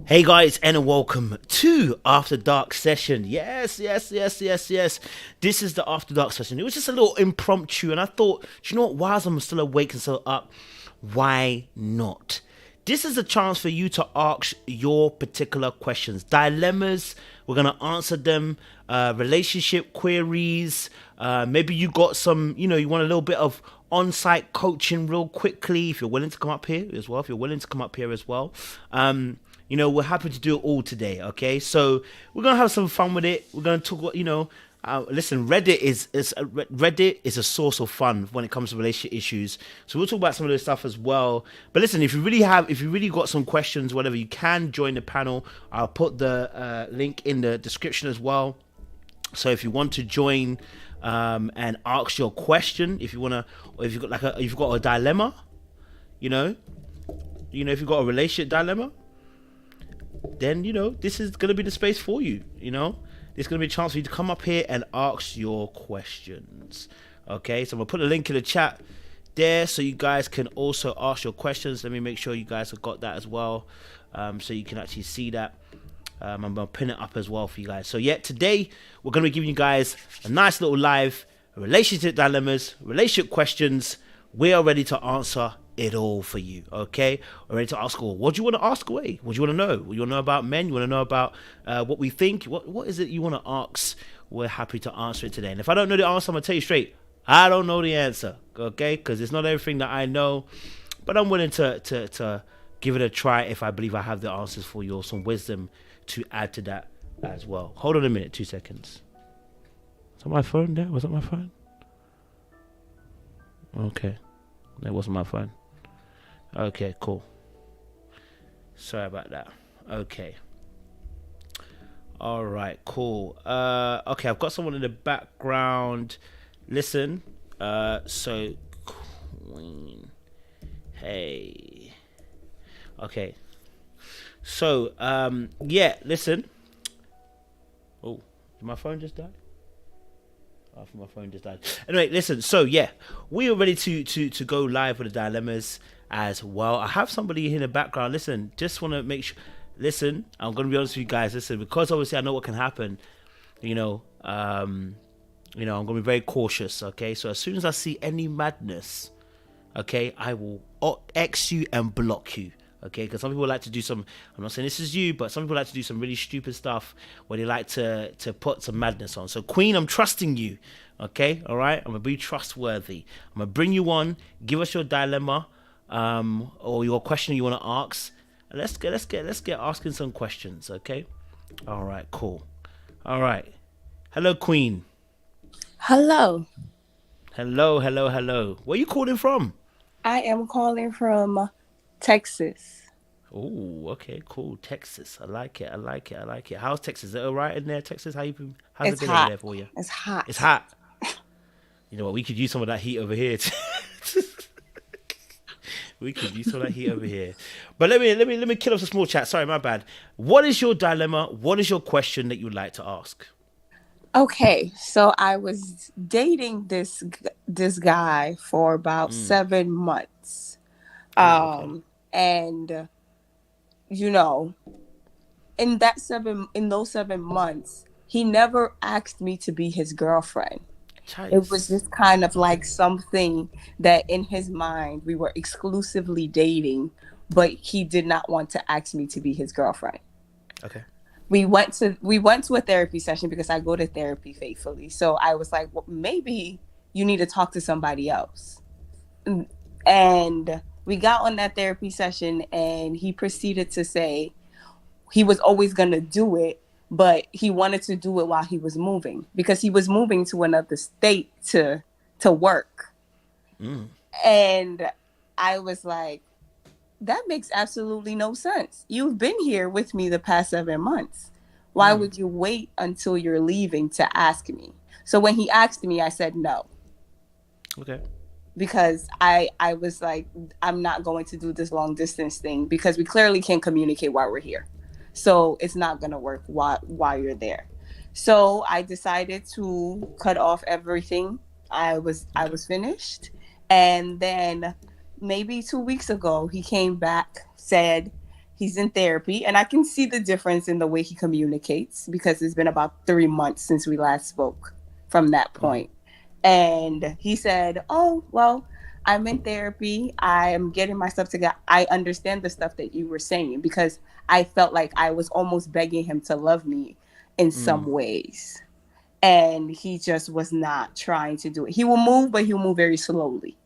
Hey guys, and welcome to After Dark session. Yes. This is the After Dark session. It was just a little impromptu, and I thought, do you know what? Whilst I'm still awake and still up, why not? This is a chance for you to ask your particular questions, dilemmas. We're gonna answer them. Relationship queries. Maybe you got some, you want a little bit of on-site coaching real quickly. If you're willing to come up here as well. We're happy to do it all today, okay? So we're going to have some fun with it. We're going to talk, listen, Reddit is a source of fun when it comes to relationship issues. So we'll talk about some of this stuff as well. But listen, if you really got some questions, whatever, you can join the panel. I'll put the link in the description as well. So if you want to join and ask your question, if you've got a dilemma, if you've got a relationship dilemma, then this is gonna be the space for you. There's gonna be a chance for you to come up here and ask your questions. Okay, so I'm gonna put a link in the chat there so you guys can also ask your questions. Let me make sure you guys have got that as well, so you can actually see that. I'm gonna pin it up as well for you guys. So yeah, today we're gonna be giving you guys a nice little live relationship dilemmas, relationship questions. We are ready to answer it all for you, okay? We're ready to ask all. What do you want to ask away? What do you want to know? What you want to know about men? You want to know about what we think? What is it you want to ask? We're happy to answer it today. And if I don't know the answer, I'm going to tell you straight. I don't know the answer, okay? Because it's not everything that I know. But I'm willing to give it a try if I believe I have the answers for you or some wisdom to add to that as well. Hold on a minute, 2 seconds. Is that my phone there? Was that my phone? Okay. That wasn't my phone. Okay, cool. Sorry about that. Okay. All right, cool. Okay, I've got someone in the background. Listen. So Queen. Hey. Okay. So, yeah, listen. Oh, did my phone just die? I think my phone just died. Anyway, listen. So yeah, we are ready to go live with the dilemmas as well. I have somebody in the background. Listen, just want to make sure. Listen, I'm gonna be honest with you guys. Listen, because obviously I know what can happen. I'm gonna be very cautious. Okay, so as soon as I see any madness, okay, I will X you and block you. Okay, because some people like to do some, I'm not saying this is you, but some people like to do some really stupid stuff where they like to put some madness on. So Queen, I'm trusting you. Okay, all right, I'm gonna be trustworthy. I'm gonna bring you on, give us your dilemma, or your question you want to ask. And let's get asking some questions. Okay, all right, cool. All right, hello Queen. Hello. Hello. Where are you calling from? I am calling from Texas. Oh, okay, cool. Texas. I like it. How's Texas? Is it all right in there, Texas? How's it It's been over hot. there for you? It's hot. It's hot. You know what? We could use some of that heat over here. But let me kill off the small chat. Sorry, my bad. What is your dilemma? What is your question that you would like to ask? Okay, so I was dating this guy for about 7 months. Okay. And in those 7 months, he never asked me to be his girlfriend. It was just kind of like something that in his mind we were exclusively dating, but he did not want to ask me to be his girlfriend. Okay. We went to a therapy session because I go to therapy faithfully. So I was like, well, maybe you need to talk to somebody else. And we got on that therapy session and he proceeded to say he was always going to do it, but he wanted to do it while he was moving because he was moving to another state to work. And I was like, that makes absolutely no sense. You've been here with me the past 7 months. Why would you wait until you're leaving to ask me? So when he asked me, I said no. Okay. Because I was like, I'm not going to do this long distance thing because we clearly can't communicate while we're here. So it's not going to work while you're there. So I decided to cut off everything. I was finished. And then maybe 2 weeks ago, he came back, said He's in therapy, and I can see the difference in the way he communicates because it's been about 3 months since we last spoke from that point. And he said, "Oh, well, I'm in therapy. I am getting myself together. I understand the stuff that you were saying because I felt like I was almost begging him to love me in some ways." And he just was not trying to do it. He will move, but he'll move very slowly.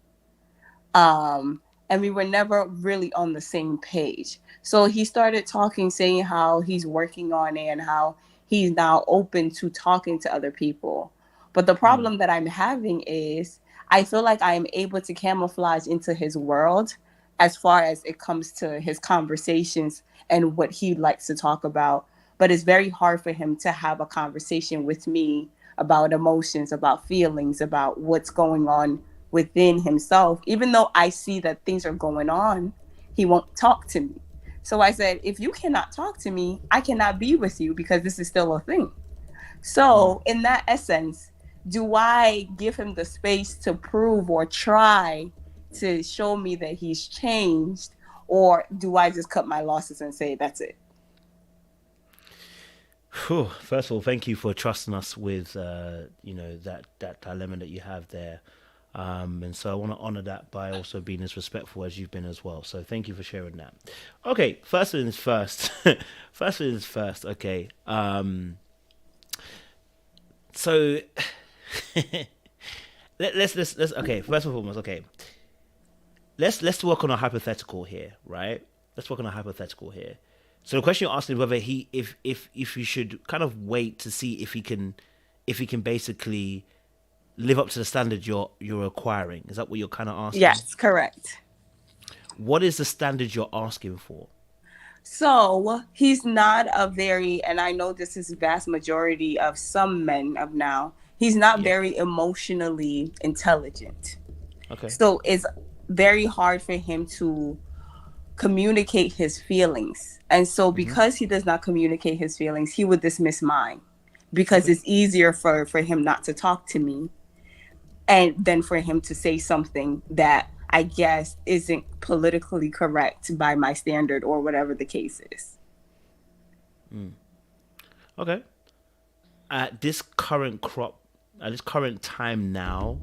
And we were never really on the same page. So he started talking, saying how he's working on it and how he's now open to talking to other people. But the problem that I'm having is I feel like I am able to camouflage into his world as far as it comes to his conversations and what he likes to talk about. But it's very hard for him to have a conversation with me about emotions, about feelings, about what's going on within himself. Even though I see that things are going on, he won't talk to me. So I said, if you cannot talk to me, I cannot be with you because this is still a thing. So, in that essence, do I give him the space to prove or try to show me that he's changed? Or do I just cut my losses and say, that's it? Whew. First of all, thank you for trusting us with that dilemma that you have there. And so I want to honor that by also being as respectful as you've been as well. So thank you for sharing that. Okay, first things first. First things first. Okay. So let's okay. First and foremost, okay. Let's work on a hypothetical here, right? Let's work on a hypothetical here. So the question you're asking is whether if you should kind of wait to see if he can basically live up to the standard you're acquiring. Is that what you're kind of asking? Yes, correct. What is the standard you're asking for? So he's not a very, and I know this is vast majority of some men of now, he's not Yeah. very emotionally intelligent. Okay. So it's very hard for him to communicate his feelings. And so because he does not communicate his feelings, he would dismiss mine because Okay. it's easier for him not to talk to me and then for him to say something that I guess isn't politically correct by my standard or whatever the case is. Okay. At this current at this current time now,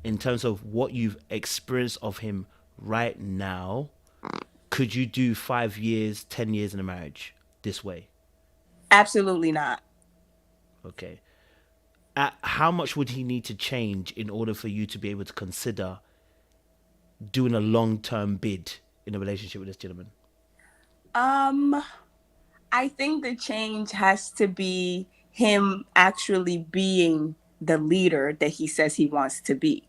in terms of what you've experienced of him right now, could you do 5 years, 10 years in a marriage this way? Absolutely not. Okay. At how much would he need to change in order for you to be able to consider doing a long-term bid in a relationship with this gentleman? Um, I think the change has to be him actually being the leader that he says he wants to be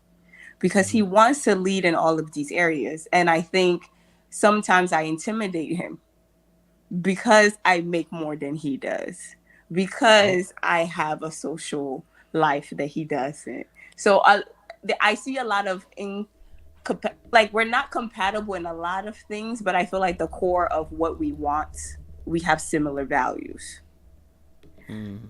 because he wants to lead in all of these areas. And I think sometimes I intimidate him because I make more than he does, Oh. because I have a social life that he doesn't. So I see a lot of like we're not compatible in a lot of things, but I feel like the core of what we want, we have similar values.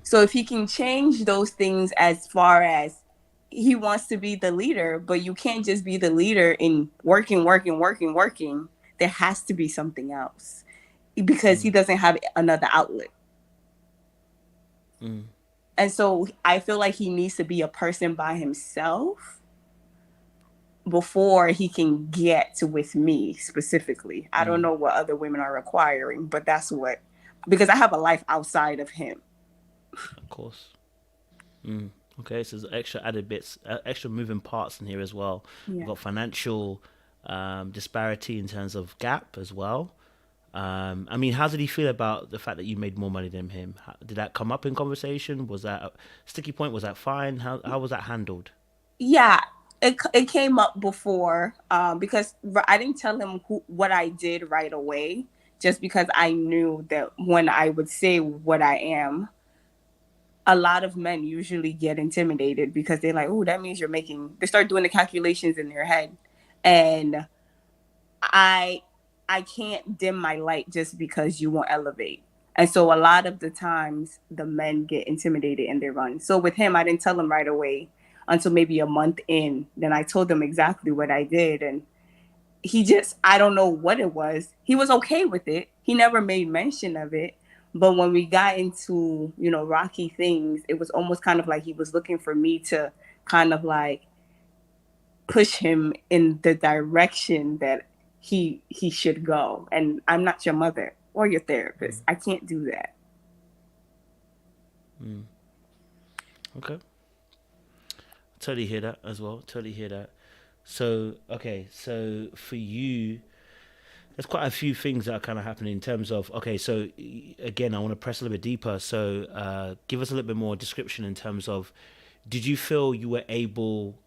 So if he can change those things as far as he wants to be the leader, but you can't just be the leader in working, working, working, working. There has to be something else because he doesn't have another outlet. And so I feel like he needs to be a person by himself before he can get with me specifically. I don't know what other women are requiring, but that's what, because I have a life outside of him. Of course. Okay, so there's extra added bits, extra moving parts in here as well. We've Yeah. got financial disparity in terms of gap as well. I mean, how did he feel about the fact that you made more money than him? Did that come up in conversation? Was that a sticky point? Was that fine? How was that handled? Yeah, it came up before because I didn't tell him what I did right away, just because I knew that when I would say what I am, a lot of men usually get intimidated because they're like, oh, that means you're making, they start doing the calculations in their head. And I I can't dim my light just because you won't elevate. And so a lot of the times the men get intimidated and they run. So with him, I didn't tell him right away until maybe a month in. Then I told him exactly what I did. And he just, I don't know what it was. He was okay with it. he never made mention of it. But when we got into, rocky things, it was almost kind of like he was looking for me to kind of like push him in the direction that he should go. And I'm not your mother or your therapist. I can't do that. Okay. Totally hear that as well. Totally hear that. So, okay, so for you, there's quite a few things that are kind of happening in terms of, okay, so again, I want to press a little bit deeper. So, give us a little bit more description in terms of, did you feel you were able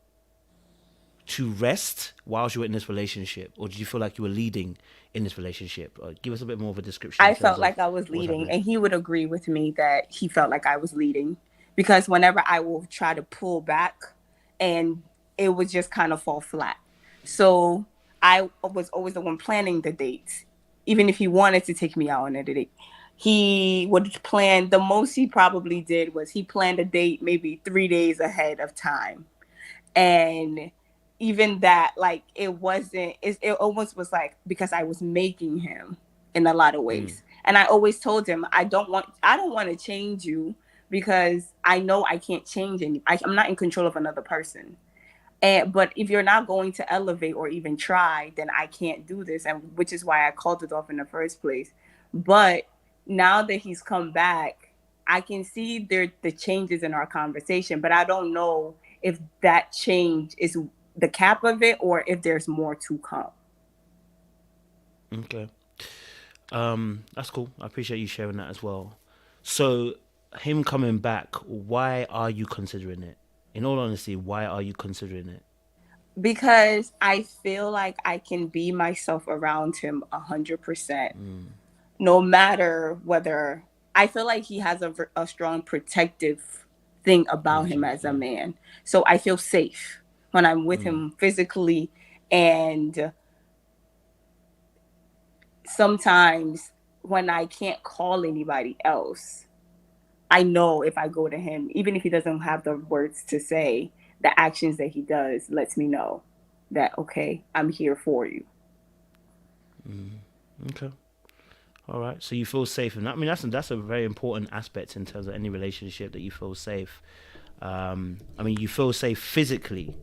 to rest whilst you were in this relationship, or did you feel like you were leading in this relationship? Give us a bit more of a description in I terms felt of like I was what was leading, happening. and he would agree with me that he felt like I was leading, because whenever I will try to pull back, and it would just kind of fall flat. So I was always the one planning the dates, even if he wanted to take me out on a date. He would plan, the most he probably did was he planned a date maybe 3 days ahead of time. And even that, like, it almost was like, because I was making him in a lot of ways. And I always told him, I don't want to change you, because I know I can't change I'm not in control of another person. But if you're not going to elevate or even try, then I can't do this, and which is why I called it off in the first place. But now that he's come back, I can see the changes in our conversation, but I don't know if that change is the cap of it, or if there's more to come. Okay. That's cool. I appreciate you sharing that as well. So, him coming back, why are you considering it? In all honesty, why are you considering it? Because I feel like I can be myself around him 100%, no matter whether, I feel like he has a strong protective thing about him Energy, as a yeah. man. So I feel safe when I'm with him physically. And sometimes when I can't call anybody else, I know if I go to him, even if he doesn't have the words to say, the actions that he does lets me know that, okay, I'm here for you. Okay. All right. So you feel safe, and I mean that's a very important aspect in terms of any relationship, that you feel safe. I mean, you feel safe physically,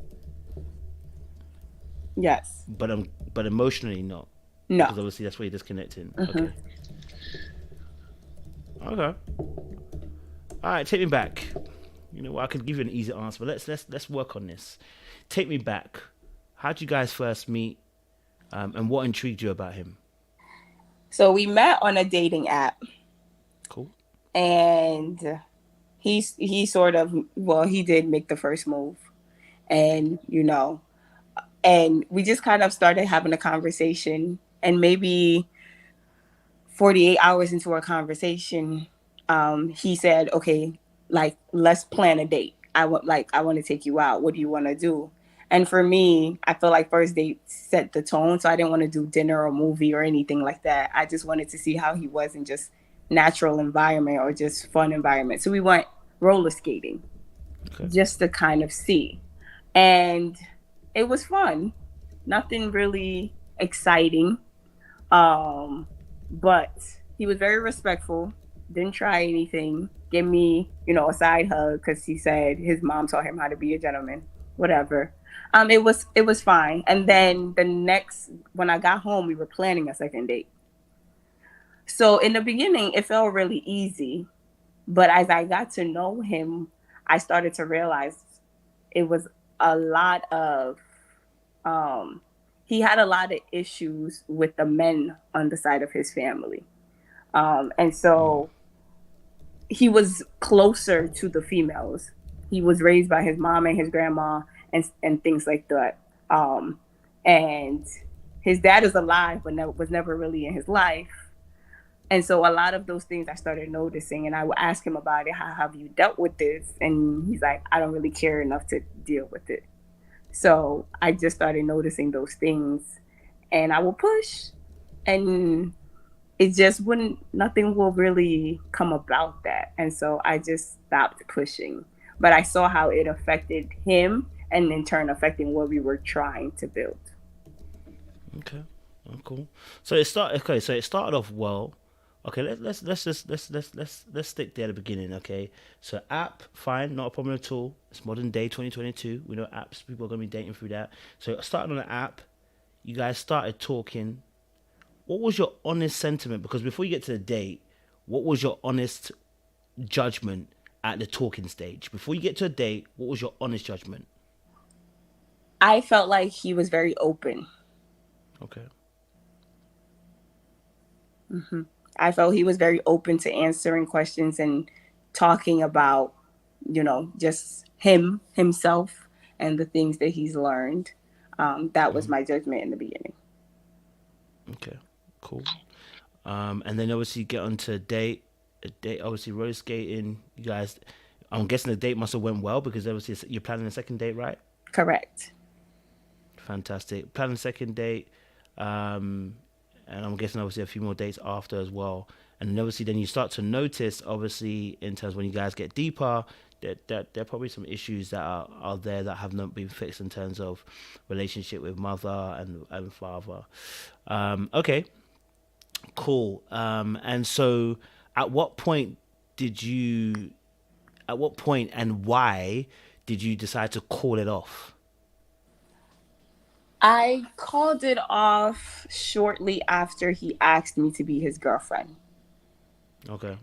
Yes. but emotionally not, No. because obviously that's where you're disconnecting. Hmm. Okay. Okay. All right. Take me back. You know what? I could give you an easy answer, but let's work on this. Take me back. How did you guys first meet, and what intrigued you about him? So we met on a dating app, Cool. and he sort of, well, he did make the first move. And and we just kind of started having a conversation, and maybe 48 hours into our conversation, he said, okay, like, let's plan a date. I want to take you out. What do you want to do? And for me, I feel like first date set the tone, so I didn't want to do dinner or movie or anything like that. I just wanted to see how he was in just natural environment or just fun environment. So we went roller skating, Okay. just to kind of see. And it was fun. Nothing really exciting. Um, but he was very respectful, didn't try anything, give me, a side hug, because he said his mom taught him how to be a gentleman, whatever. It was fine. And then when I got home, we were planning a second date. So in the beginning, it felt really easy. But as I got to know him, I started to realize it was a lot of, um, he had a lot of issues with the men on the side of his family. And so he was closer to the females. He was raised by his mom and his grandma, and things like that. And his dad is alive, but was never really in his life. And so a lot of those things I started noticing, and I would ask him about it. How have you dealt with this? And he's like, I don't really care enough to deal with it. So I just started noticing those things, and I will push, and it just wouldn't, nothing will really come about that. And so I just stopped pushing. But I saw how it affected him, and in turn affecting what we were trying to build. Okay. Oh, cool. So it started. Okay, so it started off well. Okay, let's stick there at the beginning. Okay, so app, fine, not a problem at all. It's modern day 2022. We know apps. People are gonna be dating through that. So it started on an app. You guys started talking. What was your honest sentiment? Because before you get to the date, what was your honest judgment at the talking stage? Before you get to a date, what was your honest judgment? I felt like he was very open. Okay. I felt he was very open to answering questions and talking about, just himself, and the things that he's learned. That was Mm-hmm. my judgment in the beginning. Okay. Cool. And then obviously you get onto a date. A date, obviously roller skating. You guys, I'm guessing the date must have went well because obviously you're planning a second date, right? Correct. Fantastic. Planning a second date. Um, and I'm guessing obviously a few more dates after as well. And then obviously then you start to notice, obviously, in terms when you guys get deeper, that there are probably some issues that are there that have not been fixed in terms of relationship with mother and father. Okay, cool. And so at what point did you, at what point and why did you decide to call it off? I called it off shortly after he asked me to be his girlfriend. Okay.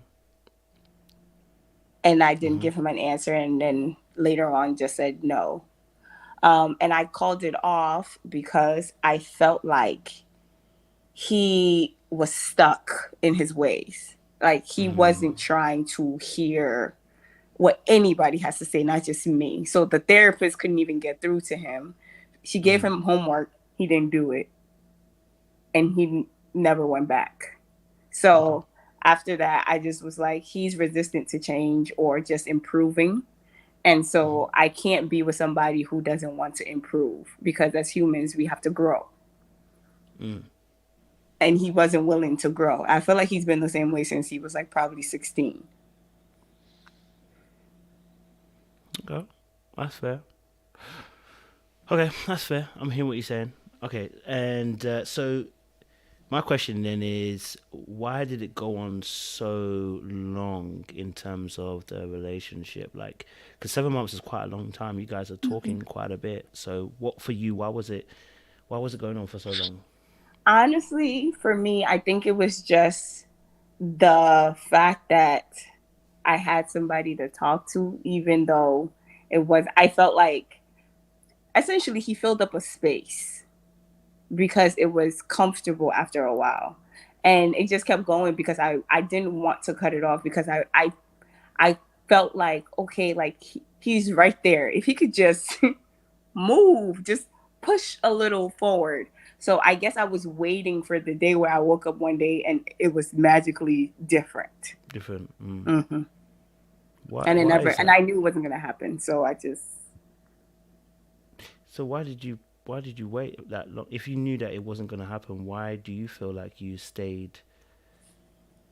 And I didn't Mm-hmm. give him an answer, and then later on just said no. And I called it off because I felt like he was stuck in his ways. Like he Mm, wasn't trying to hear what anybody has to say, not just me. So the therapist couldn't even get through to him. She gave mm, him homework, he didn't do it, and he never went back. okay. So after that, I just was like, he's resistant to change or just improving. And Mm-hmm. so I can't be with somebody who doesn't want to improve, because as humans, we have to grow. Mm, And he wasn't willing to grow. I feel like he's been the same way since he was like probably 16. okay. That's fair. Okay, that's fair. I'm hearing what you're saying. Okay, and so my question then is, why did it go on so long in terms of the relationship? Like, because 7 months is quite a long time. You guys are talking quite a bit. So, what for you? Why was it going on for so long? Honestly, for me, I think it was just the fact that I had somebody to talk to, even though I felt like essentially he filled up a space because it was comfortable after a while. And it just kept going because I didn't want to cut it off, because I felt like, okay, like he's right there. If he could just move, just push a little forward. So I guess I was waiting for the day where I woke up one day and it was magically different. Different. Mm. Hmm. Why? And it Why never, is and that? I knew it wasn't going to happen. So I just, So why did you wait that long? If you knew that it wasn't going to happen, why do you feel like you stayed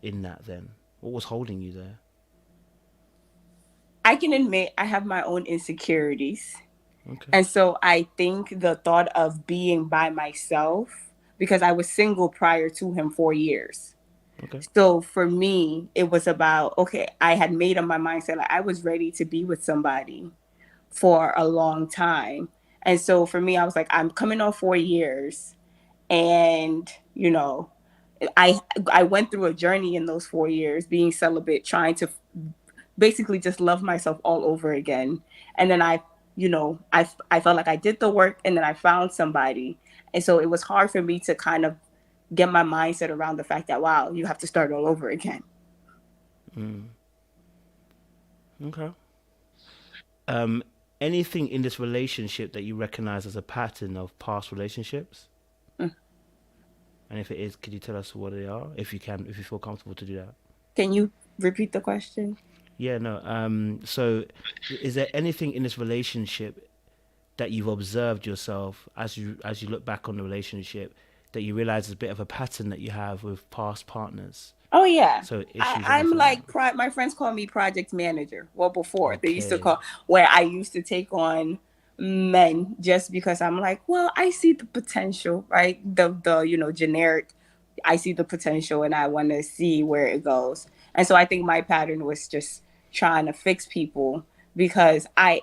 in that then? What was holding you there? I can admit I have my own insecurities. Okay. And so I think the thought of being by myself, because I was single prior to him 4 years. Okay. So for me, it was about, okay, I had made up my mindset, like I was ready to be with somebody for a long time. And so for me, I was like, I'm coming on 4 years. And, I I went through a journey in those 4 years being celibate, trying to basically just love myself all over again. And then I felt like I did the work, and then I found somebody. And so it was hard for me to kind of get my mindset around the fact that, wow, you have to start all over again. Mm. Okay. Um, anything in this relationship that you recognize as a pattern of past relationships? Mm. And if it is, could you tell us what they are? If you can, if you feel comfortable to do that. Can you repeat the question? Yeah, no. So is there anything in this relationship that you've observed yourself as you look back on the relationship that you realize is a bit of a pattern that you have with past partners? Oh yeah. So I, issues, I'm anything like like my friends call me project manager. Well, that. before they used to Okay. call, where I used to take on men just because I'm like, well, I see the potential, right? The generic, I see the potential and I want to see where it goes. And so I think my pattern was just trying to fix people because I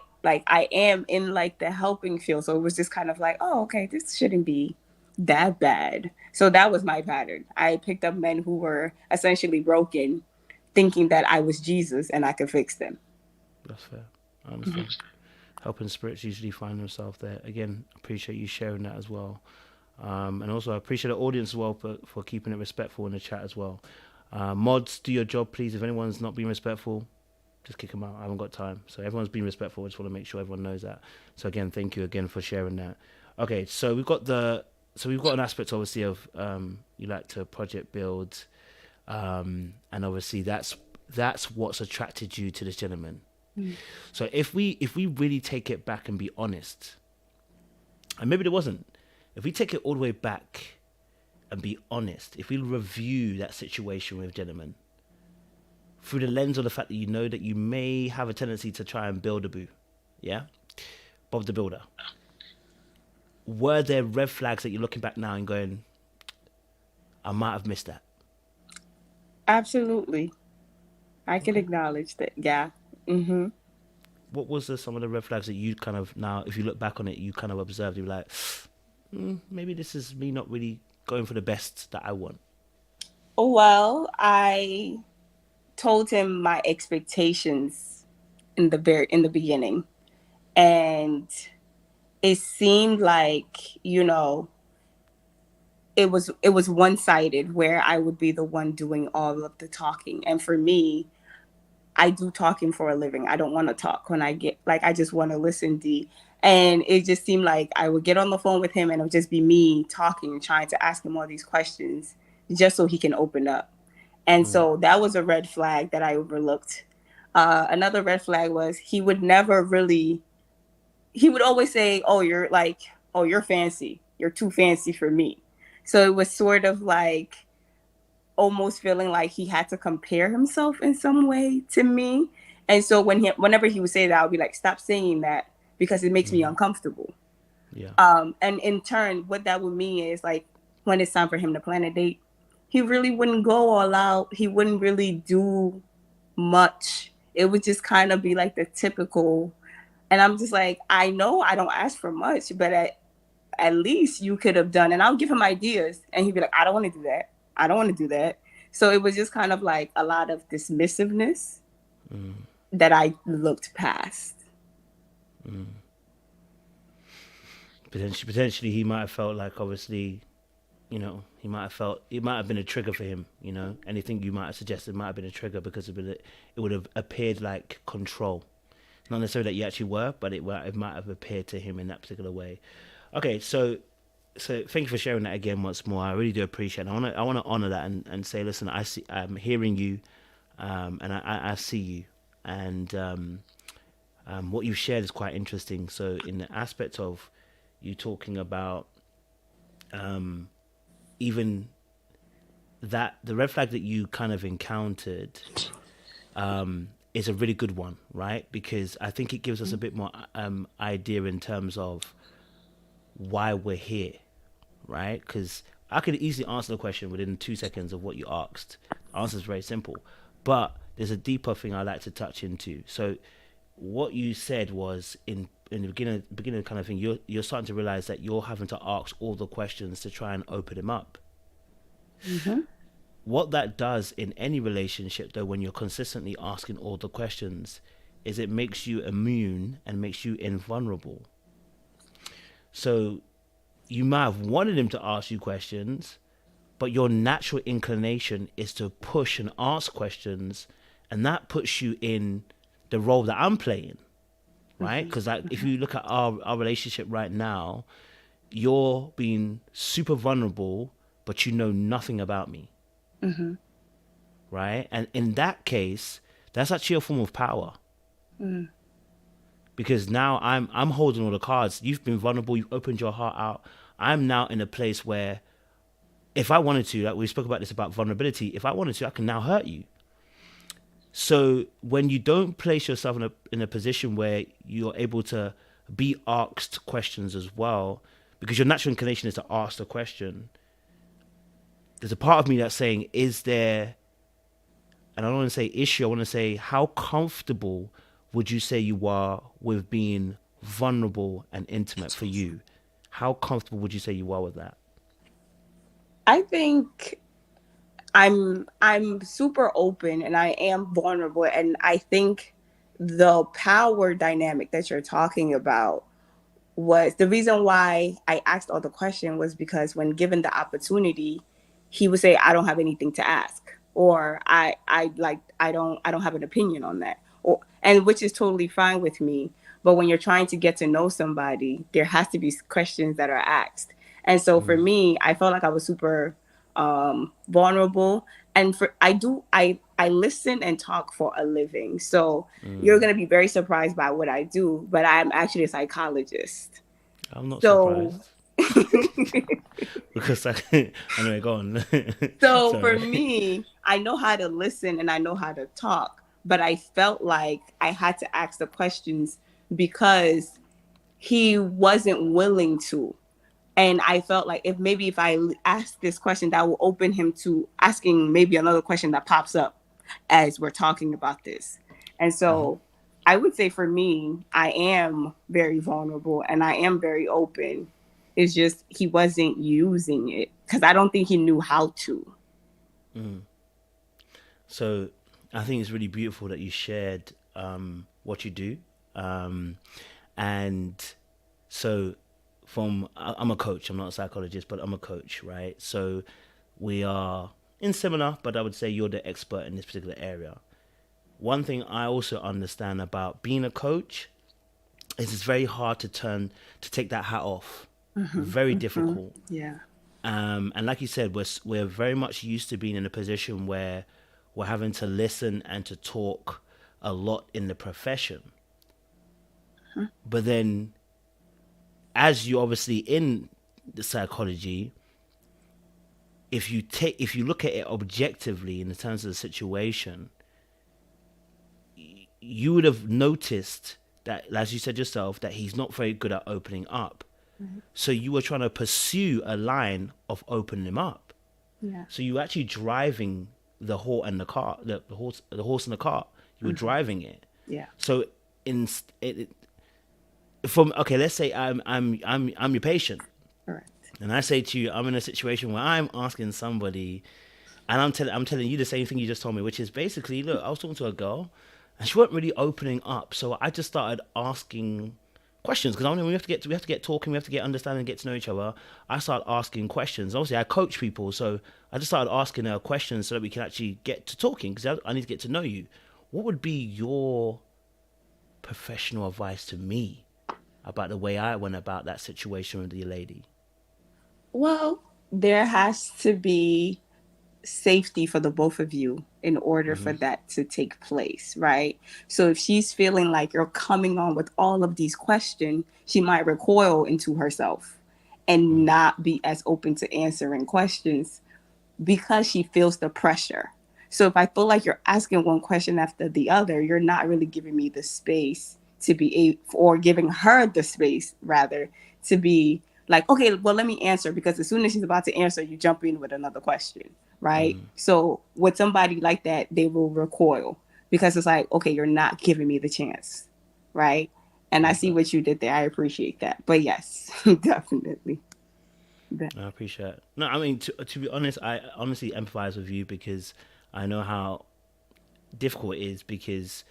am in like the helping field. So it was just kind of like, oh, okay, this shouldn't be that bad. So that was my pattern. I picked up men who were essentially broken, thinking that I was Jesus and I could fix them. That's fair. I understand. Helping spirits usually find themselves there. Again, appreciate you sharing that as well. And also, I appreciate the audience as well for keeping it respectful in the chat as well. Mods, do your job, please. If anyone's not being respectful, just kick them out. I haven't got time. So everyone's being respectful. I just want to make sure everyone knows that. So again, thank you again for sharing that. Okay, so we've got an aspect obviously of you like to project build, and obviously that's what's attracted you to this gentleman. So if we really take it back and be honest, and maybe there wasn't, if we take it all the way back and be honest, if we review that situation with gentlemen through the lens of the fact that you know that you may have a tendency to try and build a boo, yeah, Bob the Builder, were there red flags that you're looking back now and going, I might have missed that? Absolutely. I can acknowledge that. Yeah. Mm-hmm. What was some of the red flags that you kind of now, if you look back on it, you kind of observed, you're like, maybe this is me not really going for the best that I want? Well, I told him my expectations in the beginning, and it seemed like it was one-sided where I would be the one doing all of the talking, and for me, I do talking for a living. I don't want to talk when I get like I just want to listen, D. And it just seemed like I would get on the phone with him and it would just be me talking and trying to ask him all these questions just so he can open up. And so that was a red flag that I overlooked. Another red flag was he would always say, oh, you're fancy. You're too fancy for me. So it was sort of like almost feeling like he had to compare himself in some way to me. And so whenever he would say that, I would be like, stop saying that because it makes me uncomfortable. Yeah. And in turn, what that would mean is like when it's time for him to plan a date, he really wouldn't go all out. He wouldn't really do much. It would just kind of be like the typical. And I'm just like, I know I don't ask for much, but at least you could have done. And I'll give him ideas. And he'd be like, I don't want to do that. I don't want to do that. So it was just kind of like a lot of dismissiveness that I looked past. Potentially he might have felt like, obviously, he might have been a trigger for him. Anything you might have suggested might have been a trigger because it would have appeared like control. Not necessarily that you actually were, but it might have appeared to him in that particular way. Okay, so thank you for sharing that again once more. I really do appreciate it. I want to honor that and say, listen, I'm hearing you, and I see you, and what you've shared is quite interesting. So in the aspect of you talking about even that the red flag that you kind of encountered is a really good one, right? Because I think it gives us a bit more idea in terms of why we're here, right? Because I could easily answer the question within 2 seconds of what you asked. The answer is very simple, but there's a deeper thing I like to touch into. So what you said was in the beginning kind of thing, you're starting to realize that you're having to ask all the questions to try and open him up. What that does in any relationship, though, when you're consistently asking all the questions, is it makes you immune and makes you invulnerable. So you might have wanted him to ask you questions, but your natural inclination is to push and ask questions, and that puts you in the role that I'm playing, right? Because if you look at our relationship right now, you're being super vulnerable, but you know nothing about me, right? And in that case, that's actually a form of power. Because now I'm holding all the cards. You've been vulnerable. You've opened your heart out. I'm now in a place where, if I wanted to, like we spoke about this about vulnerability, if I wanted to, I can now hurt you. So when you don't place yourself in a position where you're able to be asked questions as well, because your natural inclination is to ask the question. There's a part of me that's saying, is there, and I don't want to say issue, I want to say, how comfortable would you say you are with being vulnerable and intimate for you? How comfortable would you say you are with that? I think I'm super open and I am vulnerable, and I think the power dynamic that you're talking about was the reason why I asked all the question was because when given the opportunity, he would say, I don't have anything to ask, or I don't have an opinion on that. Or, and which is totally fine with me. But when you're trying to get to know somebody, there has to be questions that are asked. And so for me, I felt like I was super vulnerable. And for I listen and talk for a living. So you're gonna be very surprised by what I do, but I'm actually a psychologist. I'm not So surprised. Because I, anyway, go on. so for Sorry. me, I know how to listen and I know how to talk, but I felt like I had to ask the questions because he wasn't willing to. And I felt like if I ask this question, that will open him to asking maybe another question that pops up as we're talking about this. And so I would say for me, I am very vulnerable and I am very open. It's just he wasn't using it because I don't think he knew how to. So I think it's really beautiful that you shared what you do. And so I'm a coach, I'm not a psychologist, but I'm a coach, right? So we are in similar, but I would say you're the expert in this particular area. One thing I also understand about being a coach is it's very hard to take that hat off. Very difficult. Yeah. And like you said, we're very much used to being in a position where we're having to listen and to talk a lot in the profession. But then, as you obviously in the psychology, if you look at it objectively in the terms of the situation, you would have noticed that, as you said yourself, that he's not very good at opening up. Right. So you were trying to pursue a line of opening him up. Yeah. So you were actually driving the horse and the car, the horse and the cart. You were driving it. Yeah. So from okay, let's say I'm your patient, Correct. and I say to you, I'm in a situation where I'm asking somebody, and I'm telling you the same thing you just told me, which is basically, look, I was talking to a girl, and she wasn't really opening up, so I just started asking questions because I mean we have to get talking, we have to get understanding, get to know each other. I started asking questions. Obviously, I coach people, so I just started asking her questions so that we can actually get to talking because I need to get to know you. What would be your professional advice to me about the way I went about that situation with the lady? Well, there has to be safety for the both of you in order for that to take place, right? So if she's feeling like you're coming on with all of these questions, she might recoil into herself and not be as open to answering questions because she feels the pressure. So if I feel like you're asking one question after the other, you're not really giving me the space to be or giving her the space rather to be like, okay, well, let me answer, because as soon as she's about to answer, you jump in with another question, right? So with somebody like that, they will recoil because it's like, okay, you're not giving me the chance, right? And I see Okay. what you did there. I appreciate that. But yes, definitely. I appreciate it. No, I mean, to be honest, I honestly empathize with you because I know how difficult it is because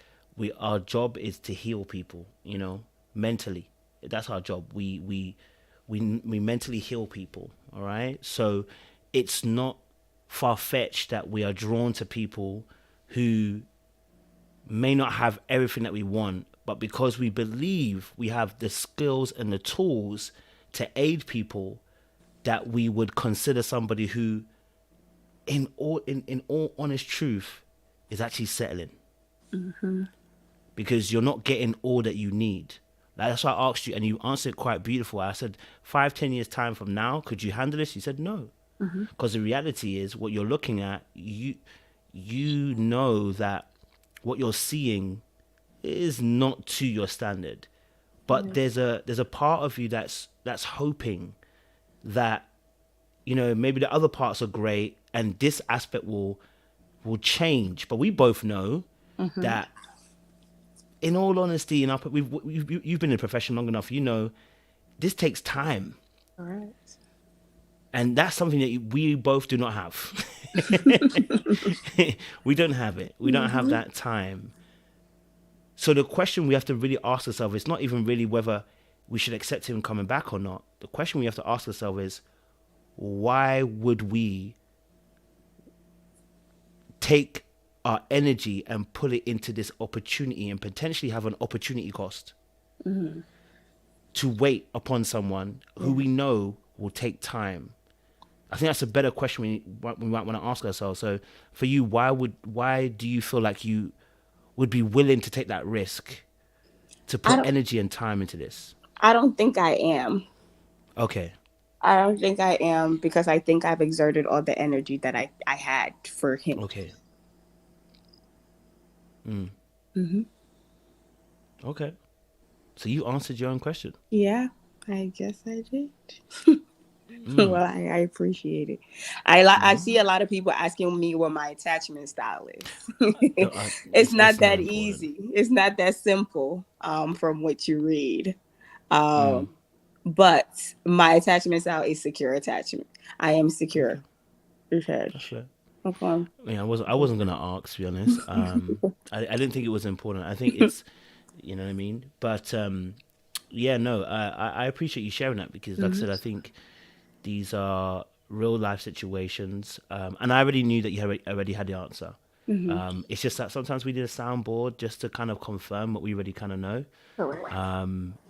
our job is to heal people, mentally. That's our job. We mentally heal people, all right? So it's not far fetched that we are drawn to people who may not have everything that we want, but because we believe we have the skills and the tools to aid people, that we would consider somebody who, in all honest truth, is actually settling. Because you're not getting all that you need. Like, that's why I asked you, and you answered quite beautiful. I said, 5, 10 years time from now, could you handle this? You said no, because the reality is, what you're looking at, you know that what you're seeing is not to your standard. But there's a part of you that's hoping that, you know, maybe the other parts are great and this aspect will change. But we both know that, in all honesty, you know, you've been in the profession long enough, you know, this takes time. All right. And that's something that we both do not have. We don't have it. We don't have that time. So the question we have to really ask ourselves is not even really whether we should accept him coming back or not. The question we have to ask ourselves is, why would we take our energy and put it into this opportunity and potentially have an opportunity cost to wait upon someone who we know will take time? I think that's a better question we might want to ask ourselves. So for you, why do you feel like you would be willing to take that risk to put energy and time into this? I don't think I am. Okay. I don't think I am, because I think I've exerted all the energy that I had for him. Okay. Okay. So you answered your own question. Yeah, I guess I did. Well, I appreciate it. I see a lot of people asking me what my attachment style is. It's not that easy. It's not that simple from what you read. But my attachment style is secure attachment. I am secure. Okay. Okay. Yeah, I wasn't gonna ask, to be honest. I didn't think it was important. I think it's, you know what I mean. But yeah, no, I appreciate you sharing that, because, like I said, I think these are real life situations, and I already knew that you already had the answer. It's just that sometimes we need a soundboard just to kind of confirm what we already kind of know. Correct.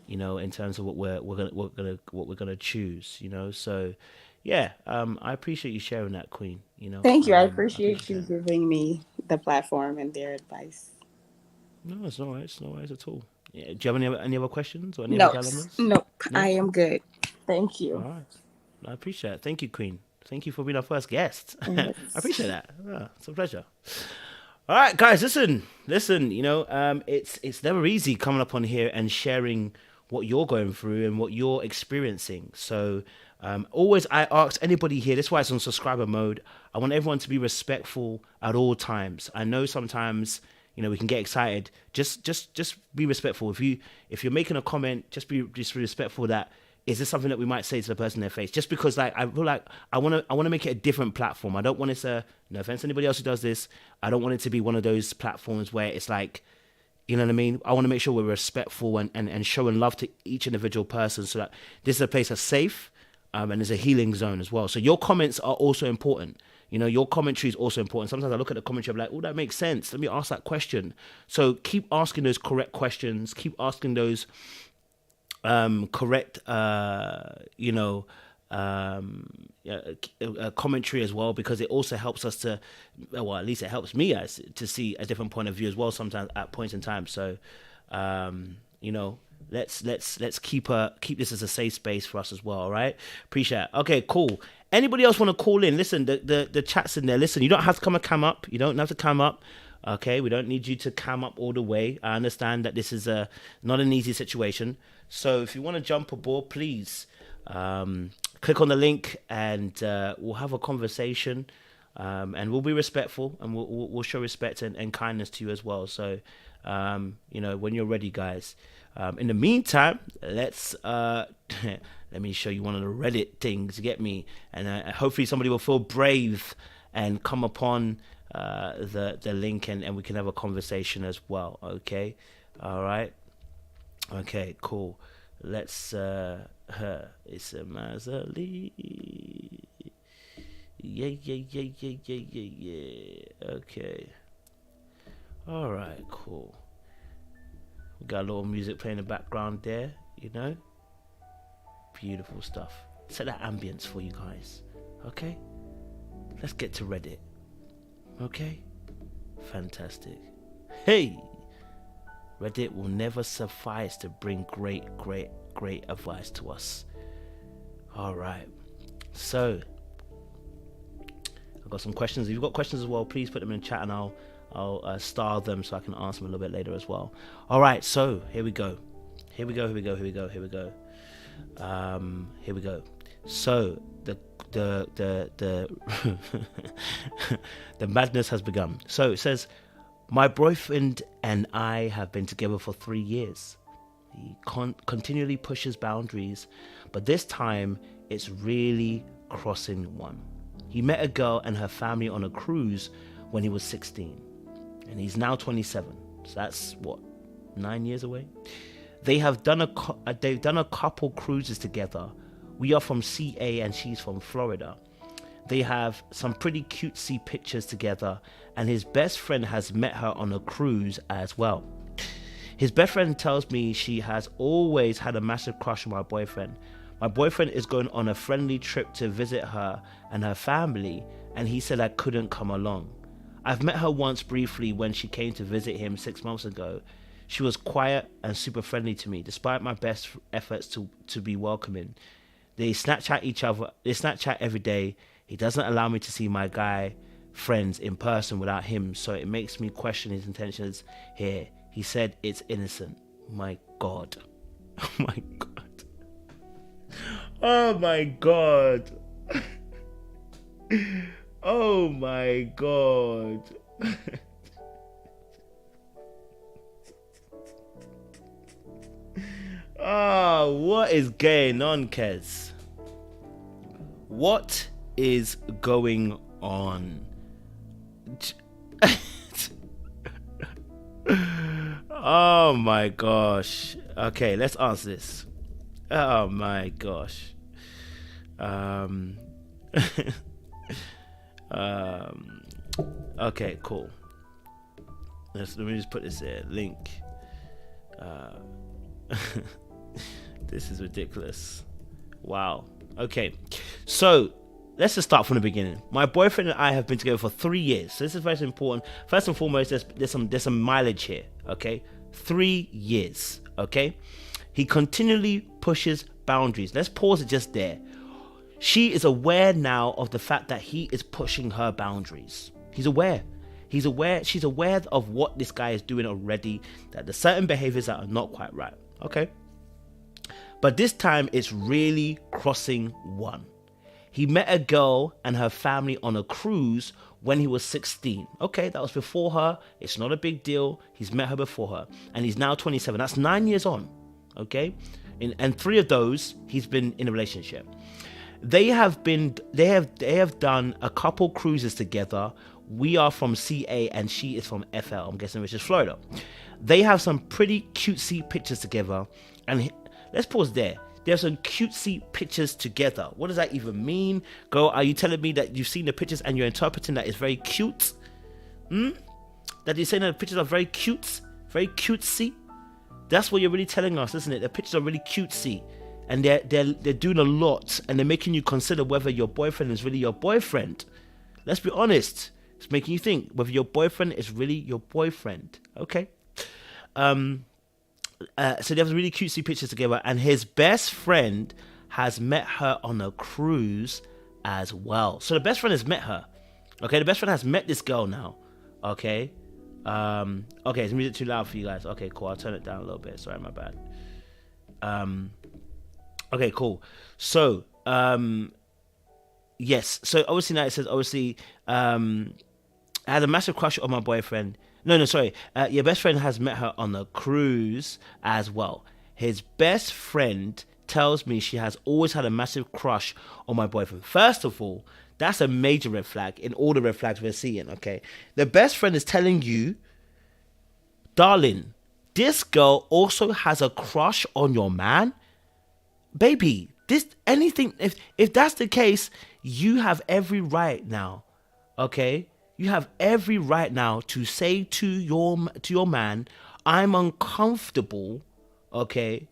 You know, in terms of what we're gonna choose. You know, so yeah, I appreciate you sharing that, Queen. You know, thank you. I appreciate you giving me the platform and their advice. No, it's no worries. It's no worries at all. Yeah. Do you have any other questions or any other elements? Nope. No? I am good. Thank you. All right. I appreciate it. Thank you, Queen. Thank you for being our first guest. I appreciate that. Yeah, it's a pleasure. All right, guys, listen. You know, it's never easy coming up on here and sharing what you're going through and what you're experiencing. So always, I ask anybody here, this is why it's on subscriber mode, I want everyone to be respectful at all times. I know sometimes, you know, we can get excited. Just be respectful. If you're making a comment, just be respectful that, is this something that we might say to the person in their face? Just because, like, I feel like I want to make it a different platform. I don't want it to, no offense to anybody else who does this, I don't want it to be one of those platforms where it's like, you know what I mean? I want to make sure we're respectful and showing love to each individual person, so that this is a place that's safe, and there's a healing zone as well. So your comments are also important. You know, your commentary is also important. Sometimes I look at the commentary, I'm like, oh, that makes sense. Let me ask that question. So keep asking those correct questions. Keep asking those correct, commentary as well, because it also helps us to, well, at least it helps me to see a different point of view as well sometimes at points in time. So, you know, let's keep this as a safe space for us as well. All right, appreciate it. Okay, cool. Anybody else want to call in? Listen, the chat's in there. Listen, you don't have to cam up. You don't have to cam up. Okay, we don't need you to cam up all the way. I understand that this is not an easy situation. So if you want to jump aboard, please click on the link and we'll have a conversation, and we'll be respectful, and we'll show respect and kindness to you as well. So, you know, when you're ready, guys. In the meantime, let's let me show you one of the Reddit things. Get me, and hopefully somebody will feel brave and come upon the link, and we can have a conversation as well. Okay, all right. Okay, cool. Let's it's a Mazali. Yeah. Okay. All right, cool. We got a little music playing in the background there, you know. Beautiful stuff. Set that ambience for you guys. Okay? Let's get to Reddit. Okay? Fantastic. Hey! Reddit will never suffice to bring great advice to us. Alright. So, I've got some questions. If you've got questions as well, please put them in the chat and I'll star them so I can answer them a little bit later as well. Alright, so here we go. Here we go. Here we go. So the the madness has begun. So it says, my boyfriend and I have been together for 3 years. He continually pushes boundaries, but this time it's really crossing one. He met a girl and her family on a cruise when he was 16, and he's now 27. So that's what, 9 years away. They've done a couple cruises together. We are from CA and she's from Florida. They have some pretty cutesy pictures together, and his best friend has met her on a cruise as well. His best friend tells me she has always had a massive crush on my boyfriend. My boyfriend is going on a friendly trip to visit her and her family, and he said I couldn't come along. I've met her once briefly when she came to visit him 6 months ago. She was quiet and super friendly to me, despite my best efforts to be welcoming. They Snapchat every day. He doesn't allow me to see my guy friends in person without him, so it makes me question his intentions here. He said it's innocent. My God. Oh my God. Oh my God. Oh my God. Ah, what is going on, Kez? What is going on? Oh my gosh. Okay, let's answer this. Oh my gosh. Okay, cool. Let me just put this here. Link. This is ridiculous. Wow. Okay, so let's just start from the beginning. My boyfriend and I have been together for 3 years. So this is very important. First and foremost, there's some mileage here. Okay, 3 years. Okay, he continually pushes boundaries. Let's pause it just there. She is aware now of the fact that he is pushing her boundaries. She's aware of what this guy is doing already, that there's certain behaviors that are not quite right. Okay, but this time it's really crossing one. He met a girl and her family on a cruise when he was 16. Okay, that was before her. It's not a big deal. He's met her before her, and he's now 27. That's 9 years on. Okay, and 3 of those he's been in a relationship. They have done a couple cruises together. We are from CA and she is from FL, I'm guessing, which is Florida. They have some pretty cutesy pictures together, and let's pause there. There's some cutesy pictures together. What does that even mean? Girl, are you telling me that you've seen the pictures and you're interpreting that it's very cute? That you're saying that the pictures are very cute? Very cutesy? That's what you're really telling us, isn't it? The pictures are really cutesy. And they're doing a lot, and they're making you consider whether your boyfriend is really your boyfriend. Let's be honest. It's making you think whether your boyfriend is really your boyfriend. Okay. So they have really cutesy pictures together, and his best friend has met her on a cruise as well. So the best friend has met her. Okay, the best friend has met this girl now. Okay. Okay, is the music too loud for you guys? Okay, cool. I'll turn it down a little bit. Sorry, my bad. Okay, cool. So, yes. So obviously now it says, I had a massive crush on my boyfriend. No, sorry. Your best friend has met her on a cruise as well. His best friend tells me she has always had a massive crush on my boyfriend. First of all, that's a major red flag in all the red flags we're seeing, okay? The best friend is telling you, darling, this girl also has a crush on your man. Baby, if that's the case, you have every right now, okay? You have every right now to say to your man, I'm uncomfortable, okay?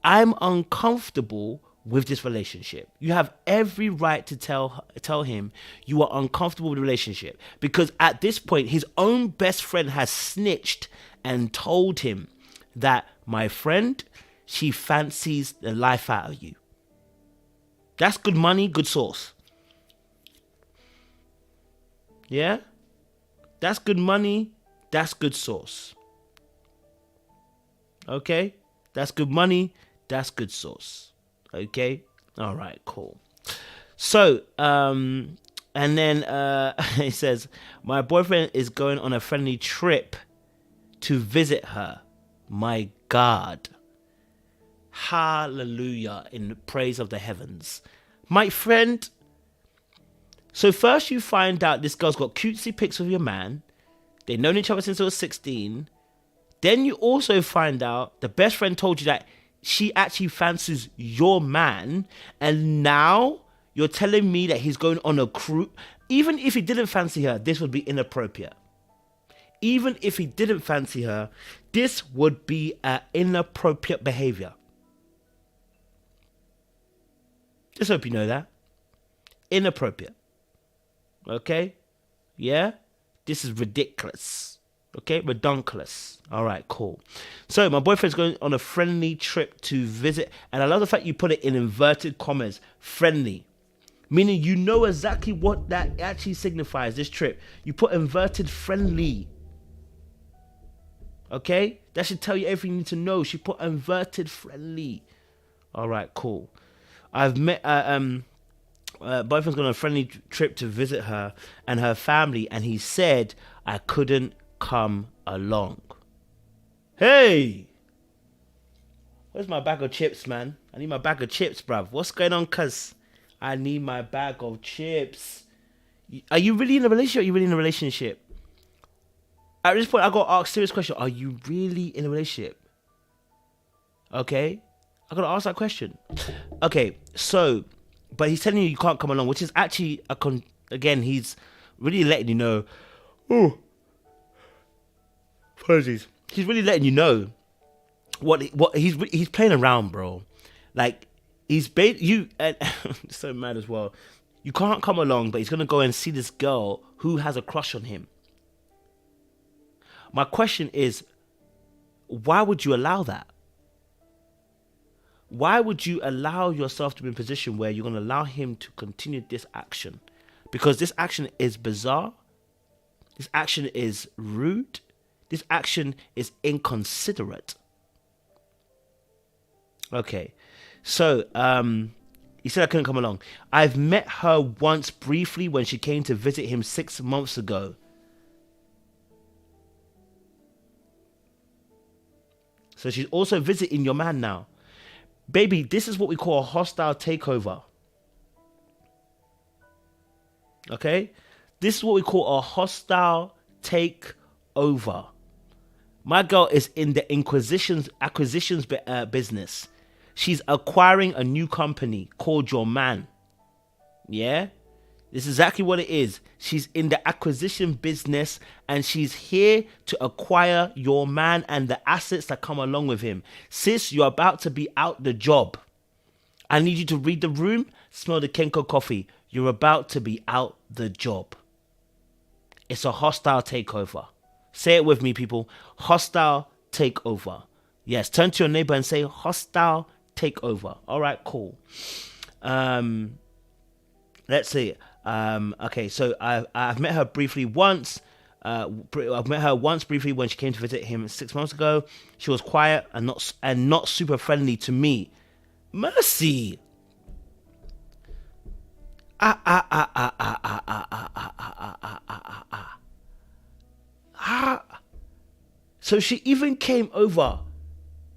I'm uncomfortable with this relationship. You have every right to tell him you are uncomfortable with the relationship, because at this point, his own best friend has snitched and told him that, my friend, she fancies the life out of you. That's good money, good source. Yeah? That's good money, that's good source. Okay? That's good money. That's good sauce. Okay. All right. Cool. So, and then he says, my boyfriend is going on a friendly trip to visit her. My God. Hallelujah in the praise of the heavens. My friend. So first you find out this girl's got cutesy pics of your man. They've known each other since they were 16. Then you also find out the best friend told you that she actually fancies your man. And now you're telling me that he's going on a cruise. Even if he didn't fancy her, this would be inappropriate. Even if he didn't fancy her, this would be an inappropriate behavior. Just hope you know that. Inappropriate. Okay? Yeah? This is ridiculous. Okay? Redonkulous. All right, cool. So my boyfriend's going on a friendly trip to visit. And I love the fact you put it in inverted commas. Friendly. Meaning you know exactly what that actually signifies, this trip. You put inverted friendly. Okay? That should tell you everything you need to know. She put inverted friendly. All right, cool. I've met... boyfriend's gone on a friendly trip to visit her and her family, and he said I couldn't come along. Hey! Where's my bag of chips, man? I need my bag of chips, bruv. What's going on, cuz? I need my bag of chips. Are you really in a relationship? Or are you really in a relationship? At this point, I got to ask a serious question. Are you really in a relationship? Okay? I got to ask that question. Okay, so... But he's telling you can't come along, which is actually again, he's really letting you know. Oh, apologies. He's really letting you know what he's playing around, bro. Like you and so mad as well. You can't come along, but he's gonna go and see this girl who has a crush on him. My question is, why would you allow that? Why would you allow yourself to be in a position where you're going to allow him to continue this action? Because this action is bizarre. This action is rude. This action is inconsiderate. Okay. So, he said I couldn't come along. I've met her once briefly when she came to visit him 6 months ago. So she's also visiting your man now. Baby, this is what we call a hostile takeover. Okay? This is what we call a hostile takeover. My girl is in the acquisitions business. She's acquiring a new company called Your Man. Yeah? This is exactly what it is. She's in the acquisition business and she's here to acquire your man and the assets that come along with him. Sis, you're about to be out the job. I need you to read the room, smell the Kenko coffee. You're about to be out the job. It's a hostile takeover. Say it with me, people. Hostile takeover. Yes, turn to your neighbor and say hostile takeover. All right, cool. Let's see. Okay, so I've met her briefly once. I've met her once briefly when she came to visit him 6 months ago. She was quiet and not super friendly to me. Mercy. So she even came over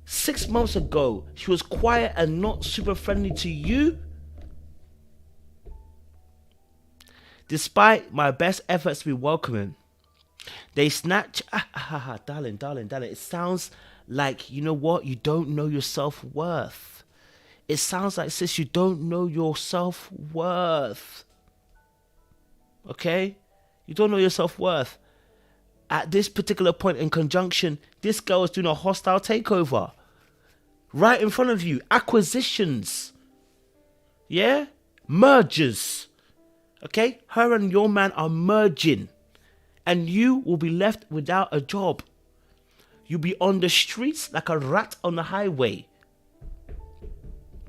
6 months ago. She was quiet and not super friendly to you. Despite my best efforts to be welcoming, they snatch. Darling. It sounds like, you know what? You don't know your self-worth. It sounds like, sis, you don't know your self-worth. Okay? You don't know your self-worth. At this particular point in conjunction, this girl is doing a hostile takeover. Right in front of you. Acquisitions. Yeah? Mergers. Okay? Her and your man are merging. And you will be left without a job. You'll be on the streets like a rat on the highway.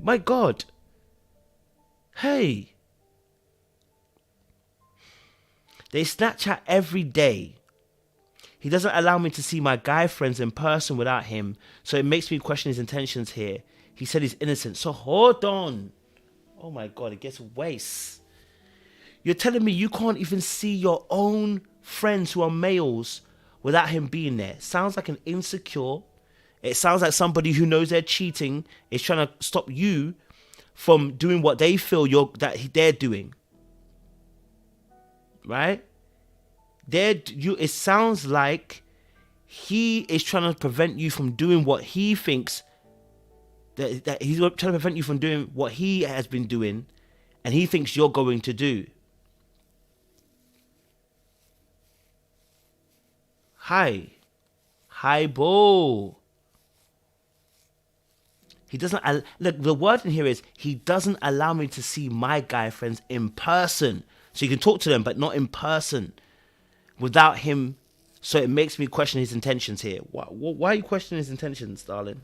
My God. Hey. They snatch her every day. He doesn't allow me to see my guy friends in person without him, so it makes me question his intentions here. He said he's innocent, so hold on. Oh my God, it gets worse. You're telling me you can't even see your own friends who are males without him being there. Sounds like an insecure. It sounds like somebody who knows they're cheating is trying to stop you from doing what they feel they're doing. Right? It sounds like he is trying to prevent you from doing what he thinks that he's trying to prevent you from doing what he has been doing and he thinks you're going to do. Hi boo. He doesn't look, the word in here is he doesn't allow me to see my guy friends in person. So you can talk to them but not in person without him. So it makes me question his intentions here. Why are you questioning his intentions, darling?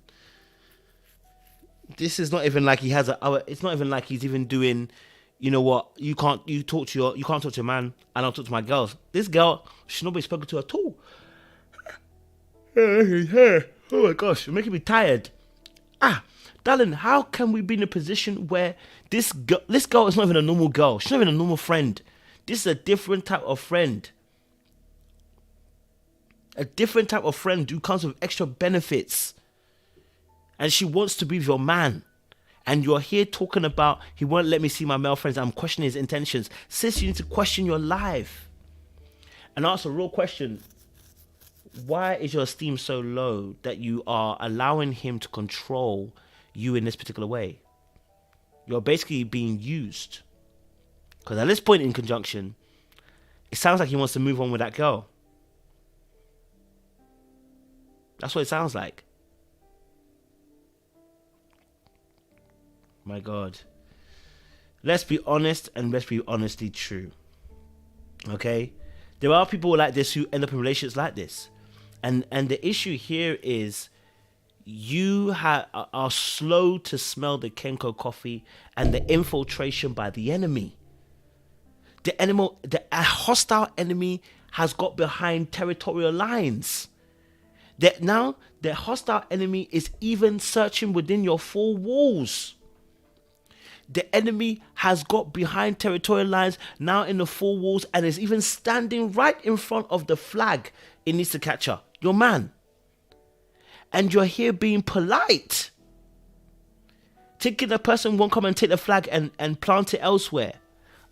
This is not even like he has it's not even like he's even doing, you know what, you can't talk to a man and I'll talk to my girls. This girl should not be spoken to at all. Oh my gosh, you're making me tired. Darling, how can we be in a position where this girl is not even a normal girl? She's not even a normal friend. This is a different type of friend. A different type of friend who comes with extra benefits. And she wants to be with your man. And you're here talking about, he won't let me see my male friends. I'm questioning his intentions. Sis, you need to question your life. And ask a real question. Why is your esteem so low that you are allowing him to control you in this particular way? You're basically being used. Because at this point in conjunction, it sounds like he wants to move on with that girl. That's what it sounds like. My God. Let's be honest and let's be honestly true. Okay? There are people like this who end up in relationships like this. And the issue here is you are slow to smell the Kenko coffee and the infiltration by the enemy. The hostile enemy has got behind territorial lines. That now the hostile enemy is even searching within your four walls. The enemy has got behind territorial lines now in the four walls and is even standing right in front of the flag it needs to capture. Your man. And you're here being polite. Thinking the person won't come and take the flag and plant it elsewhere.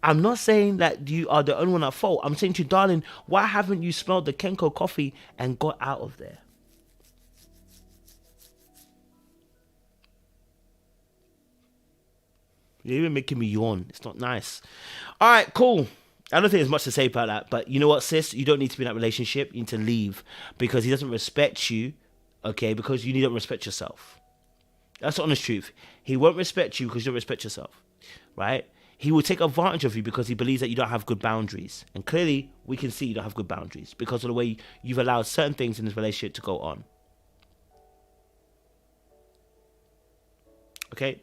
I'm not saying that you are the only one at fault. I'm saying to you, darling, why haven't you smelled the Kenko coffee and got out of there? You're even making me yawn. It's not nice. All right, cool. I don't think there's much to say about that. But you know what, sis? You don't need to be in that relationship. You need to leave. Because he doesn't respect you. Okay? Because you need to respect yourself. That's the honest truth. He won't respect you because you don't respect yourself. Right? He will take advantage of you because he believes that you don't have good boundaries. And clearly, we can see you don't have good boundaries. Because of the way you've allowed certain things in this relationship to go on. Okay?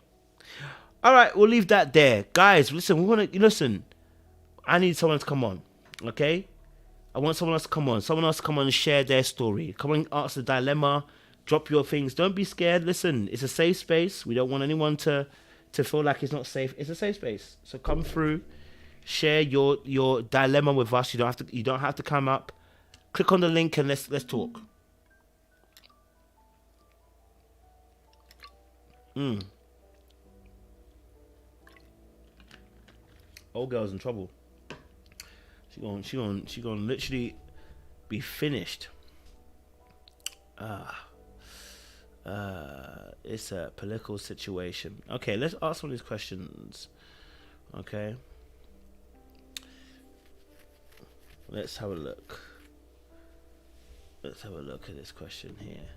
All right, we'll leave that there. Guys, listen, I need someone to come on, okay? I want someone else to come on. Someone else to come on and share their story. Come and ask the dilemma. Drop your things. Don't be scared. Listen, it's a safe space. We don't want anyone to feel like it's not safe. It's a safe space. So come through, share your dilemma with us. You don't have to come up. Click on the link and let's talk. Old girl's in trouble. She gonna literally be finished. It's a political situation. Okay, let's ask one of these questions. Okay. Let's have a look. Let's have a look at this question here.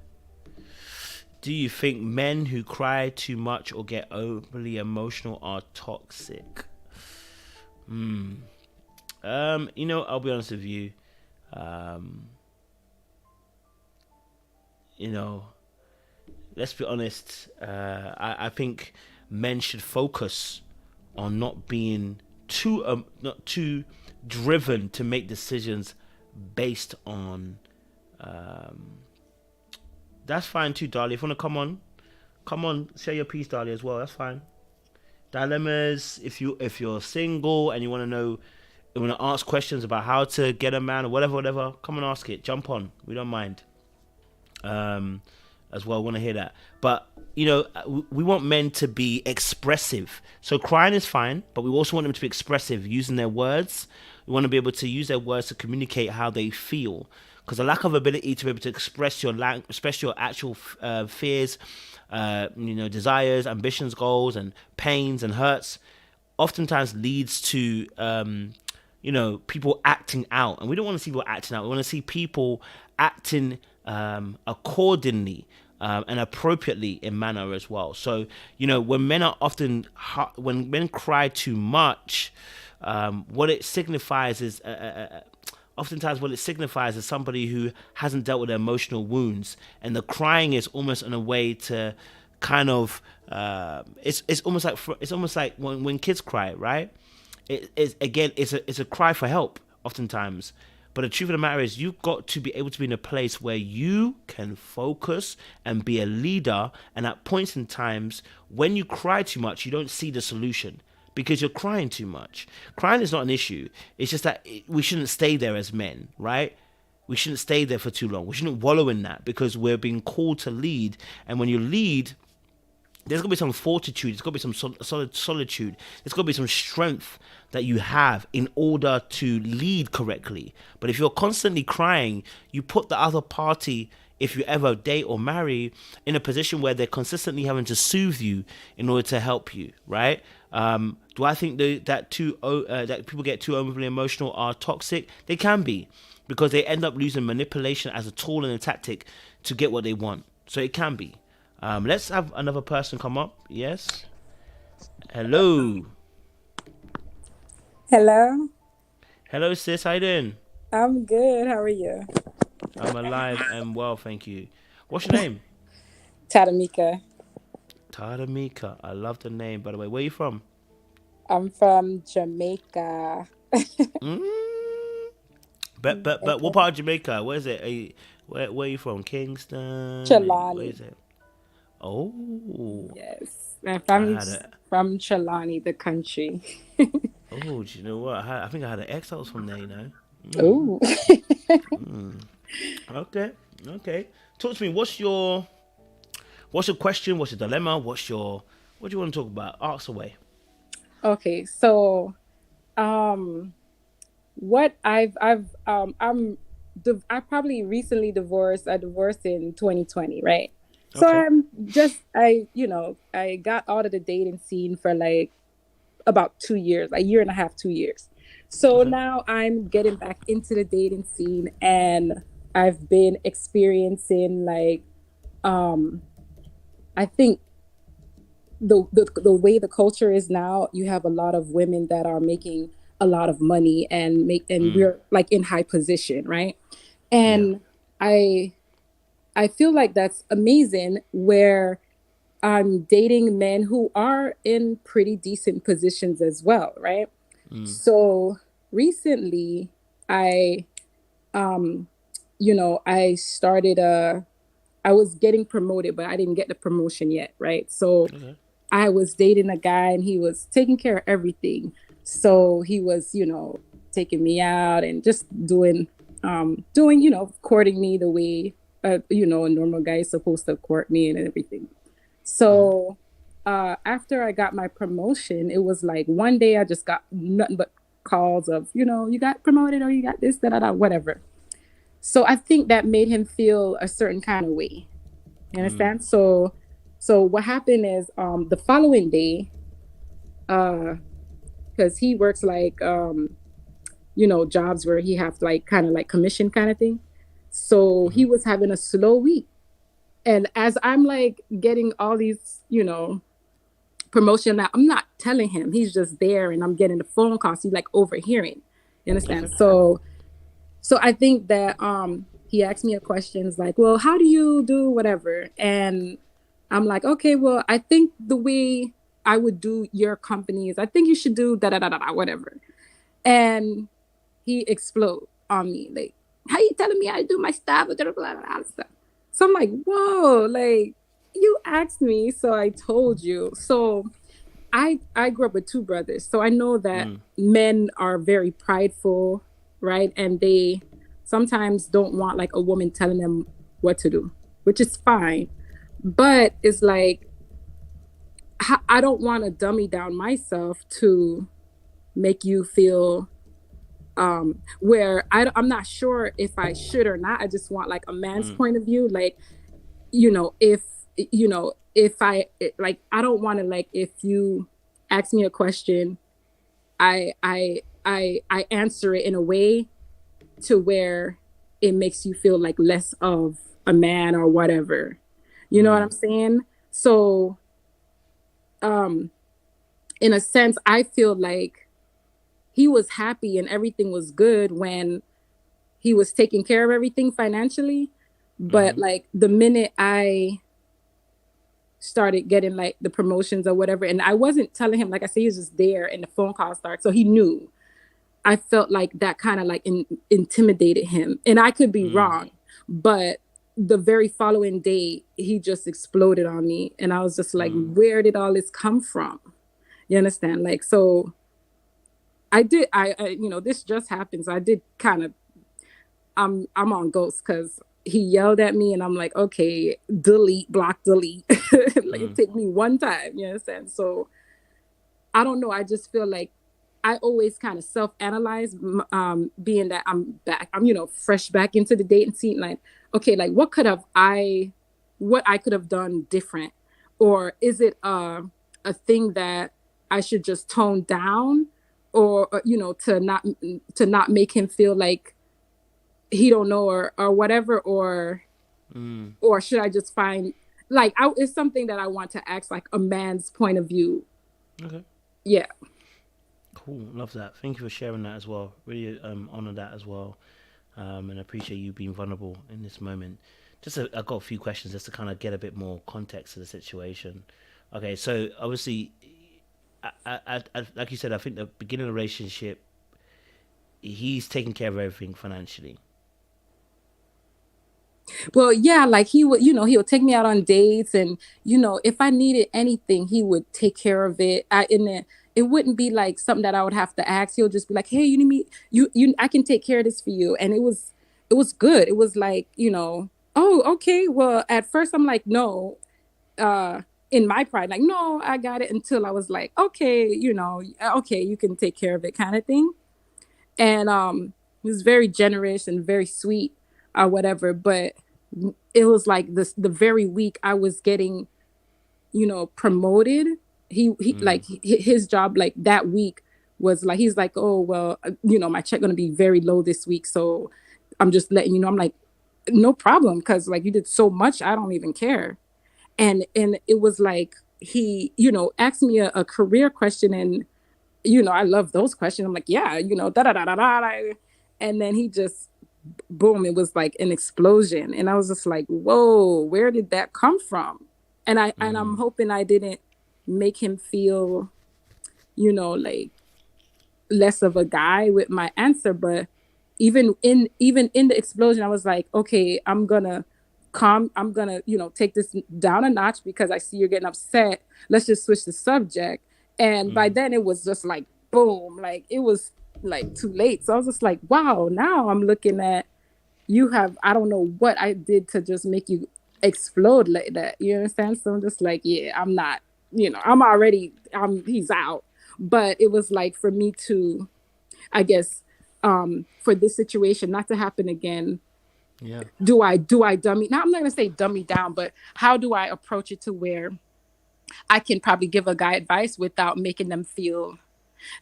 Do you think men who cry too much or get overly emotional are toxic? I'll be honest with you. Let's be honest. I think men should focus on not being not too driven to make decisions based on Um, that's fine too, Darlie. If you want to come on, share your piece, Darlie, as well. That's fine. Dilemmas. If you're single and you want to know, you want to ask questions about how to get a man or whatever, come and ask it. Jump on. We don't mind. Um, as well, want to hear that. But we want men to be expressive. So crying is fine, but we also want them to be expressive, using their words. We want to be able to use their words to communicate how they feel. Because the lack of ability to be able to express your actual fears, desires, ambitions, goals, and pains and hurts, oftentimes leads to people acting out. And we don't want to see people acting out. We want to see people acting accordingly and appropriately in manner as well. So when men cry too much, what it signifies is oftentimes what it signifies is somebody who hasn't dealt with their emotional wounds, and the crying is almost in a way to kind of it's almost like when kids cry, right? It's a cry for help oftentimes. But the truth of the matter is, you've got to be able to be in a place where you can focus and be a leader. And at points in times, when you cry too much, you don't see the solution because you're crying too much. Crying is not an issue. It's just that we shouldn't stay there as men, right? We shouldn't stay there for too long. We shouldn't wallow in that because we're being called to lead. And when you lead, there's going to be some fortitude. There's going to be some solitude. There's going to be some strength that you have in order to lead correctly. But if you're constantly crying, you put the other party, if you ever date or marry, in a position where they're consistently having to soothe you in order to help you, right? Do I think that people get too overly emotional are toxic? They can be, because they end up using manipulation as a tool and a tactic to get what they want. So it can be. Let's have another person come up. Yes. Hello. Hello. Hello, sis. How you doing? I'm good. How are you? I'm alive and well, thank you. What's your name? Tadamika. Tadamika. I love the name, by the way. Where are you from? I'm from Jamaica. Mm. But what part of Jamaica? Where is it? Where are you from? Kingston? Where Trelawney. is it? Oh. Yes. I'm I from had a. Trelawney, the country. Oh, do you know what? I think I had an ex that was from there. Oh. Okay. Okay. Talk to me. What's your question? What's your dilemma? What do you want to talk about? Ask away. Okay. So, what I probably recently divorced. I divorced in 2020, right? So Okay. I got out of the dating scene for like about 2 years, a year and a half, 2 years. So Okay. now I'm getting back into the dating scene, and I've been experiencing like um I think the way the culture is now, you have a lot of women that are making a lot of money and Mm. we're like in high position, right? Yeah. And I I feel like that's amazing where I'm dating men who are in pretty decent positions as well, right? Mm. So recently I um I started I was getting promoted, but I didn't get the promotion yet, right? So Okay. I was dating a guy and he was taking care of everything. So he was, taking me out and just doing, courting me the way a normal guy is supposed to court me and everything. Mm. So after I got my promotion, it was like one day I just got nothing but calls of, you got promoted or you got this, da da da, whatever. So I think that made him feel a certain kind of way. You Mm. understand? So what happened is the following day, uh, because he works like jobs where he have like kind of like commission kind of thing. So he Mm. was having a slow week. And as I'm like getting all these, promotion that I'm not telling him, he's just there and I'm getting the phone calls, he's like overhearing. You understand? Okay. So I think that he asked me a questions like, well, how do you do whatever? And I'm like, okay, well, I think the way I would do your company is I think you should do da da da da da whatever. And he explode on me like how you telling me how to do my stuff? Blah, blah, blah, blah, stuff. So I'm like, whoa, like you asked me, so I told you. So I grew up with two brothers, so I know that men are very prideful, right? And they sometimes don't want like a woman telling them what to do, which is fine. But it's like I don't want to dummy down myself to make you feel where I'm not sure if I should or not. I just want like a man's point of view, like if if I like I don't want to, like, if you ask me a question, I answer it in a way to where it makes you feel like less of a man or whatever. You know what I'm saying? So in a sense, I feel like he was happy and everything was good when he was taking care of everything financially. But like the minute I started getting like the promotions or whatever, and I wasn't telling him, like I said, he was just there and the phone call started, so he knew. I felt like that kind of like intimidated him, and I could be wrong, but the very following day he just exploded on me, and I was just like, where did all this come from? You understand? Like, so I this just happened, so I did kind of, I'm on ghost because he yelled at me and I'm like, okay, delete, block, delete. Like it take me one time, you understand? So I don't know. I just feel like I always kind of self-analyze, being that I'm back, I'm fresh back into the dating scene. Like, okay, like what I could have done different, or is it a thing that I should just tone down, or to not make him feel like he don't know, or whatever, or should I just find, like, it's something that I want to ask, like a man's point of view. Okay. Yeah. Cool. Love that. Thank you for sharing that as well. Really honor that as well. And appreciate you being vulnerable in this moment. I've got a few questions just to kind of get a bit more context to the situation. Okay, so obviously, I like you said, I think the beginning of the relationship, he's taking care of everything financially. Well, yeah, like he would take me out on dates, and if I needed anything, he would take care of it. It wouldn't be like something that I would have to ask. He'll just be like, "Hey, you need me? I can take care of this for you." And it was good. It was like, oh, okay. Well, at first I'm like, no, in my pride, like, no, I got it, until I was like, okay, okay, you can take care of it, kind of thing. And he was very generous and very sweet or whatever, but it was like the very week I was getting promoted, he like his job, like that week, was like, he's like, oh well, my check gonna be very low this week, so I'm just letting you know. I'm like, no problem, because like you did so much, I don't even care. And it was like he asked me a career question, and I love those questions. I'm like, yeah, da da da da da. And then he just, boom, it was like an explosion. And I was just like, whoa, where did that come from? And I'm hoping I didn't make him feel, like less of a guy with my answer. But even in the explosion, I was like, okay, I'm gonna take this down a notch, because I see you're getting upset. Let's just switch the subject. And by then it was just like, boom, like it was like too late. So I was just like, wow, now I'm looking at, I don't know what I did to just make you explode like that. You understand? So I'm just like, yeah, I'm not, he's out. But it was like, for me to, I guess, for this situation not to happen again, Yeah. do I dummy? Now, I'm not gonna say dummy down, but how do I approach it to where I can probably give a guy advice without making them feel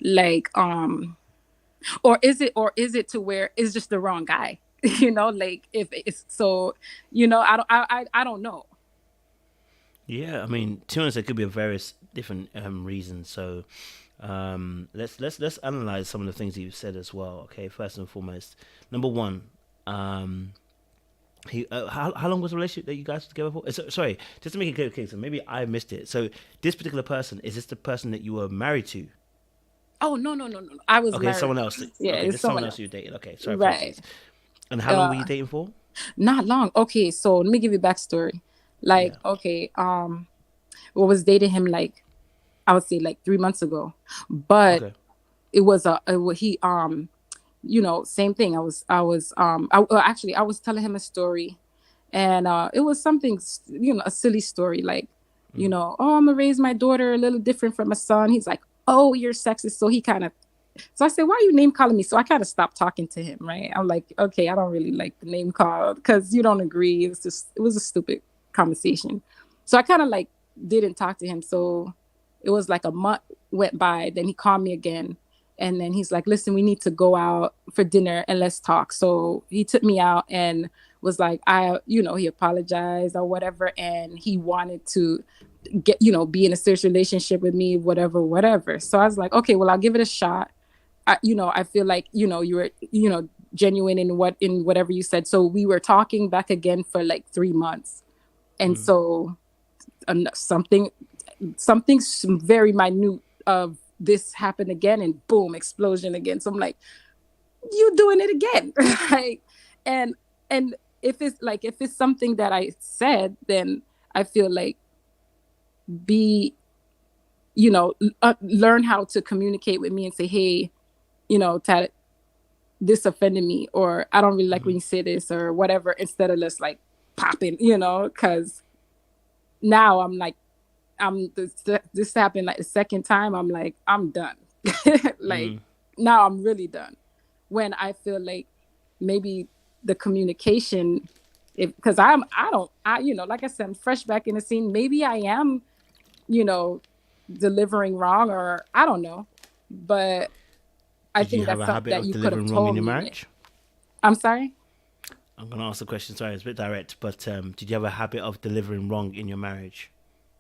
like, or is it to where it's just the wrong guy? Like, if it's so, I don't know. Yeah, I mean, to be honest, there could be various different reasons. So, let's analyze some of the things that you've said as well. Okay, first and foremost, number one, how long was the relationship that you guys were together for? Sorry, just to make it clear, okay, so maybe I missed it. So, this particular person, is this the person that you were married to? Oh, no. I was Okay, married. someone else. Yeah, Okay, it's this someone someone else else. you dated. Okay, sorry, Right. apologies. And how long were you dating for? Not long. Okay, so let me give you backstory. Like, Yeah. okay, was dating him like, I would say like 3 months ago, but Okay. it was he same thing. Well, actually I was telling him a story, and it was something, a silly story, like, oh, I'm gonna raise my daughter a little different from my son. He's like, oh, you're sexist. So I said, why are you name calling me? So I kind of stopped talking to him, right? I'm like, okay, I don't really like the name call because you don't agree. It was a stupid conversation. So I kind of like didn't talk to him. So it was like a month went by. Then he called me again. And then he's like, listen, we need to go out for dinner and let's talk. So he took me out and was like, he apologized or whatever. And he wanted to be in a serious relationship with me, whatever, whatever. So I was like, okay, well, I'll give it a shot. I feel like, you were, genuine in whatever you said. So we were talking back again for like 3 months. And so something very minute of this happened again, and boom, explosion again. So I'm like, you doing it again. Like, and if it's something that I said, then I feel like, be learn how to communicate with me and say, hey, Tad, this offended me, or I don't really like when you say this or whatever, instead of just like popping, because now I'm like, this happened like the second time. I'm like, I'm done. Like, now I'm really done. When I feel like maybe the communication, because like I said, I'm fresh back in the scene. Maybe I am, you know, delivering wrong, or I don't know, but I Did you think have that's a something habit that of you could have delivering wrong in told your me. marriage? I'm sorry. I'm gonna ask the question. Sorry, it's a bit direct, but did you have a habit of delivering wrong in your marriage?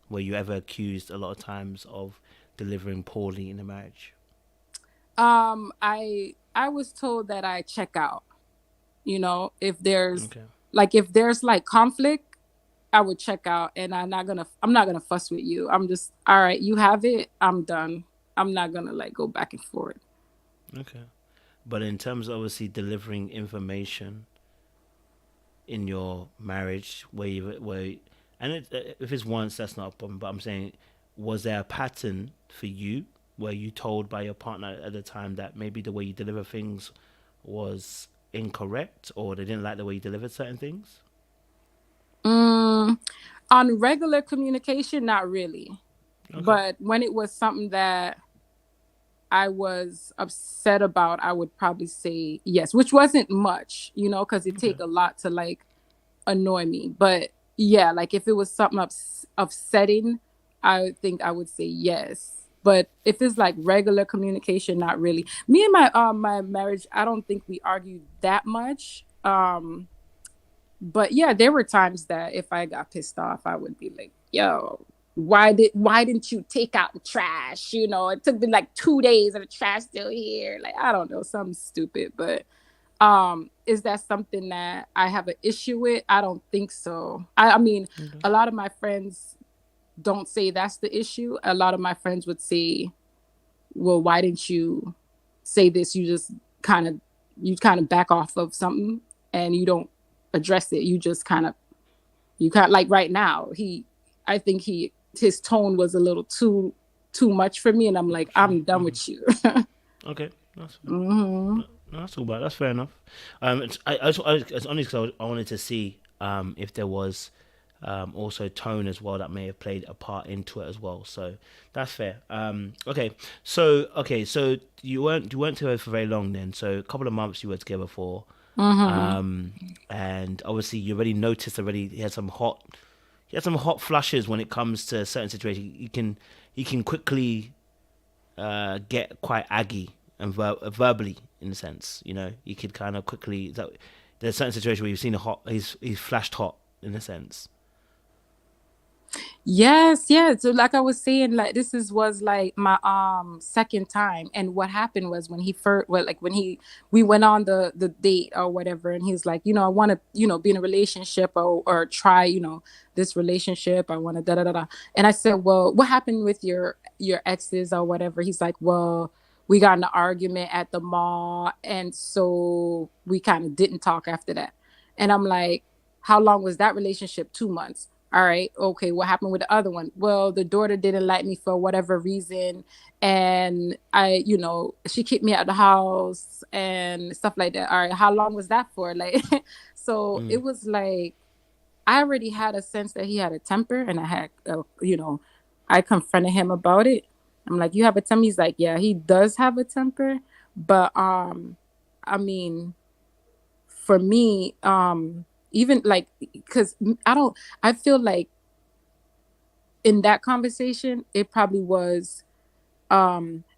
Were you ever accused a lot of times of delivering poorly in a marriage? I was told that I check out. If there's Okay. like conflict, I would check out, and I'm not gonna fuss with you. I'm just, all right, you have it, I'm done. I'm not gonna like go back and forth. Okay. But in terms of obviously delivering information in your marriage, and if it's once, that's not a problem. But I'm saying, was there a pattern for you where you told by your partner at the time that maybe the way you deliver things was incorrect, or they didn't like the way you delivered certain things? Mm, on regular communication, not really. Okay. But when it was something that I was upset about, I would probably say yes, which wasn't much, because it Okay. take a lot to like annoy me. But yeah, like if it was something upsetting, I think I would say yes. But if it's like regular communication, not really. Me and my marriage, I don't think we argued that much. But yeah, there were times that if I got pissed off, I would be like, yo, why didn't you take out the trash? It took me like 2 days and the trash still here. Like, I don't know, something stupid. But is that something that I have an issue with? I don't think so. I mean, Okay. a lot of my friends don't say that's the issue. A lot of my friends would say, well, why didn't you say this? Kind of you kind of back off of something, and you don't address it. You kind of like right now, I think his tone was a little too much for me, and I'm like, I'm done with you. Okay. That's Hmm. no, that's all right. That's fair enough. It's only because I wanted to see if there was also tone as well that may have played a part into it as well. So that's fair. So you weren't together for very long then. So a couple of months you were together for, Hmm. and obviously you already noticed already he had some hot flushes when it comes to certain situations. He can quickly get quite aggy and verbally in a sense. You could kind of quickly. There's certain situations where you've seen a hot. He's flashed hot in a sense. Yes, yeah. So like I was saying, like was like my second time. And what happened was when he first, well, like when we went on the date or whatever, and he's like, I want to, be in a relationship, or try, this relationship. I want to da da da da. And I said, well, what happened with your exes or whatever? He's like, well, we got in an argument at the mall, and so we kind of didn't talk after that. And I'm like, how long was that relationship? 2 months. All right, okay, what happened with the other one? Well, the daughter didn't like me for whatever reason, and she kicked me out of the house and stuff like that. All right, how long was that for? Like, so it was like I already had a sense that he had a temper, and I had, I confronted him about it. I'm like, you have a temper? He's like, yeah, he does have a temper, but I mean, for me, even like, because I feel like in that conversation, it probably was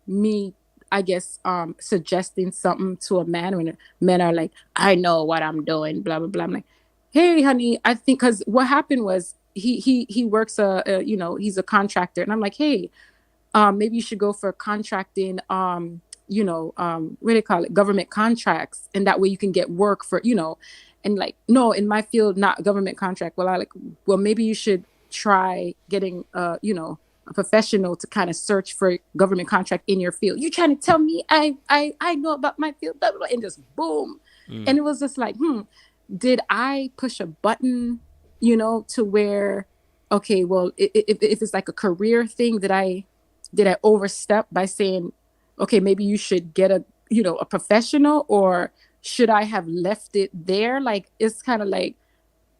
me, I guess, suggesting something to a man when men are like, I know what I'm doing, blah blah blah. I'm like, hey honey, I think, because what happened was he works he's a contractor, and I'm like, hey, maybe you should go for contracting, what do they call it, government contracts, and that way you can get work for, and like, no, in my field, not government contract. Well, maybe you should try getting, a professional to kind of search for government contract in your field. You trying to tell me I know about my field, blah, blah, blah, and just boom. And it was just like, did I push a button, to where, okay, well, if it's like a career thing, did I overstep by saying, okay, maybe you should get a professional, or should I have left it there? Like, it's kind of like,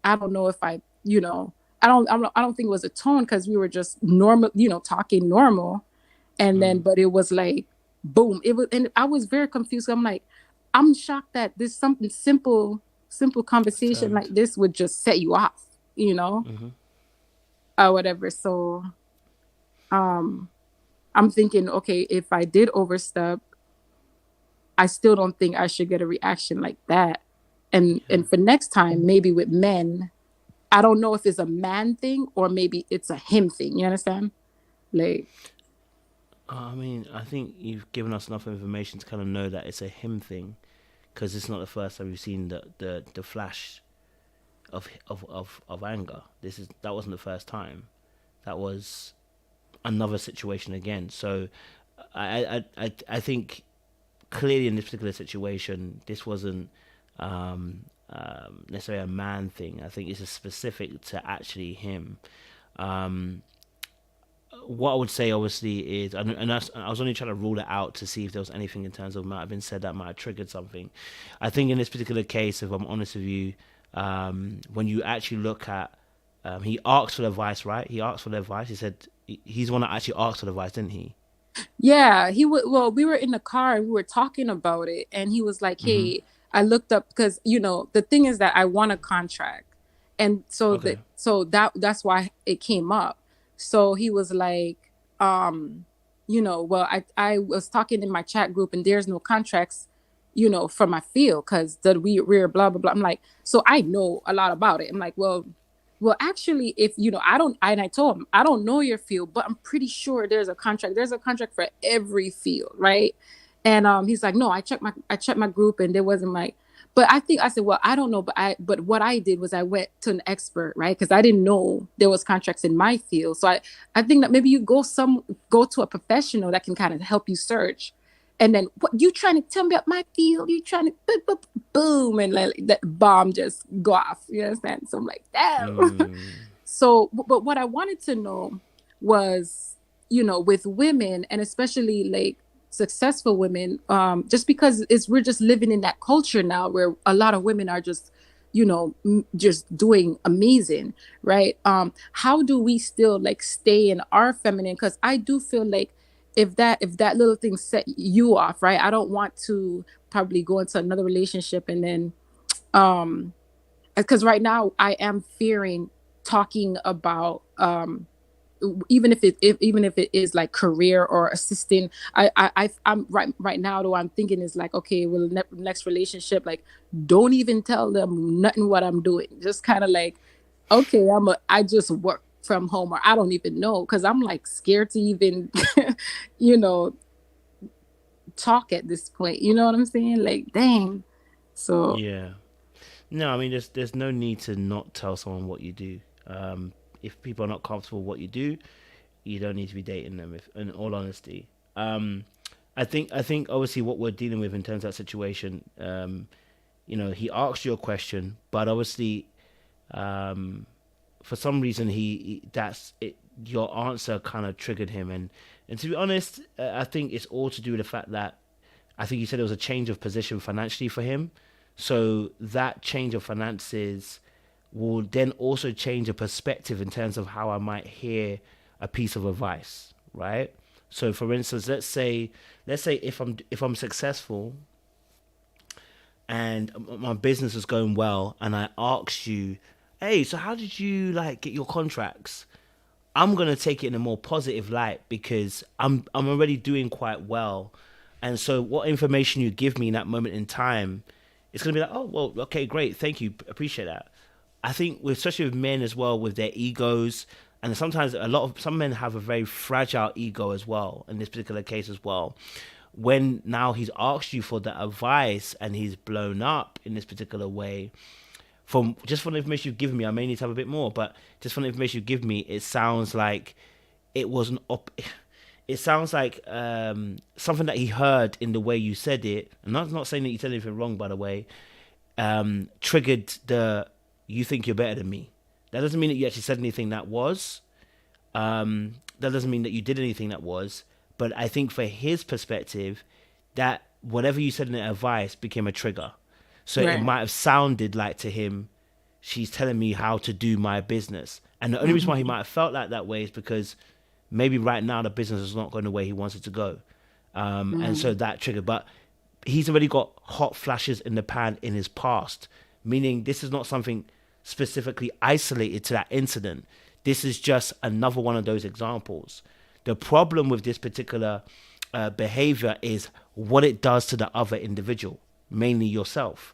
I don't know if I don't think it was a tone, because we were just normal, talking normal. And then, but it was like, boom, it was, and I was very confused. I'm like, I'm shocked that this something simple conversation like this would just set you off, or whatever. So, I'm thinking, okay, if I did overstep, I still don't think I should get a reaction like that. And for next time, maybe with men, I don't know if it's a man thing or maybe it's a him thing. You understand? Like, I mean, I think you've given us enough information to kind of know that it's a him thing, because it's not the first time we've seen the flash of anger. That wasn't the first time. That was another situation again. So I think clearly in this particular situation, this wasn't necessarily a man thing. I think it's specific to actually him. What I would say, obviously, is, and I was only trying to rule it out to see if there was anything in terms of might have been said that might have triggered something. I think in this particular case, if I'm honest with you, when you actually look at, he asked for advice, right? He asked for advice. He said he's the one that actually asked for advice, didn't he? yeah, he would. Well, we were in the car and we were talking about it, and he was like, Mm-hmm. "Hey, I looked up, because the thing is that I want a contract, and Okay. that's why it came up." So he was like, well, I was talking in my chat group, and there's no contracts, for my field, because we're blah blah blah. I'm like, so I know a lot about it. I'm like, well, actually, if and I told him, I don't know your field, but I'm pretty sure there's a contract. There's a contract for every field, right? And he's like, no, I checked my group, and there wasn't, like, but I think I said, well, I don't know, but what I did was I went to an expert, right? Because I didn't know there was contracts in my field. So I think that maybe you go to a professional that can kind of help you search. And then, what you trying to tell me about my field? You trying to boom, and like that bomb just go off. You understand? So I'm like, damn. So, but what I wanted to know was, with women, and especially like successful women, just because we're just living in that culture now where a lot of women are just, just doing amazing, right? How do we still like stay in our feminine? Because I do feel like if that little thing set you off, right? I don't want to probably go into another relationship, and then because right now I am fearing talking about, even if it is like career or assisting. I'm right now, though, I'm thinking is like, okay, well, next relationship, like, don't even tell them nothing what I'm doing. Just kind of like, okay, I just work from home, or I don't even know, because I'm like scared to even you know talk at this point. You know what I'm saying? Like, dang. So Yeah. No, I mean, there's no need to not tell someone what you do. If people are not comfortable with what you do, you don't need to be dating them. If, in all honesty, and I think obviously what we're dealing with in terms of that situation, he asked you a question, but obviously, for some reason he that's it. Your answer kind of triggered him, and to be honest, I think it's all to do with the fact that I think you said it was a change of position financially for him. So that change of finances will then also change a perspective in terms of how I might hear a piece of advice, right? So for instance, let's say if I'm successful and my business is going well and I ask you, hey, so how did you like get your contracts? I'm gonna take it in a more positive light because I'm already doing quite well, and so what information you give me in that moment in time, it's gonna be like, oh well, okay, great, thank you, appreciate that. I think, especially with men as well, with their egos, and sometimes some men have a very fragile ego as well. In this particular case as well, when now he's asked you for the advice and he's blown up in this particular way, from the information you've given me, I may need to have a bit more, but just from the information you give me, it sounds like it wasn't up. It sounds like something that he heard in the way you said it, and I'm not saying that you said anything wrong, by the way. Triggered the "you think you're better than me." That doesn't mean that you actually said anything that was. That doesn't mean that you did anything that was. But I think for his perspective, that whatever you said in the advice became a trigger. So Right. it might have sounded like to him, she's telling me how to do my business. And the only reason why he might have felt like that way is because maybe right now the business is not going the way he wants it to go. And so that triggered. But he's already got hot flashes in the pan in his past, meaning this is not something specifically isolated to that incident. This is just another one of those examples. The problem with this particular behavior is what it does to the other individual, mainly yourself.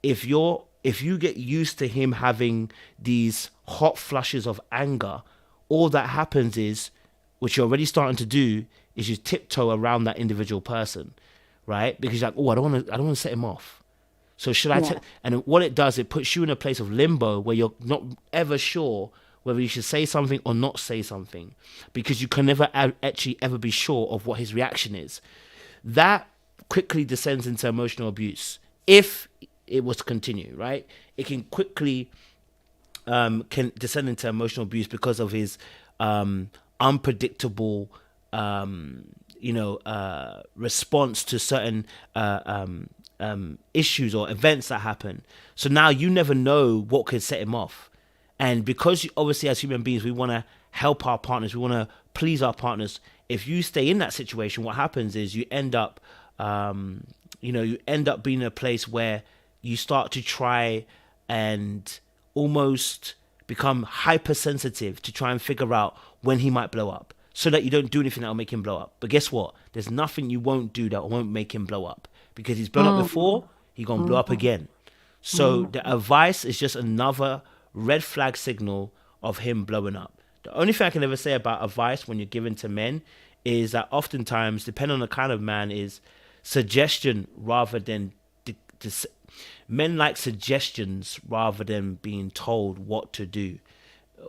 If you get used to him having these hot flushes of anger, all that happens is, which you're already starting to do, is you tiptoe around that individual person, right? Because you're like, oh, I don't want to set him off. So should I? Yeah. And what it does, it puts you in a place of limbo where you're not ever sure whether you should say something or not say something, because you can never actually ever be sure of what his reaction is. That quickly descends into emotional abuse if it was to continue, right? It can quickly can descend into emotional abuse because of his unpredictable response to certain issues or events that happen. So now you never know what could set him off. And because obviously as human beings, we want to help our partners, we want to please our partners. If you stay in that situation, what happens is you end up, you end up being in a place where you start to try and almost become hypersensitive to try and figure out when he might blow up, so that you don't do anything that will make him blow up. But guess what? There's nothing you won't do that won't make him blow up, because he's blown up before, he's gonna blow up again. So the advice is just another red flag signal of him blowing up. The only thing I can ever say about advice when you're given to men is that oftentimes, depending on the kind of man, is suggestion rather than men like suggestions rather than being told what to do.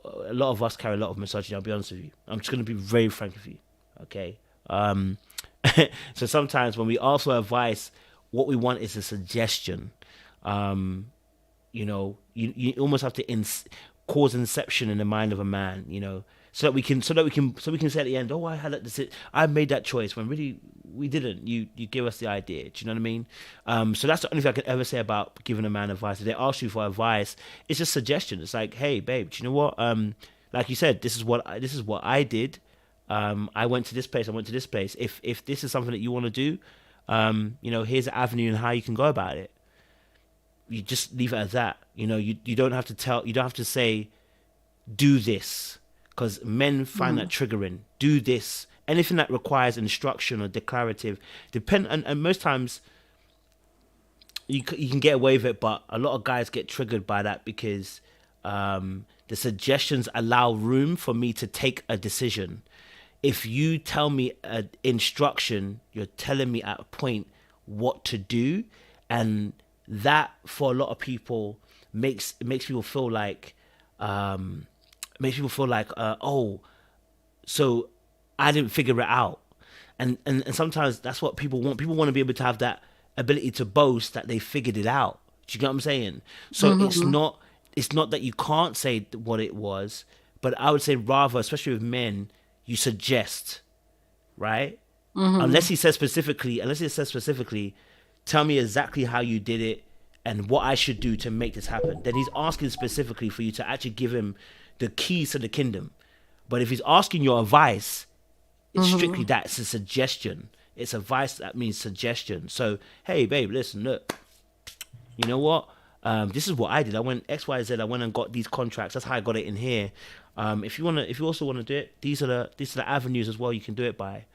A lot of us carry a lot of misogyny, I'll be honest with you. I'm just going to be very frank with you, okay? So sometimes when we ask for advice, what we want is a suggestion. You almost have to cause inception in the mind of a man, so that we can say at the end, oh, I made that choice, when really we didn't. You give us the idea. Do you know what I mean? So that's the only thing I can ever say about giving a man advice. If they ask you for advice, it's just suggestion. It's like, hey, babe, do you know what? Like you said, this is what I did. I went to this place. I went to this place. If this is something that you want to do, here's an avenue and how you can go about it. You just leave it at that. You don't have to you don't have to say, do this, because men find that triggering. Do this. Anything that requires instruction or declarative, and most times you can get away with it, but a lot of guys get triggered by that because the suggestions allow room for me to take a decision. If you tell me an instruction, you're telling me at a point what to do, and that for a lot of people makes people feel like oh, so I didn't figure it out. And sometimes that's what people want. People want to be able to have that ability to boast that they figured it out. Do you get what I'm saying? So it's not that you can't say what it was, but I would say rather, especially with men, you suggest, right? Unless it says specifically, tell me exactly how you did it and what I should do to make this happen. Then he's asking specifically for you to actually give him the keys to the kingdom. But if he's asking your advice, it's strictly that. It's a suggestion. It's advice that means suggestion. So, hey, babe, listen, look, you know what? This is what I did. I went X, Y, Z. I went and got these contracts. That's how I got it in here. If you also want to do it, these are the avenues as well you can do it by,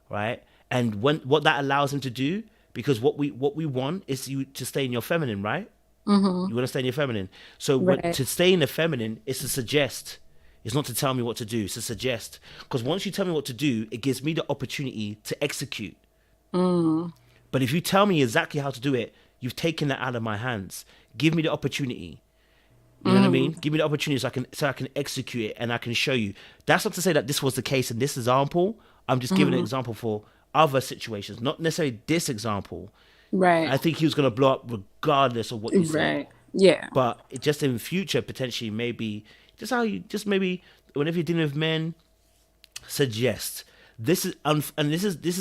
right? And what that allows him to do, because what we want is you to stay in your feminine, right? You want to stay in your feminine. So to stay in the feminine is to suggest. It's not to tell me what to do. It's to suggest. Because once you tell me what to do, it gives me the opportunity to execute. But if you tell me exactly how to do it, you've taken that out of my hands. Give me the opportunity. You know what I mean? Give me the opportunity so I can execute it and I can show you. That's not to say that this was the case in this example. I'm just giving an example for other situations, not necessarily this example. Right. I think he was going to blow up regardless of what you say. Right. Yeah. But it just in future, potentially, maybe maybe whenever you're dealing with men, suggest. This is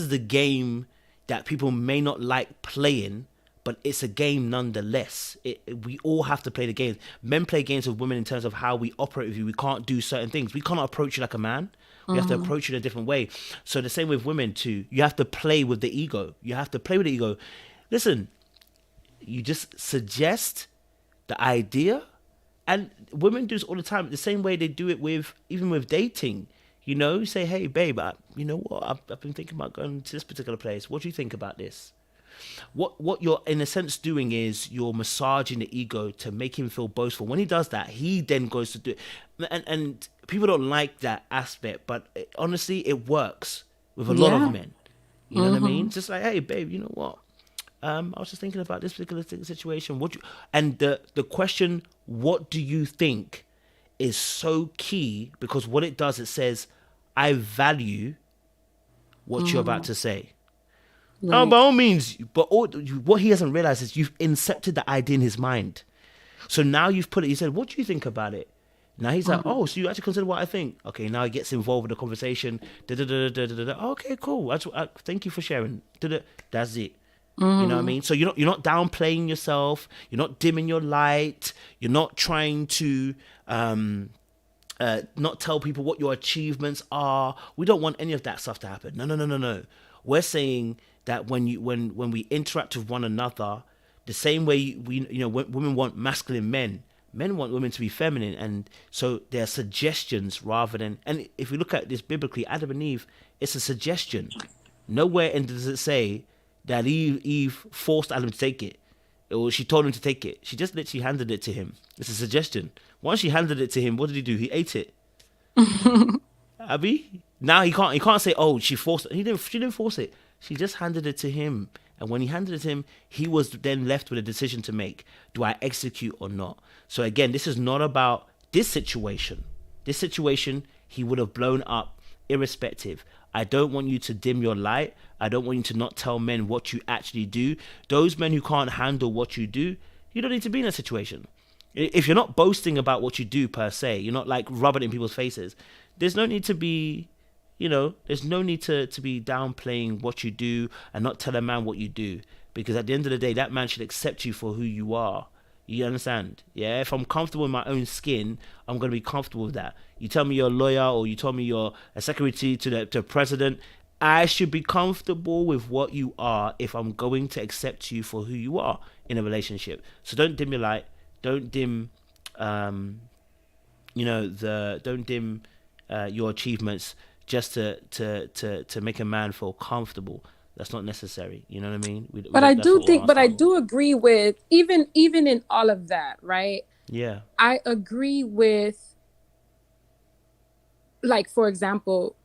the game that people may not like playing, but it's a game nonetheless. We all have to play the game. Men play games with women in terms of how we operate with you. We can't do certain things. We can't approach you like a man. We have to approach you in a different way. So the same with women too. You have to play with the ego. Listen, you just suggest the idea. And women do this all the time, the same way they do it even with dating. You say, hey, babe, you know what? I've been thinking about going to this particular place. What do you think about this? What you're, in a sense, doing is you're massaging the ego to make him feel boastful. When he does that, he then goes to do it. And people don't like that aspect, but honestly, it works with a lot of men. You know what I mean? Just like, hey, babe, you know what? I was just thinking about this particular situation. And the question, what do you think, is so key, because what it does, it says, I value what you're about to say. Right. No, by all means, but what he hasn't realized is you've incepted the idea in his mind. So now you've put it, he said, what do you think about it? Now he's like, oh, so you actually consider what I think? Okay, now he gets involved in the conversation. Okay, cool. Thank you for sharing. That's it. You know what I mean? So you're not downplaying yourself. You're not dimming your light. You're not trying to not tell people what your achievements are. We don't want any of that stuff to happen. No. We're saying that when we interact with one another, the same way women want masculine men want women to be feminine, and so they're suggestions rather than. And if we look at this biblically, Adam and Eve, it's a suggestion. Nowhere does it say that Eve forced Adam to take it, or she told him to take it. She just literally handed it to him. It's a suggestion. Once she handed it to him, what did he do? He ate it. Abby, now he can't say, oh, she forced it. She didn't force it. She just handed it to him. And when he handed it to him, he was then left with a decision to make. Do I execute or not? So again, this is not about this situation. This situation, he would have blown up irrespective. I don't want you to dim your light. I don't want you to not tell men what you actually do. Those men who can't handle what you do, you don't need to be in a situation. If you're not boasting about what you do per se, you're not like rubbing it in people's faces, there's no need to be, there's no need to be downplaying what you do and not tell a man what you do. Because at the end of the day, that man should accept you for who you are. You understand? Yeah. If I'm comfortable in my own skin, I'm going to be comfortable with that. You tell me you're a lawyer, or you tell me you're a secretary to the president, I should be comfortable with what you are if I'm going to accept you for who you are in a relationship. So don't dim your light. Don't dim, don't dim your achievements just to make a man feel comfortable. That's not necessary. You know what I mean? I do agree with even in all of that, right? Yeah. I agree with, like, for example,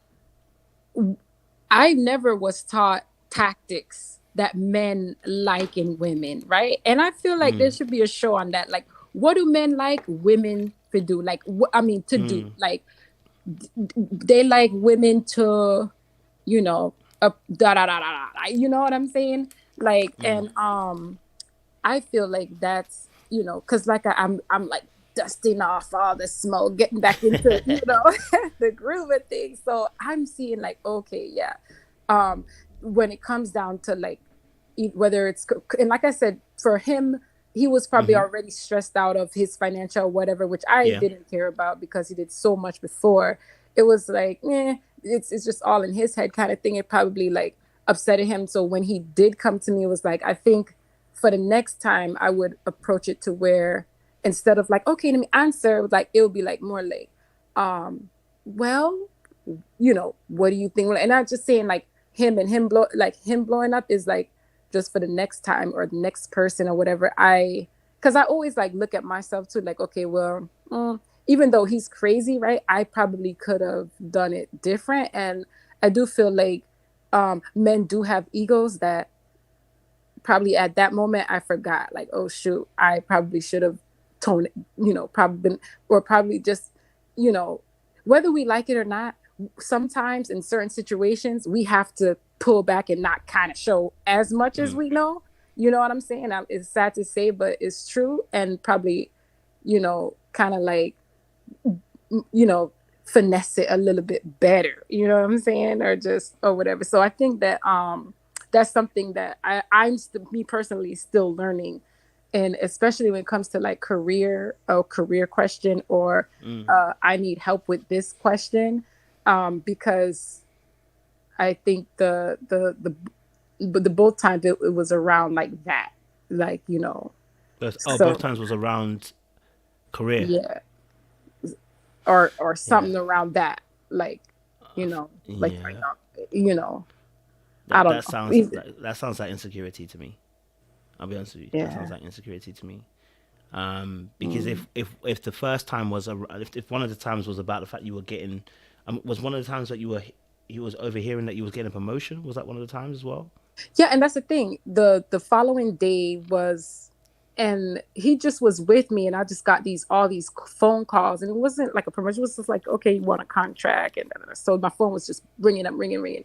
I never was taught tactics that men like in women, right? And I feel like there should be a show on that. Like, what do men like women to do? Like, do. Like, they like women to, da da da da da. You know what I'm saying? Like, and I feel like that's, because like I'm like dusting off all the smoke, getting back into the groove of things. So I'm seeing like, okay, yeah, when it comes down to like whether it's, and like I said, for him, he was probably already stressed out of his financial whatever, which I Yeah. didn't care about because he did so much before. It was like, it's just all in his head kind of thing. It probably like upsetted him. So when he did come to me, it was like, I think for the next time I would approach it to where instead of like, okay, let me answer, like it would be like more like, well, what do you think? And not just saying like him blowing up is like just for the next time or the next person or whatever. Because I always like look at myself too, like, okay, well, even though he's crazy, right? I probably could have done it different. And I do feel like men do have egos that probably at that moment I forgot, like, oh shoot, I probably should have toned, probably been, or probably just, whether we like it or not, sometimes in certain situations we have to pull back and not kind of show as much as we know. You know what I'm saying? It's sad to say, but it's true. And probably, kind of like, finesse it a little bit better. You know what I'm saying? Or whatever. So I think that that's something that me personally still learning, and especially when it comes to like career question, or I need help with this question, because I think the both times it was around like that, like Both so times was around career. yeah, or Yeah. something around that, like like Yeah. I That don't that know. sounds that sounds like insecurity to me. I'll be honest with you. That sounds Yeah. like insecurity to me. Because if the first time was if one of the times was about the fact you were getting, was one of the times that he was overhearing that you was getting a promotion? Was that one of the times as well? Yeah, and that's the thing. The following day was, and he just was with me, and I just got all these phone calls, and it wasn't like a promotion. It was just like, okay, you want a contract, and so my phone was just ringing up, ringing, ringing,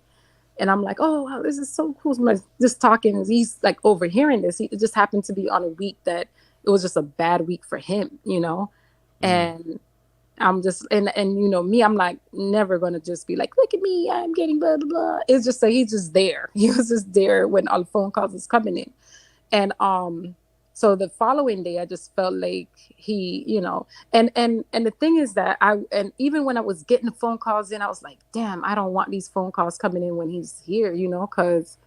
and I'm like, oh wow, this is so cool. So I'm like, just talking, and he's like overhearing this. It just happened to be on a week that it was just a bad week for him, and I'm just, and me, I'm like never gonna just be like, look at me, I'm getting blah blah blah. It's just like he's just there. He was just there when all the phone calls was coming in. And so the following day I just felt like he, and the thing is that and even when I was getting the phone calls in, I was like, damn, I don't want these phone calls coming in when he's here, because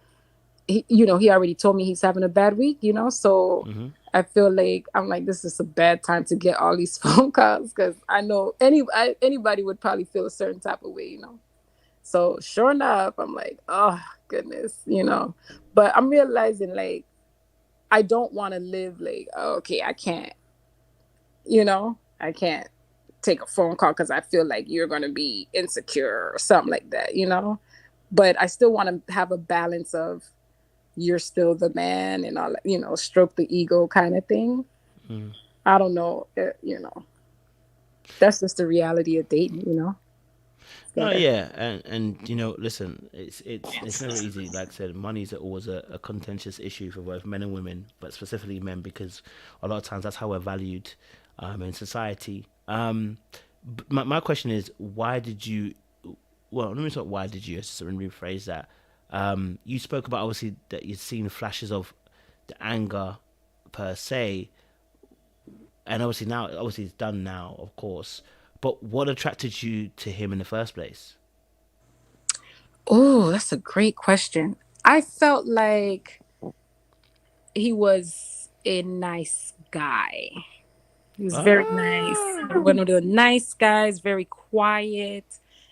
he already told me he's having a bad week, so I feel like I'm like, this is a bad time to get all these phone calls, because I know anybody would probably feel a certain type of way. So sure enough, I'm like, oh goodness, but I'm realizing like I don't want to live like, okay, I can't take a phone call because I feel like you're going to be insecure or something like that, but I still want to have a balance of you're still the man and all, stroke the ego kind of thing. I don't know, that's just the reality of dating. No, Gotta, yeah, and listen, it's never easy. Like I said, money is always a contentious issue for both men and women, but specifically men, because a lot of times that's how we're valued in society. My question is, why did you? Well, let me talk. Why did you? Just to rephrase that. You spoke about obviously that you'd seen flashes of the anger per se, and obviously it's done now, of course. But what attracted you to him in the first place? oh, that's a great question. I felt like he was a nice guy. He was very nice. Ah, One of the nice guys, very quiet.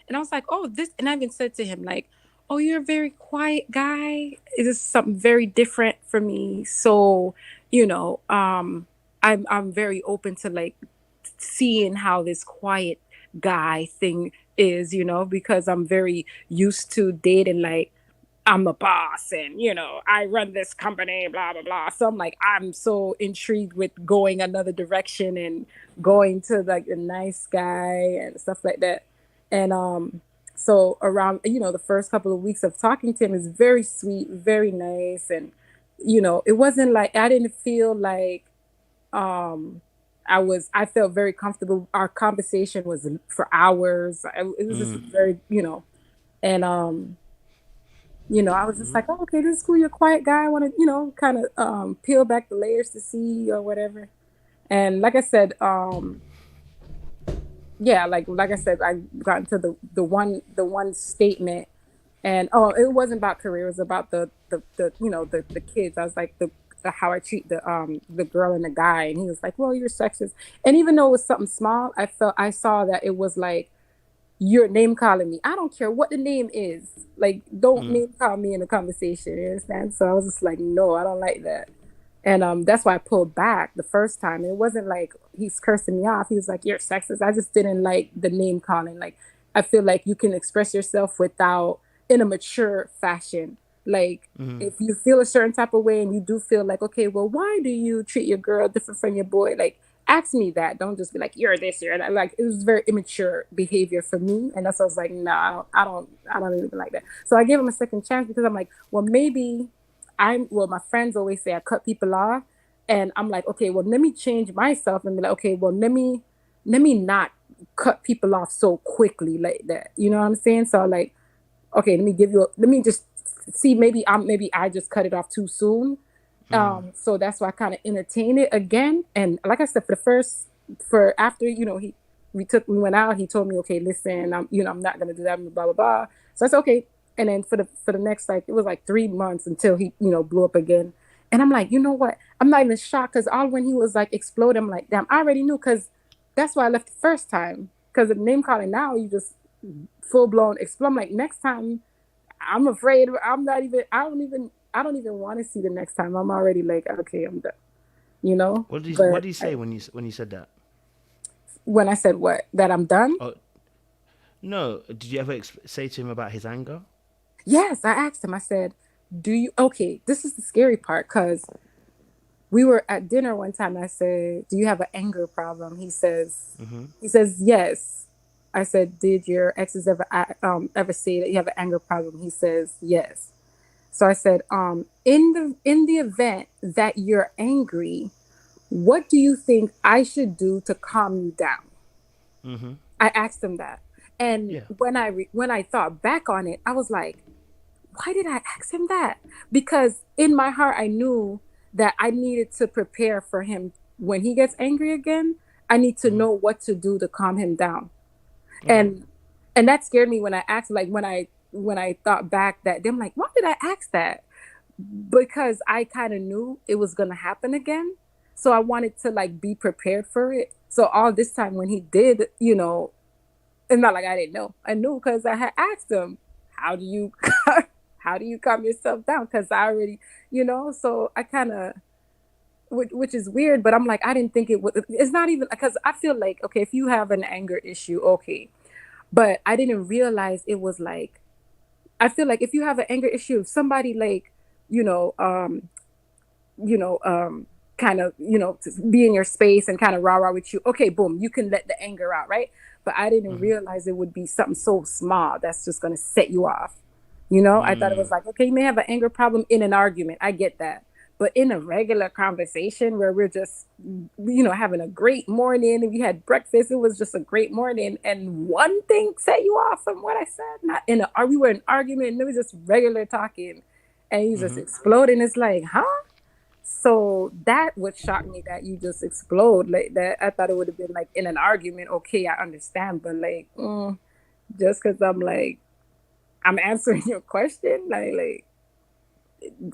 And I was like, oh, this, and I even said to him, like, oh, you're a very quiet guy. It is something very different for me. So, I'm very open to like seeing how this quiet guy thing is, because I'm very used to dating like I'm a boss and I run this company, blah blah blah. So I'm so intrigued with going another direction and going to like a nice guy and stuff like that. And So around, the first couple of weeks of talking to him is very sweet, very nice. And, it wasn't like, I didn't feel like, um, I felt very comfortable. Our conversation was for hours. It was just very, and, I was just like, oh, okay, this is cool. You're a quiet guy. I want to, kind of, peel back the layers to see or whatever. And like I said, yeah, like I said, I got into the one statement, and it wasn't about career, it was about the kids. I was like the how I treat the girl and the guy, and he was like, well, you're sexist. And even though it was something small, I saw that it was like, you're name calling me. I don't care what the name is. Like, don't name call me in a conversation. You understand? So I was just like, no, I don't like that. And that's why I pulled back the first time. It wasn't like he's cursing me off. He was like, you're sexist. I just didn't like the name calling. Like, I feel like you can express yourself without, in a mature fashion. Like, if you feel a certain type of way and you do feel like, okay, well, why do you treat your girl different from your boy? Like, ask me that. Don't just be like, you're this, you're that. Like, it was very immature behavior for me. And that's why I was like, nah, I don't even like that. So I gave him a second chance because I'm like, well, maybe my friends always say I cut people off, and I'm like, okay, well, let me change myself and be like, okay, well, let me not cut people off so quickly like that. You know what I'm saying? So like, okay, let me just see, maybe I just cut it off too soon. So that's why I kind of entertain it again. And like I said, for after, we went out, he told me, okay, listen, I'm not gonna do that, blah blah blah. So I said, okay. And then for the next, like, it was like 3 months until he, blew up again. And I'm like, you know what? I'm not even shocked, because all when he was like exploding, I'm like, damn, I already knew, because that's why I left the first time. Because of name calling, now you just full blown explode. I'm like, next time, I'm afraid. I'm not even. I don't even want to see the next time. I'm already like, okay, I'm done. What But did you say when you said that? when I said what, that I'm done. Oh no, did you ever say to him about his anger? Yes, I asked him. I said, "Do you?" Okay, this is the scary part, because we were at dinner one time. And I said, "Do you have an anger problem?" He says, "Yes." I said, "Did your exes ever say that you have an anger problem?" He says, "Yes." So I said, in the event that you're angry, what do you think I should do to calm you down? I asked him that. And Yeah. when I thought back on it, I was like, why did I ask him that? Because in my heart, I knew that I needed to prepare for him when he gets angry again. I need to know what to do to calm him down. Okay. And that scared me when I asked, like, when I thought back, that I'm like, why did I ask that? Because I kind of knew it was gonna happen again. So I wanted to, like, be prepared for it. So all this time when he did, it's not like I didn't know. I knew, because I had asked him, how do you how do you calm yourself down? Because I already, so I kind of, which is weird, but I'm like, I didn't think it would. It's not even because I feel like, okay, if you have an anger issue, okay, but I didn't realize it was like, I feel like if you have an anger issue, if somebody, like, you know, um, you know, kind of, to be in your space and kind of rah rah with you, okay, boom, you can let the anger out, right? But I didn't realize it would be something so small that's just gonna set you off. I thought it was like, okay, you may have an anger problem in an argument. I get that. But in a regular conversation where we're just, having a great morning and we had breakfast, it was just a great morning. And one thing set you off from what I said. Not in a, we were in an argument, and it was just regular talking. And you just exploding. It's like, huh? So that would shock me, that you just explode like that. I thought it would have been like in an argument. Okay, I understand. But like, just because I'm like, I'm answering your question, like,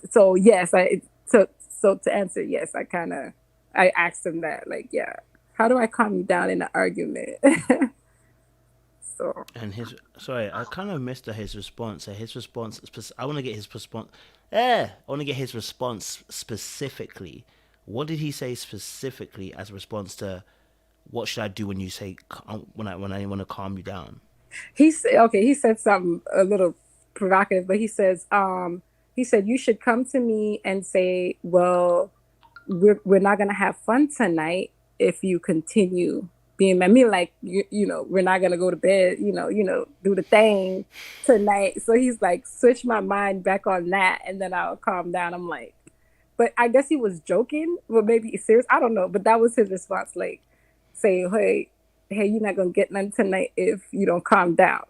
so yes, so to answer, yes, I asked him that, like, yeah, how do I calm you down in an argument? So And sorry, I kind of missed his response. His response, I want to get his response. I want to get his response specifically. What did he say specifically as a response to what should I do when you say when I want to calm you down? he said something a little provocative, but he said, you should come to me and say, well, we're not gonna have fun tonight if you continue. being mad. Me like, we're not gonna go to bed, do the thing tonight. So he's like, switch my mind back on that, and then I'll calm down. I'm like, but I guess he was joking, or maybe he's serious. I don't know. But that was his response, like, say, hey, you're not gonna get none tonight if you don't calm down.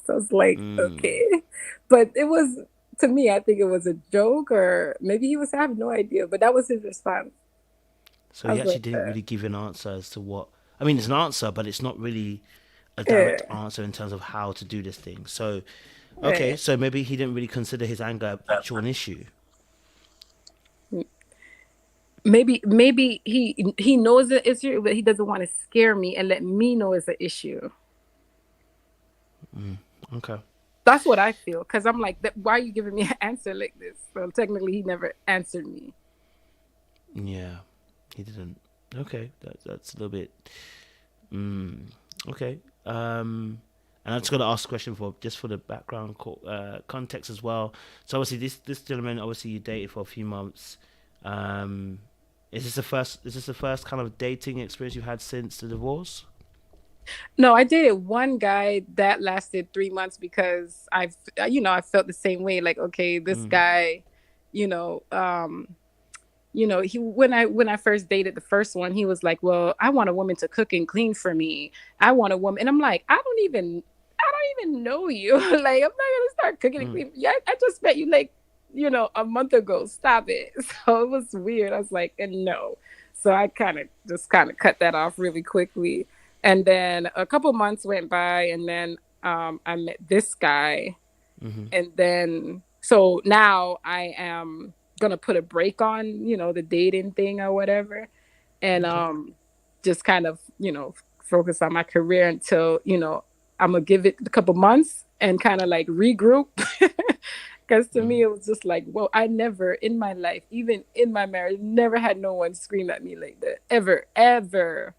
So it's like, okay. But it was, to me, I think it was a joke, or maybe he was having no idea, but that was his response. So he actually didn't really give an answer as to what. I mean, it's an answer, but it's not really a direct answer in terms of how to do this thing. So, okay, so maybe he didn't really consider his anger actual an issue. Maybe he knows the issue, but he doesn't want to scare me and let me know it's an issue. Okay. That's what I feel, because I'm like, why are you giving me an answer like this? So technically, he never answered me. Yeah, he didn't. Okay, that's a little bit. Okay. And I'm just gonna ask a question for the background context as well. So obviously, this gentleman, obviously you dated for a few months. Is this the first kind of dating experience you've had since the divorce? No, I dated one guy that lasted 3 months because I felt the same way. Like, okay, this guy, he when I first dated the first one, he was like, well, I want a woman to cook and clean for me. I want a woman, and I'm like, I don't even know you. Like, I'm not gonna start cooking and cleaning. Yeah, I just met you like, a month ago. Stop it. So it was weird. I was like, and no. So I kind of cut that off really quickly. And then a couple months went by, and then I met this guy. And then, so now I am gonna put a break on, the dating thing or whatever, and just kind of, focus on my career until, I'm gonna give it a couple months and kind of like regroup. Because to me, it was just like, well, I never in my life, even in my marriage, never had no one scream at me like that, ever.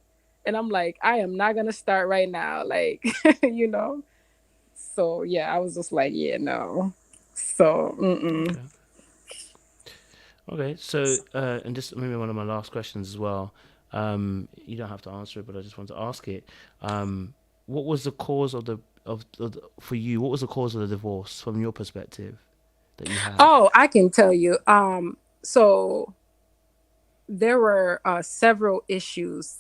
And I'm like, I am not going to start right now. Like, So, yeah, I was just like, yeah, no. So, Okay. So, and just maybe one of my last questions as well. You don't have to answer it, but I just want to ask it. What was the cause of for you? What was the cause of the divorce from your perspective that you had? Oh, I can tell you. So there were several issues.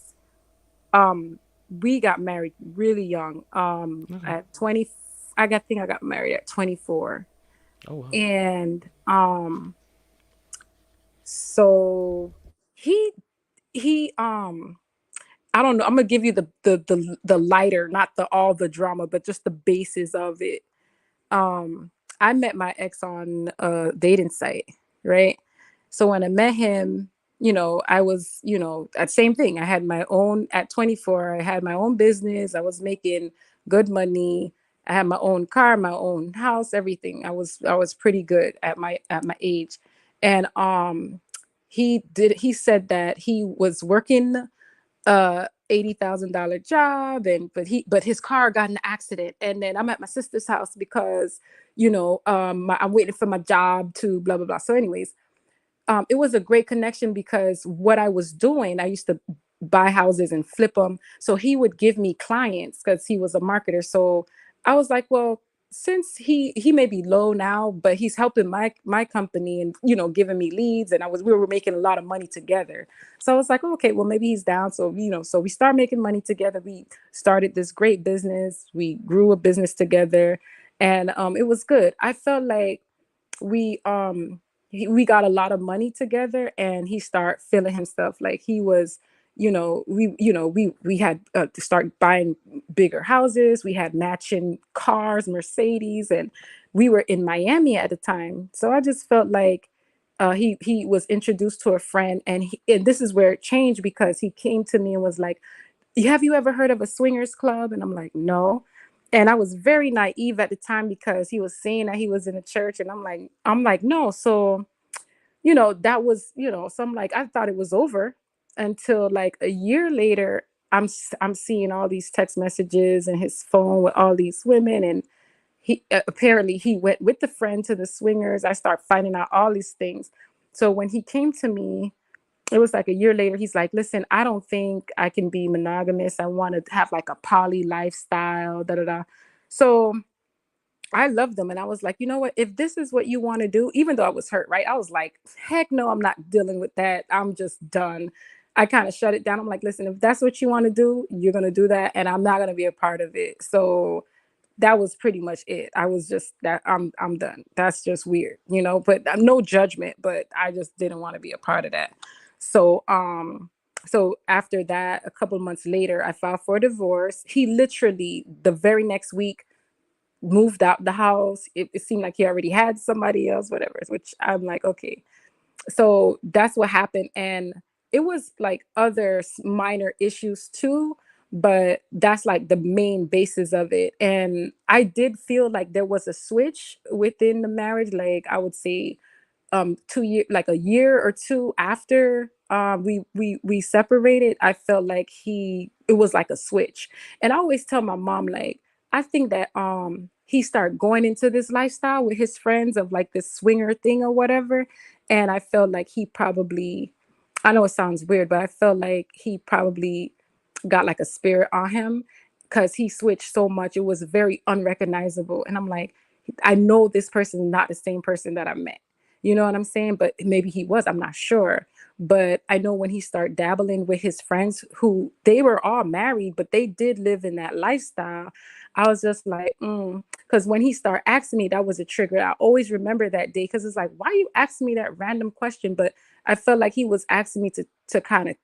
We got married really young. At 20, I think I got married at 24. Oh wow. And so he I don't know. I'm gonna give you the lighter, not all the drama, but just the basis of it. I met my ex on a dating site, right? So when I met him, I was, that same thing. I had my own at 24. I had my own business. I was making good money. I had my own car, my own house, everything. I was pretty good at my age, and he said that he was working $80,000 job, and but his car got in an accident, and then I'm at my sister's house because I'm waiting for my job to blah blah blah. So anyways, it was a great connection because what I was doing, I used to buy houses and flip them. So he would give me clients because he was a marketer. So I was like, well, since he may be low now, but he's helping my company and giving me leads, and we were making a lot of money together. So I was like, okay, well maybe he's down. So so we start making money together. We started this great business. We grew a business together, and it was good. I felt like we we got a lot of money together, and he started feeling himself like he was we had to start buying bigger houses. We had matching cars, Mercedes, and we were in Miami at the time. So I just felt like he was introduced to a friend, and this is where it changed, because he came to me and was like, have you ever heard of a swingers club? And I'm like, no. And I was very naive at the time because he was saying that he was in a church, and I'm like, no. So that was, so I'm like, I thought it was over until like a year later. I'm seeing all these text messages and his phone with all these women, and he apparently he went with the friend to the swingers. I start finding out all these things. So when he came to me, it was like a year later, he's like, listen, I don't think I can be monogamous. I want to have like a poly lifestyle, da da da. So I loved them. And I was like, you know what? If this is what you want to do, even though I was hurt, right? I was like, heck no, I'm not dealing with that. I'm just done. I kind of shut it down. I'm like, listen, if that's what you want to do, you're going to do that. And I'm not going to be a part of it. So that was pretty much it. I was just that I'm done. That's just weird, you know, but no judgment, but I just didn't want to be a part of that. So, so after that, a couple of months later, I filed for divorce. He literally the very next week moved out the house. It seemed like he already had somebody else, whatever, which I'm like, okay. So that's what happened. And it was like other minor issues too, but that's like the main basis of it. And I did feel like there was a switch within the marriage. Like I would say 2 year, like a year or two after we separated, I felt like it was like a switch. And I always tell my mom, like, I think that he started going into this lifestyle with his friends of like this swinger thing or whatever. And I felt like he probably, I know it sounds weird, but I felt like he probably got like a spirit on him because he switched so much. It was very unrecognizable. And I'm like, I know this person is not the same person that I met. You know what I'm saying? But maybe he was, I'm not sure. But I know when he started dabbling with his friends who they were all married, but they did live in that lifestyle. I was just like, because when he started asking me, that was a trigger. I always remember that day because it's like, why are you asking me that random question? But I felt like he was asking me to kind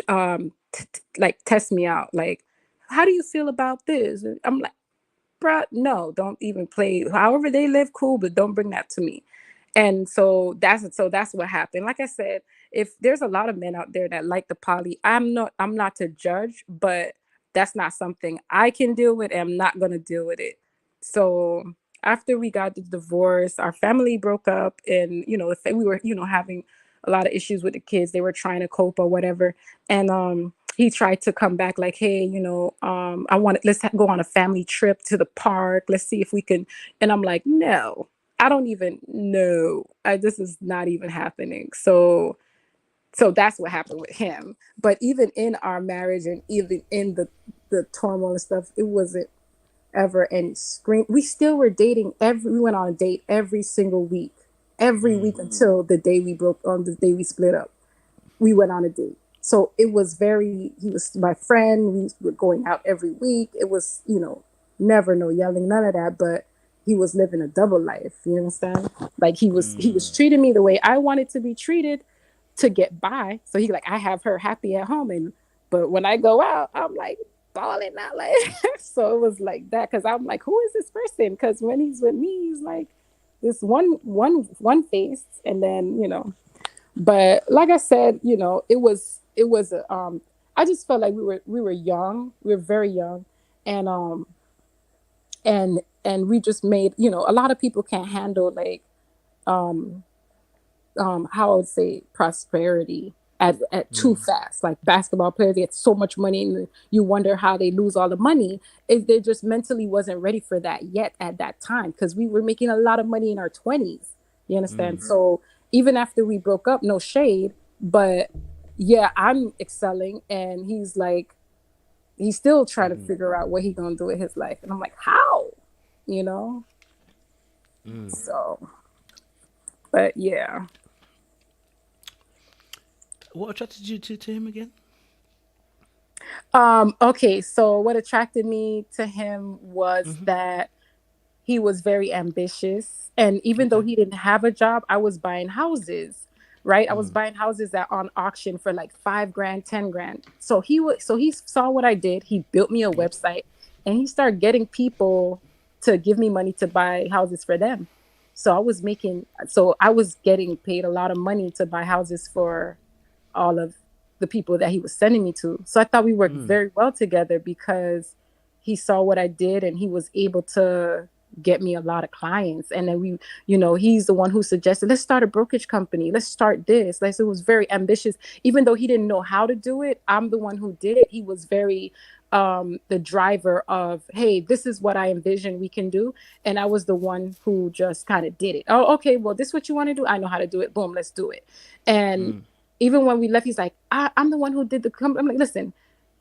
of like test me out. Like, how do you feel about this? And I'm like, bruh, no, don't even play. However they live, cool, but don't bring that to me. And so that's what happened. Like I said, if there's a lot of men out there that like the poly, I'm not to judge, but that's not something I can deal with, and I'm not gonna deal with it. So after we got the divorce, our family broke up, and we were having a lot of issues with the kids. They were trying to cope or whatever, and he tried to come back like, hey, let's go on a family trip to the park. Let's see if we can. And I'm like, no, I don't even know. This is not even happening. So that's what happened with him. But even in our marriage and even in the turmoil and stuff, it wasn't ever any scream. We still were dating we went on a date every single week. Every week until the day we broke on the day we split up. We went on a date. So it was he was my friend. We were going out every week. It was, never no yelling, none of that. But he was living a double life. You understand? Like he was treating me the way I wanted to be treated to get by. So I have her happy at home. But when I go out, I'm like balling out like, so it was like that. Cause I'm like, who is this person? Cause when he's with me, he's like this one face. And then, but like I said, it was I just felt like we were young. We were very young. And and we just made, a lot of people can't handle like um how I would say prosperity at too fast. Like basketball players get so much money and you wonder how they lose all the money. They just mentally wasn't ready for that yet at that time because we were making a lot of money in our 20s. You understand? So even after we broke up, no shade, but yeah, I'm excelling and he's still trying to figure out what he's gonna do with his life. And I'm like, how? You know? So, but yeah. What attracted you to him again? Okay, so what attracted me to him was that he was very ambitious. And even though Okay. he didn't have a job, I was buying houses, right? I was buying houses that on auction for like 5 grand, 10 grand. So he saw what I did. He built me a Yep. website and he started getting people to give me money to buy houses for them. So I was getting paid a lot of money to buy houses for all of the people that he was sending me to. So I thought we worked very well together because he saw what I did and he was able to get me a lot of clients. And then he's the one who suggested, let's start a brokerage company. Let's start this. Like, so it was very ambitious. Even though he didn't know how to do it, I'm the one who did it. He was very the driver of, hey, this is what I envision we can do. And I was the one who just kind of did it. Oh, okay, well, this is what you want to do. I know how to do it. Boom, let's do it. And Even when we left, he's like, I'm the one who did the company. I'm like, listen,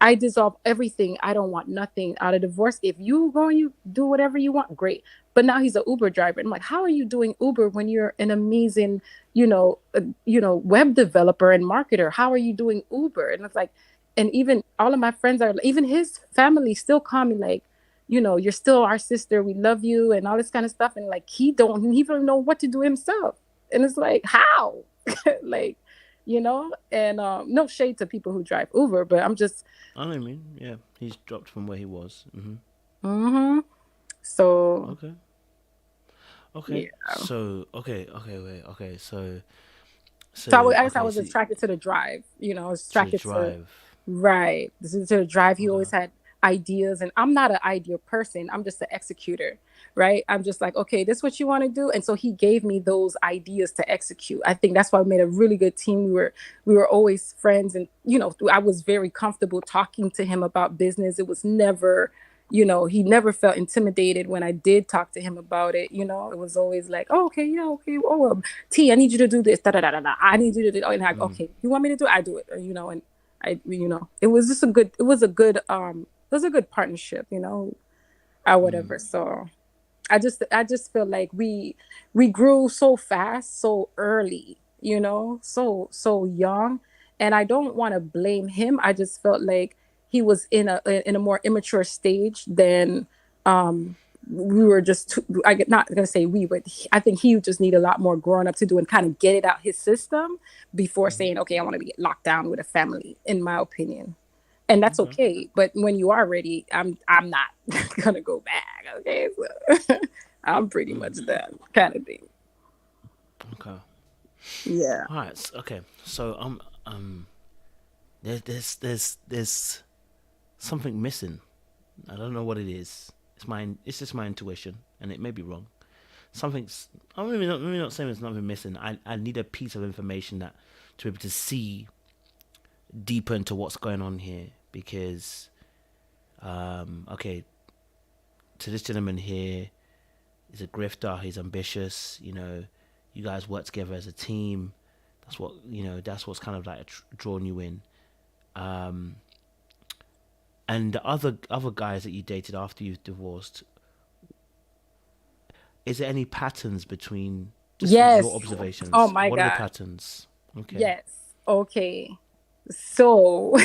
I dissolve everything. I don't want nothing out of divorce. If you go and you do whatever you want, great. But now he's an Uber driver. I'm like, how are you doing Uber when you're an amazing, web developer and marketer? How are you doing Uber? And it's like, and even all of my friends are, even his family still call me like, you're still our sister. We love you and all this kind of stuff. And like, he don't even know what to do himself. And it's like, how? Like, and no shade to people who drive Uber, but I'm just, I know what I mean. Yeah, he's dropped from where he was. so Okay. Okay. yeah. Wait. So I guess I Okay. was So attracted to the drive. I was to the attracted to, drive. right. This is to the drive. He Okay. always had ideas, and I'm not an idea person. I'm just an executor, right? I'm just like, okay, this is what you want to do, and so he gave me those ideas to execute. I think that's why we made a really good team. We were always friends, and I was very comfortable talking to him about business. It was never. He never felt intimidated when I did talk to him about it. It was always like, oh, okay, yeah, okay. Oh, T, I need you to do this. Da da da da da. I need you to do. And like, okay, you want me to do it? I do it. And it was just a good. It was a good partnership. Or whatever. So I just feel like we grew so fast, so early. So young, and I don't want to blame him. I just felt like he was in a more immature stage than we were just I get not gonna say we, but I think he just need a lot more growing up to do and kind of get it out his system before saying, okay, I want to be locked down with a family, in my opinion. And that's Okay. okay. But when you are ready, I'm not gonna go back. Okay, so I'm pretty much done, kind of thing. Okay. Yeah. All right. Okay. So there's something missing. I don't know what it is. It's mine. It's just my intuition, and it may be wrong. Something's. I'm maybe not saying there's nothing missing. I need a piece of information that to be able to see deeper into what's going on here because okay, to this gentleman here, he's a grifter, he's ambitious, you guys work together as a team. That's what that's what's kind of like drawn you in. um and the other guys that you dated after you divorced, is there any patterns between just your Yes. Oh observations? my What are the God. patterns? Okay. Yes. Okay. So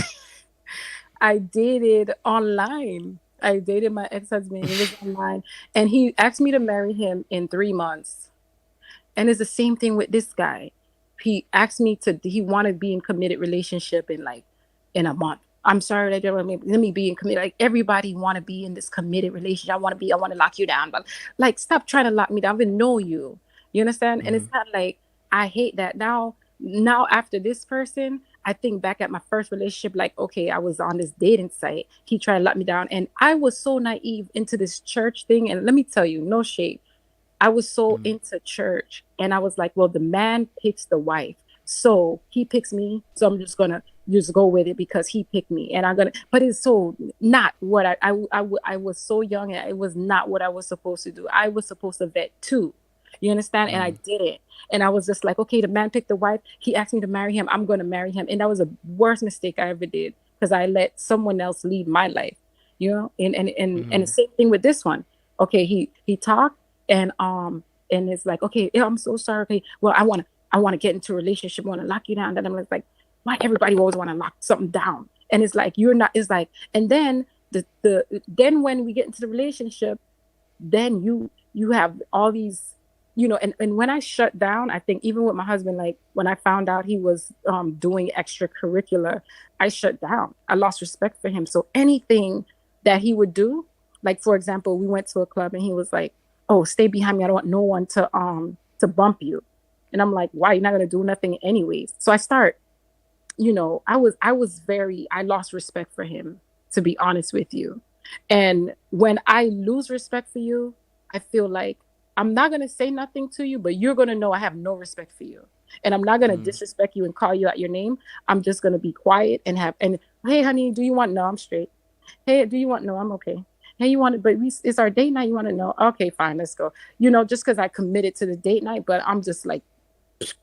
I dated online. I dated my ex-husband. It was online. And he asked me to marry him in 3 months. And it's the same thing with this guy. He wanted to be in committed relationship in a month. I'm sorry that let me be in committed. Like everybody want to be in this committed relationship. I want to lock you down. But like, stop trying to lock me down. I even know you. You understand? And it's not like I hate that now after this person, I think back at my first relationship, like, okay, I was on this dating site. He tried to lock me down. And I was so naive into this church thing. And let me tell you, no shade. I was so into church and I was like, well, the man picks the wife. So he picks me. So I'm just going to just go with it because he picked me. And but it's so not what I was so young and it was not what I was supposed to do. I was supposed to vet too. You understand? And I didn't. And I was just like, okay, the man picked the wife. He asked me to marry him. I'm going to marry him. And that was the worst mistake I ever did because I let someone else lead my life, and the same thing with this one. Okay. He talked and it's like, okay, yeah, I'm so sorry. Okay, well, I want to get into a relationship. I want to lock you down. Then I'm like, why everybody always want to lock something down? And it's like you're not. It's like, and then then when we get into the relationship, then you have all these, and when I shut down, I think even with my husband, like when I found out he was doing extracurricular, I shut down. I lost respect for him. So anything that he would do, like for example, we went to a club and he was like, oh, stay behind me. I don't want no one to bump you. And I'm like, why? You're not gonna do nothing anyways. So I start, I lost respect for him, to be honest with you. And when I lose respect for you, I feel like I'm not gonna say nothing to you, but you're gonna know I have no respect for you. And I'm not gonna disrespect you and call you out your name. I'm just gonna be quiet and hey honey, do you want no, I'm straight. Hey, do you want no, I'm okay. Hey, you want it, but it's our date night. You want to know? Okay, fine, let's go. Just because I committed to the date night, but I'm just like,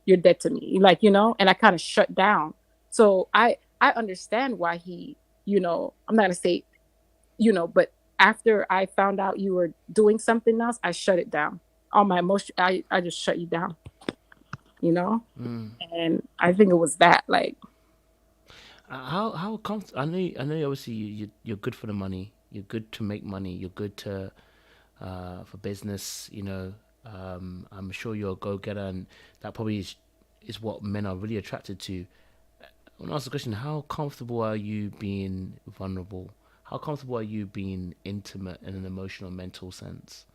you're dead to me, like, you know, and I kind of shut down. So I understand why he, you know, I'm not gonna say, you know, but after I found out you were doing something else, I shut it down. All my emotion, I just shut you down, you know. And I think it was that, like, How comes? I know. Obviously, you're good for the money. You're good to make money. You're good to for business. You know, I'm sure you're a go getter, and that probably is what men are really attracted to. I want to ask the question: how comfortable are you being vulnerable? How comfortable are you being intimate in an emotional, mental sense?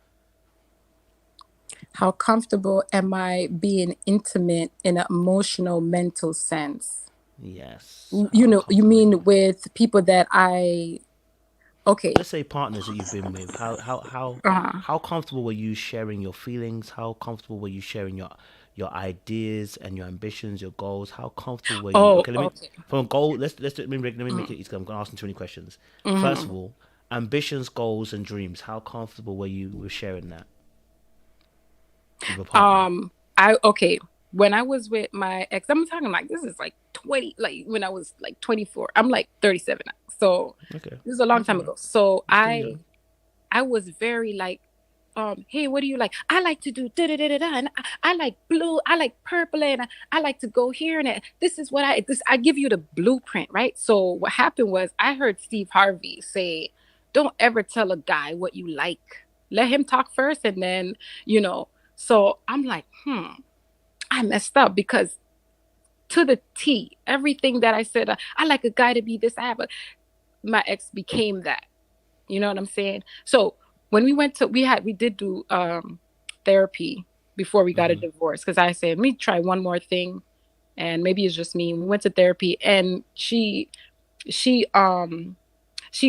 how comfortable am I being intimate in an emotional, mental sense? Yes. You How know, you comfortable are you? mean with people that I, okay. Let's say partners that you've been with. Uh-huh. How comfortable were you sharing your feelings? How comfortable were you sharing your ideas and your ambitions, your goals? How comfortable were you? Oh, Okay, let me okay. from a goal. Let me make it easy. I'm going to ask you 20 questions. First Mm-hmm. of all, ambitions, goals, and dreams. How comfortable were you with sharing that with a partner? I okay. When I was with my ex, I'm talking like this is like 20, like when I was like 24. I'm like 37 now. So Okay, this is a long that's all time right. ago. So You're still young. I was very like, hey, what do you like? I like to do da da da da da, and I like blue, I like purple, and I like to go here and that. This is what I give you the blueprint, right? So what happened was I heard Steve Harvey say, "Don't ever tell a guy what you like. Let him talk first, and then you know." So I'm like, I messed up because to the T, everything that I said, I like a guy to be this, I have a, my ex became that. You know what I'm saying? So when we did do therapy before we got a divorce because I said, let me try one more thing and maybe it's just me. We went to therapy and she she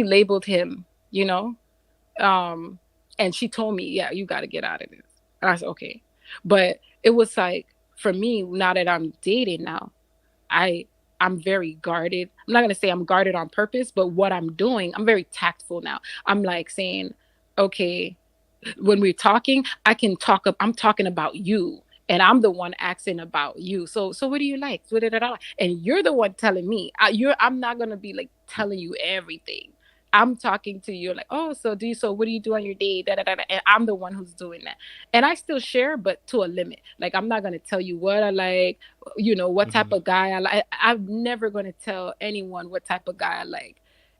labeled him, you know, um, and she told me, yeah, you got to get out of this. And I said, okay. But it was like, for me, now that I'm dating now, I I'm very guarded. I'm not gonna say I'm guarded on purpose, but what I'm doing, I'm very tactful now. I'm like saying, okay, when we're talking, I can talk up. I'm talking about you, and I'm the one asking about you. So what do you like? And you're the one telling me. I'm not gonna be like telling you everything. I'm talking to you like, oh, so do you? So what do you do on your day? Da, da, da, da. And I'm the one who's doing that. And I still share, but to a limit. Like I'm not gonna tell you what I like. You know what type of guy I like. I'm never gonna tell anyone what type of guy I like.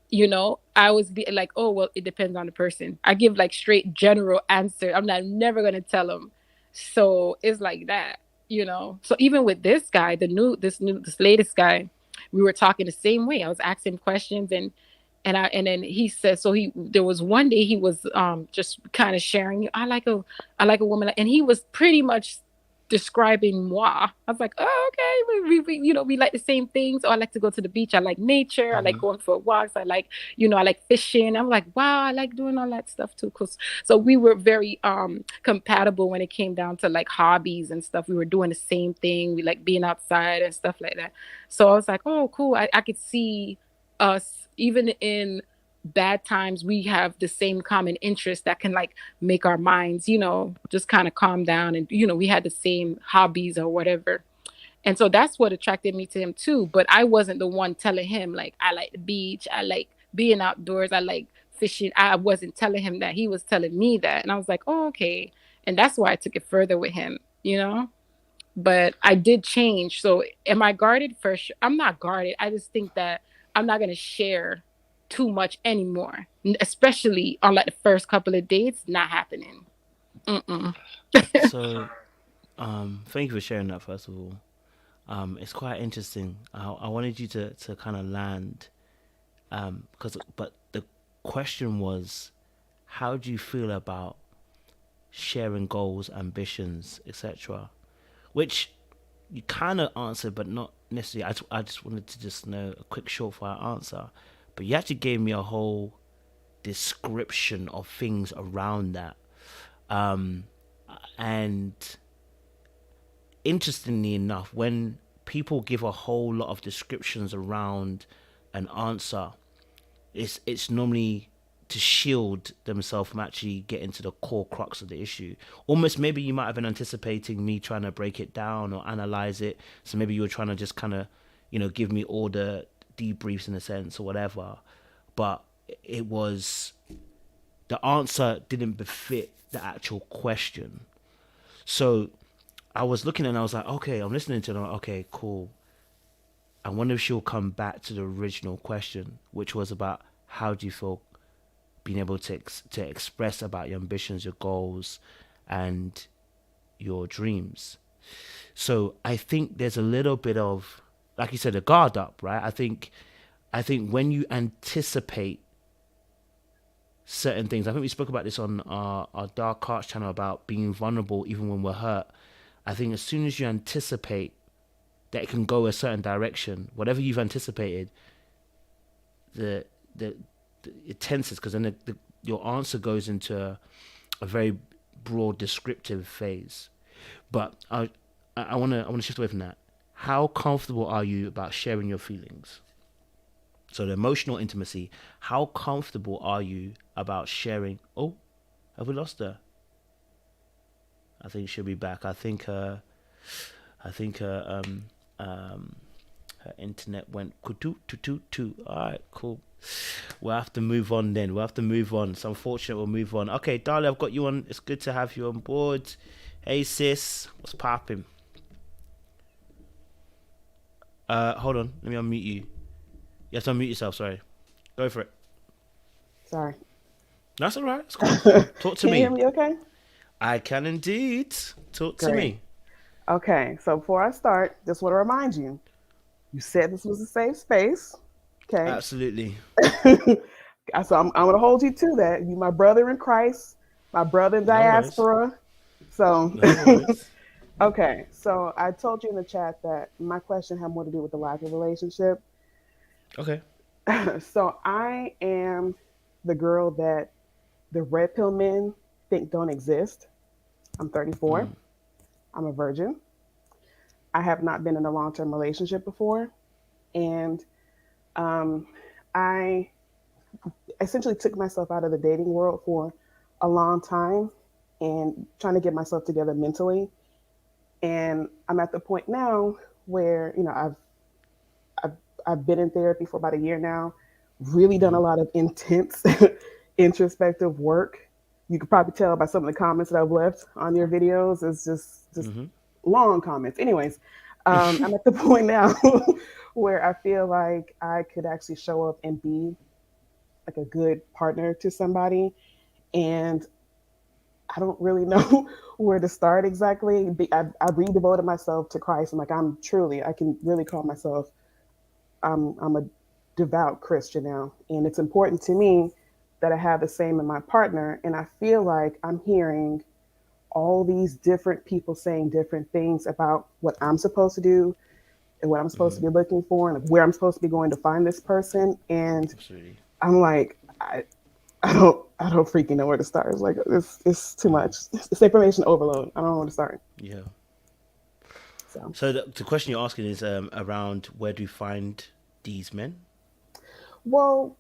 You know, I always be like, oh well, it depends on the person. I give like straight general answer. Never gonna tell them. So it's like that, you know. So even with this guy, this latest guy, we were talking the same way. I was asking questions and then he said, so he there was one day he was just kind of sharing, I like a woman, and he was pretty much describing moi. I was like, oh, okay, we you know, we like the same things. Oh, I like to go to the beach. I like nature. I like going for walks. I like, you know, I like fishing. I'm like, wow, I like doing all that stuff too. Cause so we were very compatible when it came down to like hobbies and stuff. We were doing the same thing. We like being outside and stuff like that. So I was like, oh, cool. I could see us even in bad times we have the same common interest that can like make our minds, you know, just kind of calm down, and you know we had the same hobbies or whatever. And so that's what attracted me to him too, but I wasn't the one telling him like I like the beach, I like being outdoors, I like fishing. I wasn't telling him that, he was telling me that, and I was like, oh, okay. And that's why I took it further with him, you know. But I did change. So am I guarded? For sure I'm not guarded. I just think that I'm not going to share too much anymore, especially on like the first couple of dates. Not happening. Mm-mm. So, thank you for sharing that. First of all, it's quite interesting. I wanted you to kind of land, because but the question was, how do you feel about sharing goals, ambitions, etc.? Which you kind of answered, but not necessarily. I just wanted to just know a quick, short, fire answer. But you actually gave me a whole description of things around that. Um, and interestingly enough, when people give a whole lot of descriptions around an answer, it's normally to shield themselves from actually getting to the core crux of the issue. Almost maybe you might have been anticipating me trying to break it down or analyze it. So maybe you were trying to just kind of, give me all the debriefs in a sense or whatever. But it was, the answer didn't befit the actual question. So I was looking and I was like, okay, I'm listening to it. I'm like, okay, cool. I wonder if she'll come back to the original question, which was about how do you feel being able to express about your ambitions, your goals, and your dreams. So I think there's a little bit of, like you said, a guard up, right? I think when you anticipate certain things, I think we spoke about this on our Dark Arts channel about being vulnerable even when we're hurt. I think as soon as you anticipate that it can go a certain direction, whatever you've anticipated, it tenses, because then your answer goes into a very broad descriptive phase. But I want to shift away from that. How comfortable are you about sharing your feelings? So the emotional intimacy. How comfortable are you about sharing? Oh, have we lost her? I think she'll be back. I think her internet went kutu. All right, cool. We'll have to move on then. It's unfortunate. We'll move on. Okay, darling, I've got you on. It's good to have you on board. Hey, sis. What's popping? Hold on. Let me unmute you. You have to unmute yourself. Sorry. Go for it. Sorry. That's all right. It's cool. Talk to Can me. you hear me okay? I can indeed. Talk to me. Okay, so before I start, just want to remind you, you said this was a safe space. Okay. Absolutely. So I'm going to hold you to that. You my brother in Christ, my brother in diaspora. So, No okay. So I told you in the chat that my question had more to do with the lack of relationship. Okay. So I am the girl that the red pill men think don't exist. I'm 34. I'm a virgin. I have not been in a long-term relationship before. And I essentially took myself out of the dating world for a long time and trying to get myself together mentally. And I'm at the point now where, I've been in therapy for about a year now, really done a lot of intense introspective work. You could probably tell by some of the comments that I've left on your videos. It's just long comments. Anyways, I'm at the point now where I feel like I could actually show up and be like a good partner to somebody. And I don't really know where to start exactly. I redevoted myself to Christ. I'm like, I can really call myself, I'm a devout Christian now. And it's important to me that I have the same in my partner. And I feel like I'm hearing all these different people saying different things about what I'm supposed to do and what I'm supposed to be looking for and where I'm supposed to be going to find this person. And Absolutely. I'm like, I don't freaking know where to start. It's like it's too much. It's information overload. I don't know where to start. Yeah. So the question you're asking is around where do you find these men? well,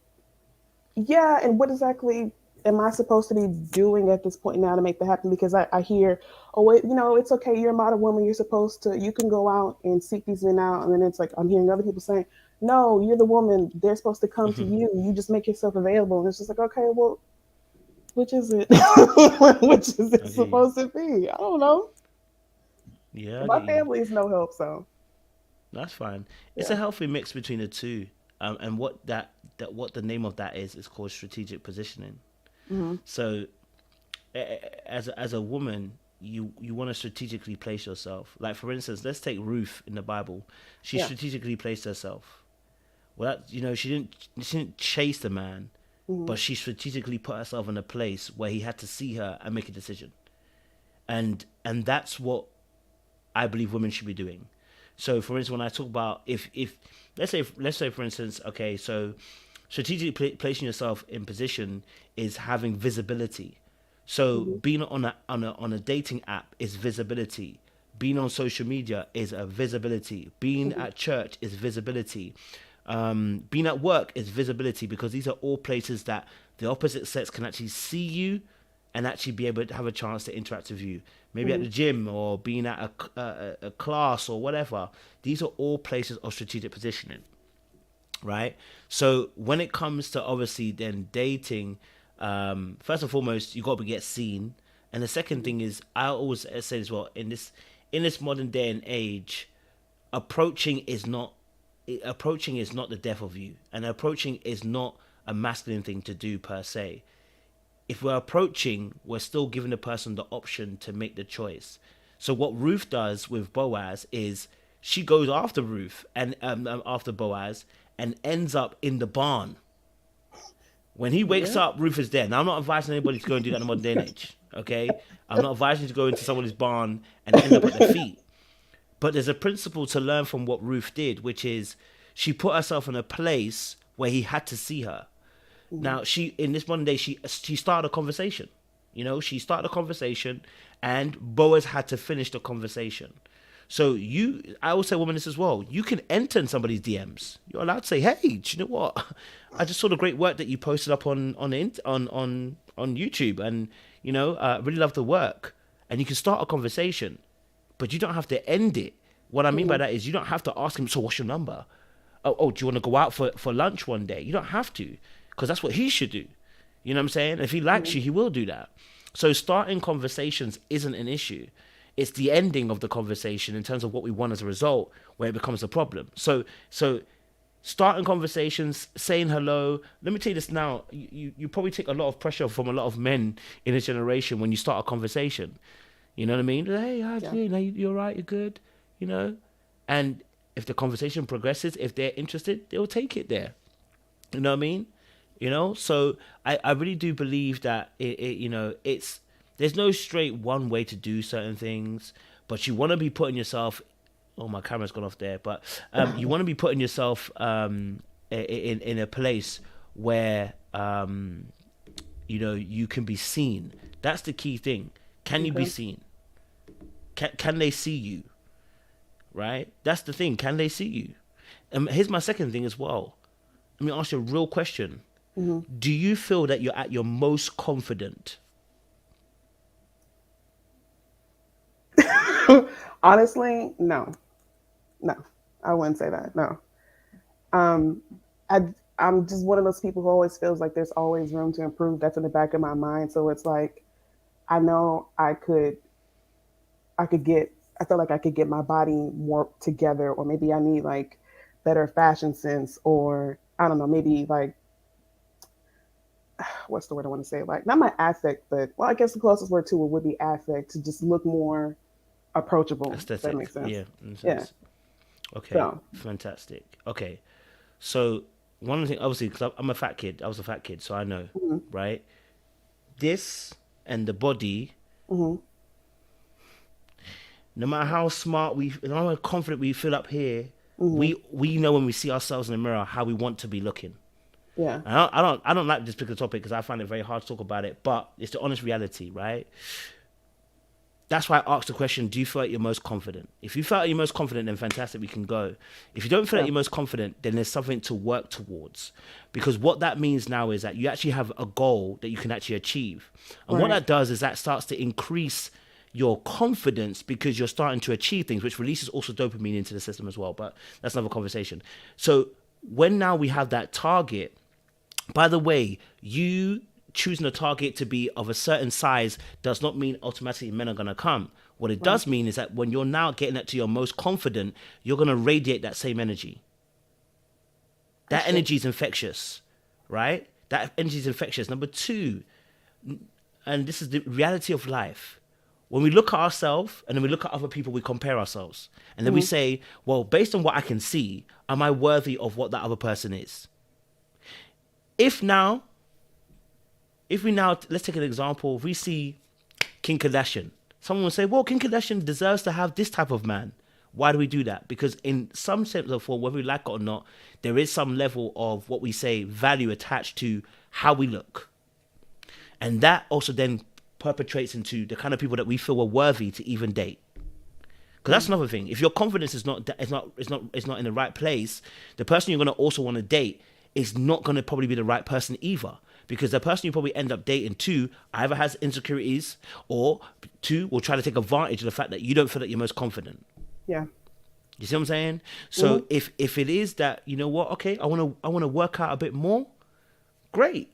yeah, and what exactly am I supposed to be doing at this point now to make that happen? Because I hear, oh, wait, it's okay. You're a model woman. You can go out and seek these men out. And then it's like, I'm hearing other people saying, no, you're the woman. They're supposed to come to you. You just make yourself available. And it's just like, okay, well, which is it? Which is it supposed to be? I don't know. Yeah. My family is no help, so. That's fine. It's a healthy mix between the two. And what what the name of that is called strategic positioning. So as a woman, you want to strategically place yourself. Like, for instance, let's take Ruth in the Bible. She strategically placed herself. Well, she didn't chase the man, but she strategically put herself in a place where he had to see her and make a decision. And that's what I believe women should be doing. So, for instance, when I talk about if let's say for instance, okay, so strategically placing yourself in position is having visibility. So being on a dating app is visibility. Being on social media is a visibility. Being at church is visibility. Being at work is visibility, because these are all places that the opposite sex can actually see you and actually be able to have a chance to interact with you. Maybe at the gym, or being at a class or whatever. These are all places of strategic positioning, right? So when it comes to obviously then dating, first and foremost, you got to get seen. And the second thing is, I always say as well, in this modern day and age, approaching is not the death of you, and approaching is not a masculine thing to do per se. If we're approaching, we're still giving the person the option to make the choice. So what Ruth does with Boaz is she goes after Ruth and after Boaz, and ends up in the barn. When he wakes up, Ruth is there. Now, I'm not advising anybody to go and do that in the modern day and age, okay? I'm not advising you to go into somebody's barn and end up at their feet. But there's a principle to learn from what Ruth did, which is she put herself in a place where he had to see her. Now, in this modern day, she started a conversation. You know, she started a conversation, and Boaz had to finish the conversation. So I always say women this as well. You can enter in somebody's DMs. You're allowed to say, "Hey, do you know what? I just saw the great work that you posted up on YouTube, and I really love the work." And you can start a conversation, but you don't have to end it. What I mean by that is you don't have to ask him, "So what's your number? Oh, do you want to go out for lunch one day?" You don't have to, because that's what he should do. You know what I'm saying? If he likes you, he will do that. So starting conversations isn't an issue. It's the ending of the conversation in terms of what we want as a result where it becomes a problem. So starting conversations, saying hello. Let me tell you this now. You probably take a lot of pressure from a lot of men in this generation when you start a conversation. You know what I mean? Hey, how you doing? You're right, you're good. And if the conversation progresses, if they're interested, they'll take it there. You know what I mean? So I really do believe that there's no straight one way to do certain things, but you want to be putting yourself. Oh, my camera's gone off there, but you want to be putting yourself in a place where you can be seen. That's the key thing. Can you be seen? Can they see you? Right? That's the thing. Can they see you? Here's my second thing as well. Let me ask you a real question. Do you feel that you're at your most confident? Honestly, no, I wouldn't say that. No, I'm just one of those people who always feels like there's always room to improve. That's in the back of my mind. So it's like, I know I feel like I could get my body more together, or maybe I need like better fashion sense, or I don't know, maybe like, what's the word I want to say? Like, not my affect, but I guess the closest word to it would be affect, to just look more approachable. If that makes sense. Yeah. Yeah. Okay. So. Fantastic. Okay. So one of the things, obviously, because I'm a fat kid. I was a fat kid, so I know, right? This and the body, no matter how smart no matter how confident we feel up here, we know when we see ourselves in the mirror how we want to be looking. Yeah. And I don't like this particular topic because I find it very hard to talk about it, but it's the honest reality, right? That's why I asked the question, do you feel like you're most confident? If you feel like you're most confident, then fantastic, we can go. If you don't feel like you're most confident, then there's something to work towards. Because what that means now is that you actually have a goal that you can actually achieve. And what that does is that starts to increase your confidence, because you're starting to achieve things, which releases also dopamine into the system as well. But that's another conversation. So when now we have that target, by the way, you choosing a target to be of a certain size does not mean automatically men are going to come. What it does mean is that when you're now getting it to your most confident, you're going to radiate that same energy. That energy is infectious, right? That energy is infectious. Number two, and this is the reality of life. When we look at ourselves and then we look at other people, we compare ourselves. And then we say, well, based on what I can see, am I worthy of what that other person is? If we now, let's take an example. If we see Kim Kardashian, someone will say, well, Kim Kardashian deserves to have this type of man. Why do we do that? Because in some sense of form, whether we like it or not, there is some level of what we say value attached to how we look. And that also then perpetrates into the kind of people that we feel are worthy to even date. Because that's another thing. If your confidence is not in the right place, the person you're going to also want to date is not going to probably be the right person either. Because the person you probably end up dating, two, either has insecurities, or two, will try to take advantage of the fact that you don't feel that you're most confident. Yeah. You see what I'm saying? So if it is that, you know what, okay, I want to work out a bit more, great.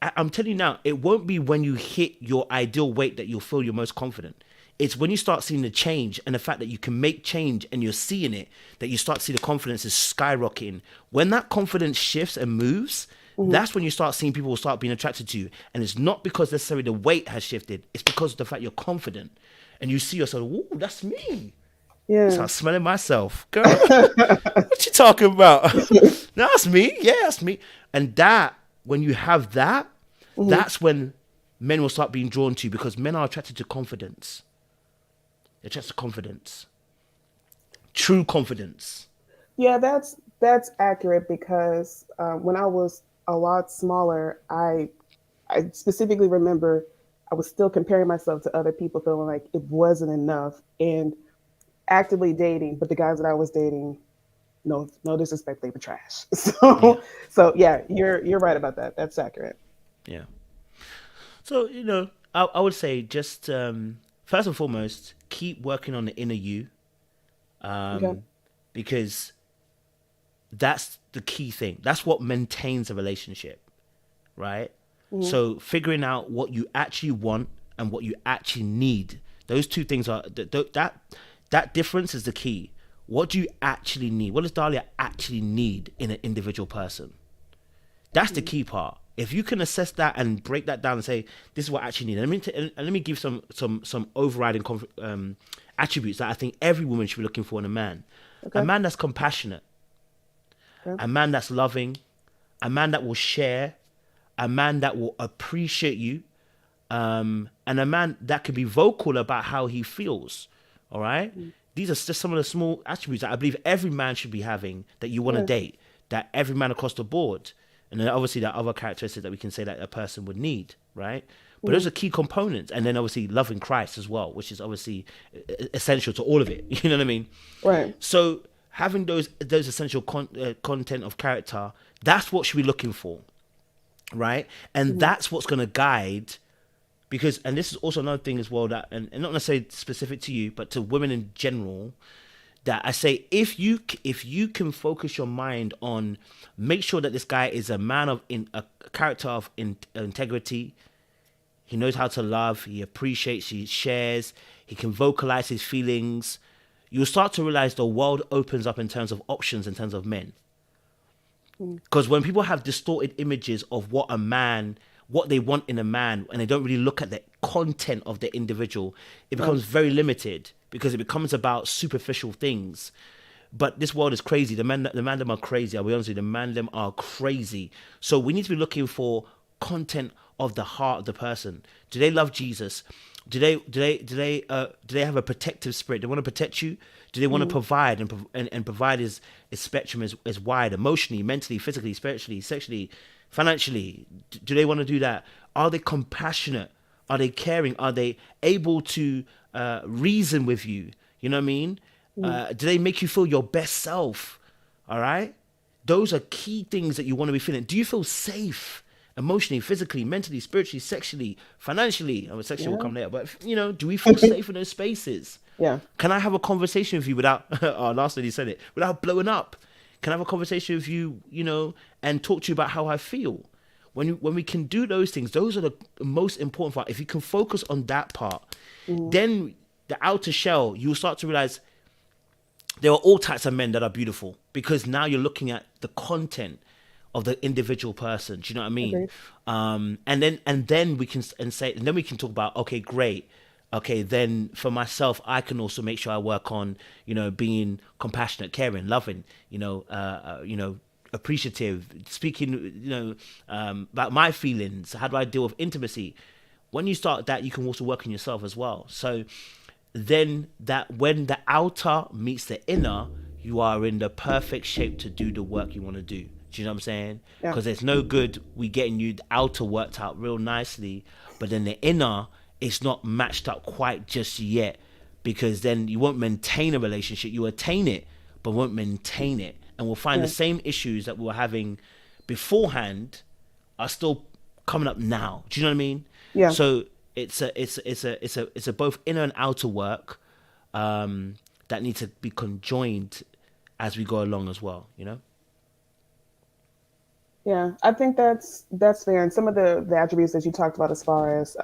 I'm telling you now, it won't be when you hit your ideal weight that you'll feel you're most confident. It's when you start seeing the change and the fact that you can make change and you're seeing it, that you start to see the confidence is skyrocketing. When that confidence shifts and moves, that's when you start seeing people start being attracted to you. And it's not because necessarily the weight has shifted. It's because of the fact you're confident. And you see yourself, ooh, that's me. Yeah. Start smelling myself. Girl, what you talking about? No, that's me. Yeah, that's me. And that, when you have that, that's when men will start being drawn to you, because men are attracted to confidence. They're attracted to confidence. True confidence. Yeah, that's accurate, because when I was a lot smaller, I specifically remember I was still comparing myself to other people, feeling like it wasn't enough, and actively dating, but the guys that I was dating, no disrespect, they were trash. So yeah, you're right about that. That's accurate. Yeah. So, you know, I would say just first and foremost, keep working on the inner you, because that's the key thing. That's what maintains a relationship, right? So figuring out what you actually want and what you actually need. Those two things are that difference is the key. What do you actually need? What does Dahlia actually need in an individual person? That's the key part. If you can assess that and break that down and say, this is what I actually need. And let me give some overriding attributes that I think every woman should be looking for in a man. Okay. A man that's compassionate. Okay. A man that's loving. A man that will share. A man that will appreciate you. And a man that can be vocal about how he feels. All right? These are just some of the small attributes that I believe every man should be having, that you want to date, that every man across the board. And then obviously there are other characteristics that we can say that a person would need, right? But those are key components. And then obviously loving Christ as well, which is obviously essential to all of it. You know what I mean? Right. So having those essential content of character, that's what should be looking for, right? And that's what's going to guide. Because, and this is also another thing as well, that, and not necessarily specific to you, but to women in general, that I say, if you can focus your mind on, make sure that this guy is a man of a character of integrity. He knows how to love. He appreciates. He shares. He can vocalize his feelings. You'll start to realize the world opens up in terms of options, in terms of men. Because when people have distorted images of what they want in a man, and they don't really look at the content of the individual, it becomes very limited, because it becomes about superficial things. But this world is crazy. The man them are crazy. I'll be honest with you, the man them are crazy. So we need to be looking for content of the heart of the person. Do they love Jesus? Do they have a protective spirit? They want to protect you. Do they want to provide and provide his spectrum is wide, emotionally, mentally, physically, spiritually, sexually, financially? Do they want to do that? Are they compassionate? Are they caring? Are they able to reason with you? You know what I mean? Do they make you feel your best self? All right? Those are key things that you want to be feeling. Do you feel safe? Emotionally, physically, mentally, spiritually, sexually, financially? I mean, sexually will come later, but do we feel safe in those spaces? Yeah. Can I have a conversation with you without, last lady said it, without blowing up? Can I have a conversation with you, and talk to you about how I feel? When we can do those things, those are the most important part. If you can focus on that part, then the outer shell, you'll start to realize there are all types of men that are beautiful, because now you're looking at the content of the individual person. Do you know what I mean? Okay. And then we can talk about, okay, great. Okay, then for myself, I can also make sure I work on, being compassionate, caring, loving, appreciative, speaking, about my feelings. How do I deal with intimacy? When you start that, you can also work on yourself as well. So then when the outer meets the inner, you are in the perfect shape to do the work you want to do. Do you know what I'm saying? Because it's no good we getting you the outer worked out real nicely, but then the inner is not matched up quite just yet, because then you won't maintain a relationship. You attain it, but won't maintain it, and we'll find the same issues that we were having beforehand are still coming up now. Do you know what I mean? Yeah. So it's a both inner and outer work that need to be conjoined as we go along as well. You know. Yeah, I think that's fair. And some of the attributes that you talked about, as far as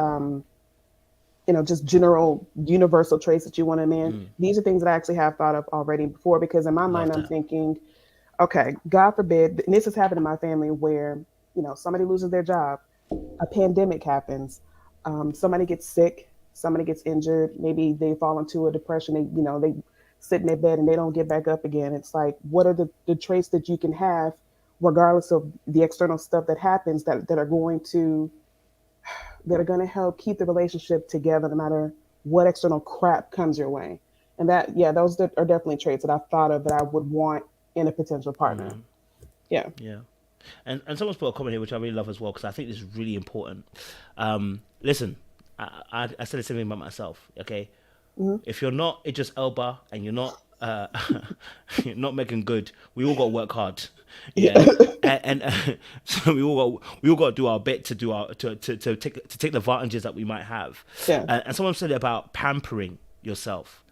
just general universal traits that you want in a man, these are things that I actually have thought of already before, because in my mind I'm thinking, okay, God forbid, and this has happened in my family where, somebody loses their job, a pandemic happens, somebody gets sick, somebody gets injured, maybe they fall into a depression, they sit in their bed and they don't get back up again. It's like, what are the traits that you can have regardless of the external stuff that happens that are going to help keep the relationship together no matter what external crap comes your way? And those are definitely traits that I've thought of that I would want in a potential partner. Yeah. And someone's put a comment here which I really love as well, because I think this is really important. Listen, I said the same thing about myself. Okay, if you're not Idris Elba and you're not you're not Megan Good, we all got to work hard. Yeah, and so we all got to do our bit to take the advantages that we might have. Yeah. And someone said about pampering yourself.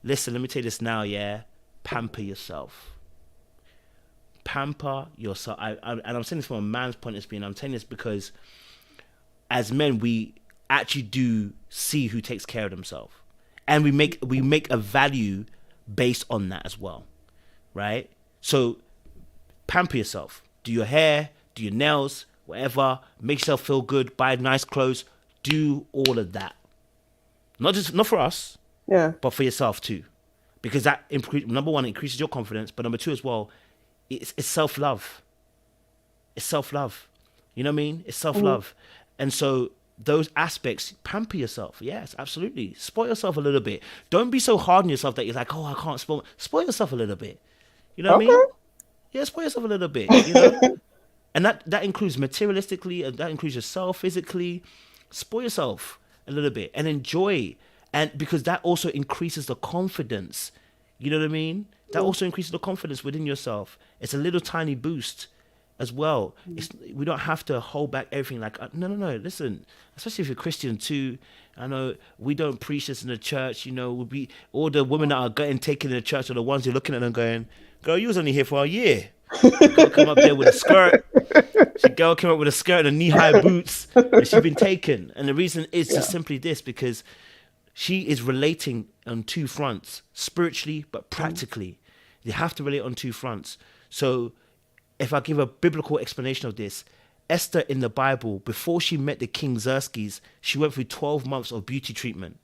Listen, let me tell you this now. Yeah, pamper yourself. Pamper yourself. And I'm saying this from a man's point of view. And I'm saying this because as men, we actually do see who takes care of themselves, and we make a value based on that as well, right? So pamper yourself. Do your hair, do your nails, whatever. Make yourself feel good. Buy nice clothes. Do all of that. Not for us, but for yourself too, because that number one, increases your confidence, but number two as well, it's self-love. It's self-love. You know what I mean? It's self-love. And so those aspects, pamper yourself. Yes, absolutely. Spoil yourself a little bit. Don't be so hard on yourself that you're like, oh, I can't spoil. Spoil yourself a little bit. You know what I mean? Yeah, spoil yourself a little bit. You know? And that includes materialistically, and that includes yourself physically. Spoil yourself a little bit and enjoy. And because that also increases the confidence. You know what I mean? That also increases the confidence within yourself. It's a little tiny boost as well. We don't have to hold back everything. Like, no. Listen, especially if you're Christian too. I know we don't preach this in the church. All the women that are getting taken in the church are the ones you're looking at and going, girl, you was only here for a year. Girl come up there with a skirt. Girl came up with a skirt and knee-high boots, and she's been taken. And the reason is just simply this, because she is relating on two fronts, spiritually but practically. You have to relate on two fronts. So if I give a biblical explanation of this, Esther in the Bible, before she met the King Xerxes, she went through 12 months of beauty treatment.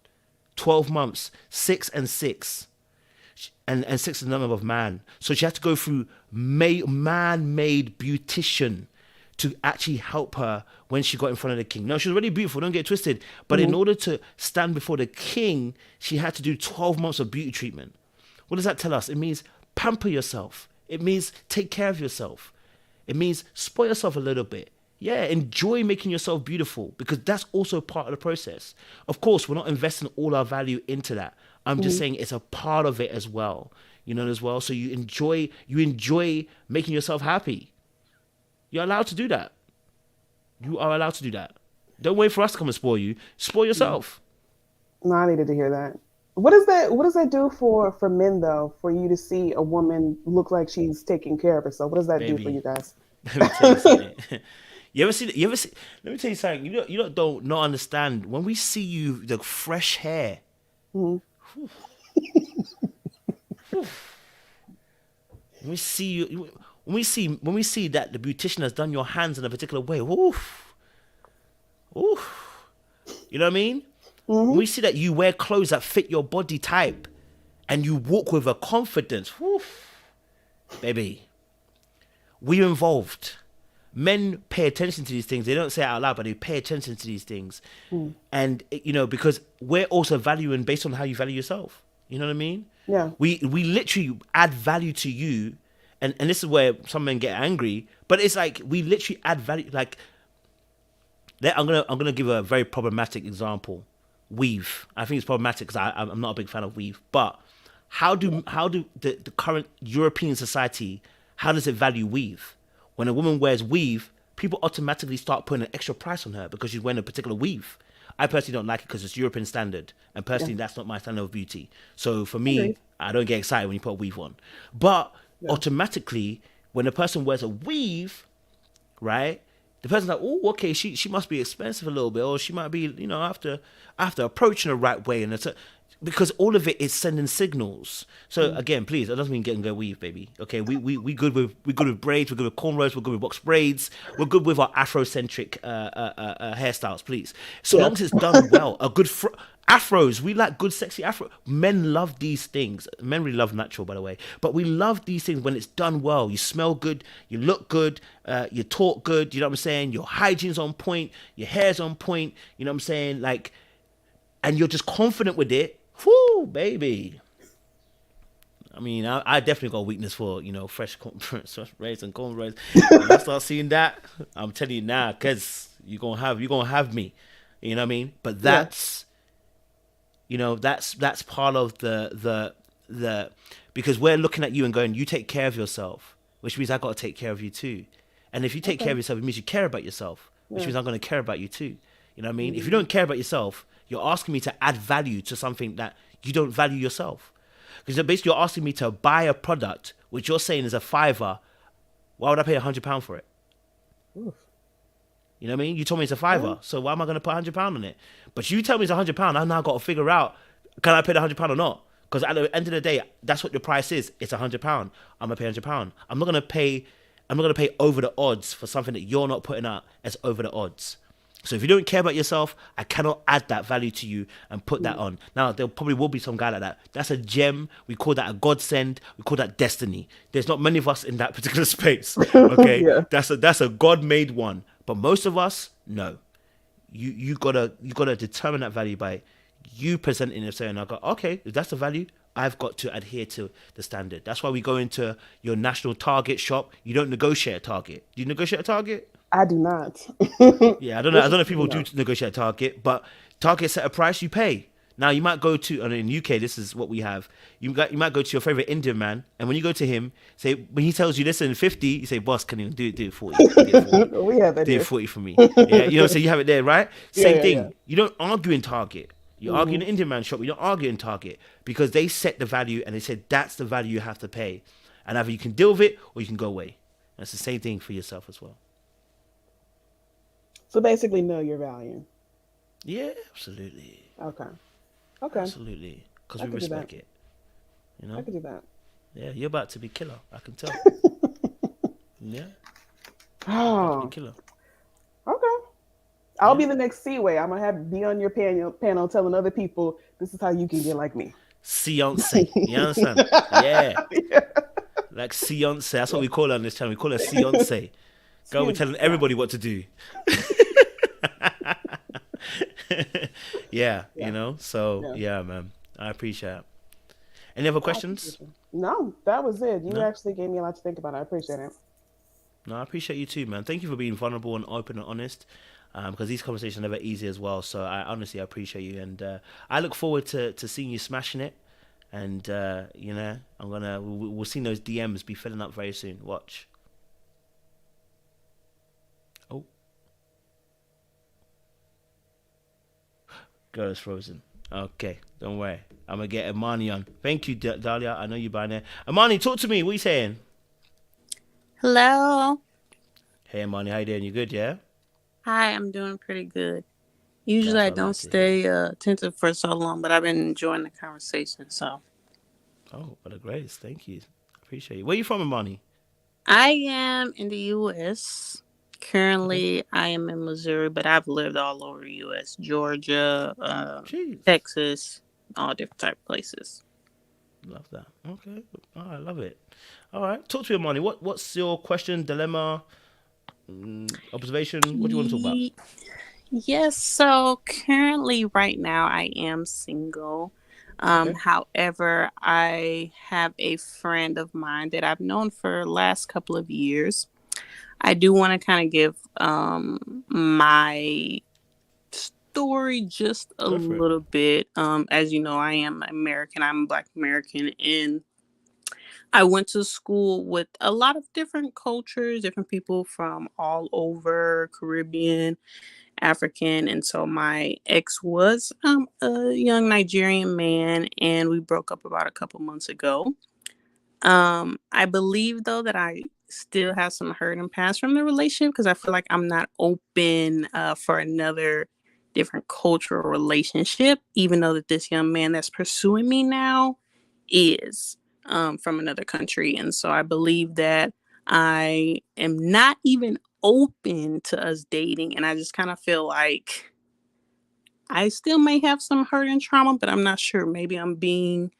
12 months, 6 and 6. And 6 is the number of man. So she had to go through man-made beautician to actually help her when she got in front of the king. Now, she was really beautiful, don't get it twisted. But in order to stand before the king, she had to do 12 months of beauty treatment. What does that tell us? It means pamper yourself. It means take care of yourself. It means spoil yourself a little bit. Yeah, enjoy making yourself beautiful, because that's also part of the process. Of course, we're not investing all our value into that. I'm just saying it's a part of it as well. As well. So you enjoy making yourself happy. You're allowed to do that. You are allowed to do that. Don't wait for us to come and spoil you. Spoil yourself. No, I needed to hear that. What does that do for men though? For you to see a woman look like she's taking care of herself, what does that do for you guys? Let me tell you something. You ever see? Let me tell you something. You don't understand. When we see you, the fresh hair. When we see you, when we see that the beautician has done your hands in a particular way, oof, you know what I mean? When we see that you wear clothes that fit your body type, and you walk with a confidence, baby, we're involved. Men pay attention to these things. They don't say it out loud, but they pay attention to these things. And, because we're also valuing based on how you value yourself. You know what I mean? Yeah. We literally add value to you. And this is where some men get angry. But it's like we literally add value. Like, I'm gonna give a very problematic example. weave. I think it's problematic because I'm not a big fan of weave. But how do the current European society, how does it value weave? When a woman wears weave, people automatically start putting an extra price on her because she's wearing a particular weave. I personally don't like it because it's European standard, and personally, that's not my standard of beauty. So for me, I don't get excited when you put a weave on. But automatically, when a person wears a weave, right, the person's like, oh, okay, she must be expensive a little bit, or she might be, after approaching the right way, and because all of it is sending signals. So again, please, that doesn't mean getting a weave, baby. Okay, we good with braids, we're good with cornrows, we're good with box braids, we're good with our Afrocentric hairstyles, please. So long as it's done well, a good afros, we like good sexy afro. Men love these things. Men really love natural, by the way, but we love these things when it's done well. You smell good, you look good, you talk good. You know what I'm saying? Your hygiene's on point, your hair's on point. You know what I'm saying? Like, and you're just confident with it. Whoo, baby. I mean, I definitely got a weakness for, fresh braids and cornrows. When I start seeing that, I'm telling you now, because you're gonna have me. You know what I mean? But that's that's part of the because we're looking at you and going, you take care of yourself, which means I got to take care of you too. And if you take care of yourself, it means you care about yourself, which means I'm going to care about you too. You know what I mean? If you don't care about yourself, you're asking me to add value to something that you don't value yourself. Because basically you're asking me to buy a product, which you're saying is a $5. Why would I pay £100 for it? Oof. You know what I mean? You told me it's a $5, so why am I going to put £100 on it? But you tell me it's £100, I've now got to figure out, can I pay the £100 or not? Because at the end of the day, that's what your price is. It's £100. I'm gonna pay £100. I'm not gonna pay over the odds for something that you're not putting out as over the odds. So if you don't care about yourself, I cannot add that value to you and put that on. Now, there probably will be some guy like that. That's a gem. We call that a godsend. We call that destiny. There's not many of us in that particular space. Okay, that's a God-made one. But most of us, no. You gotta determine that value by you presenting and saying, okay, if that's the value, I've got to adhere to the standard. That's why we go into your national Target shop. You don't negotiate a Target. Do you negotiate a Target? I do not. Yeah, I don't know if people do negotiate a Target, but Target set a price, you pay. Now you might go to, and in UK, this is what we have. You might go to your favorite Indian man, and when you go to him, when he tells you listen 50, you say, boss, can you do it 40? We have that. Do it 40 for me. Yeah, so you have it there, right? Same thing. Yeah. You don't argue in Target. You argue in an Indian man shop. You don't argue in Target because they set the value and they said that's the value you have to pay, and either you can deal with it or you can go away. And it's the same thing for yourself as well. So basically, know your value. Yeah, absolutely. Okay. Absolutely, because we respect it. I could do that. Yeah, you're about to be killer. I can tell. Yeah. Oh. Killer. Okay. I'll be the next Seaway. I'm gonna be on your panel telling other people this is how you can get like me. Fiance. You understand? Yeah. Like Fiance. That's what we call her on this channel. We call her Fiance. Girl, we're telling everybody what to do. Yeah, So yeah, man. I appreciate it. Any other questions? No, that was it. You actually gave me a lot to think about. I appreciate it. No, I appreciate you too, man. Thank you for being vulnerable and open and honest. Because these conversations are never easy as well. So I honestly appreciate you, and I look forward to seeing you smashing it. And we'll see those DMs be filling up very soon. Watch. Oh, girl is frozen. Okay, don't worry. I'm gonna get Imani on. Thank you, Dahlia. I know you're by there. Imani, talk to me. What are you saying? Hello. Hey, Imani, how you doing? You good? Yeah. Hi, I'm doing pretty good. Usually I don't stay attentive for so long, but I've been enjoying the conversation. So. Oh, what a grace. Thank you. Appreciate you. Where are you from, Imani? I am in the U.S. Currently, I am in Missouri, but I've lived all over the U.S. Georgia, Texas, all different type of places. Love that. Okay. Oh, I love it. All right. Talk to me, Imani. What's your question, dilemma, observation? What do you want to talk about? Yes. So currently, right now, I am single. However, I have a friend of mine that I've known for the last couple of years. I do want to kind of give my story just a Go for it. little bit. As you know, I am American. I'm Black American, and I went to school with a lot of different cultures, different people from all over Caribbean, African, and so my ex was a young Nigerian man, and we broke up about a couple months ago. I believe though that I still have some hurt and past from the relationship because I feel like I'm not open for another different cultural relationship, even though that this young man that's pursuing me now is from another country. And so I believe that I am not even open to us dating. And I just kind of feel like I still may have some hurt and trauma, but I'm not sure. Maybe I'm being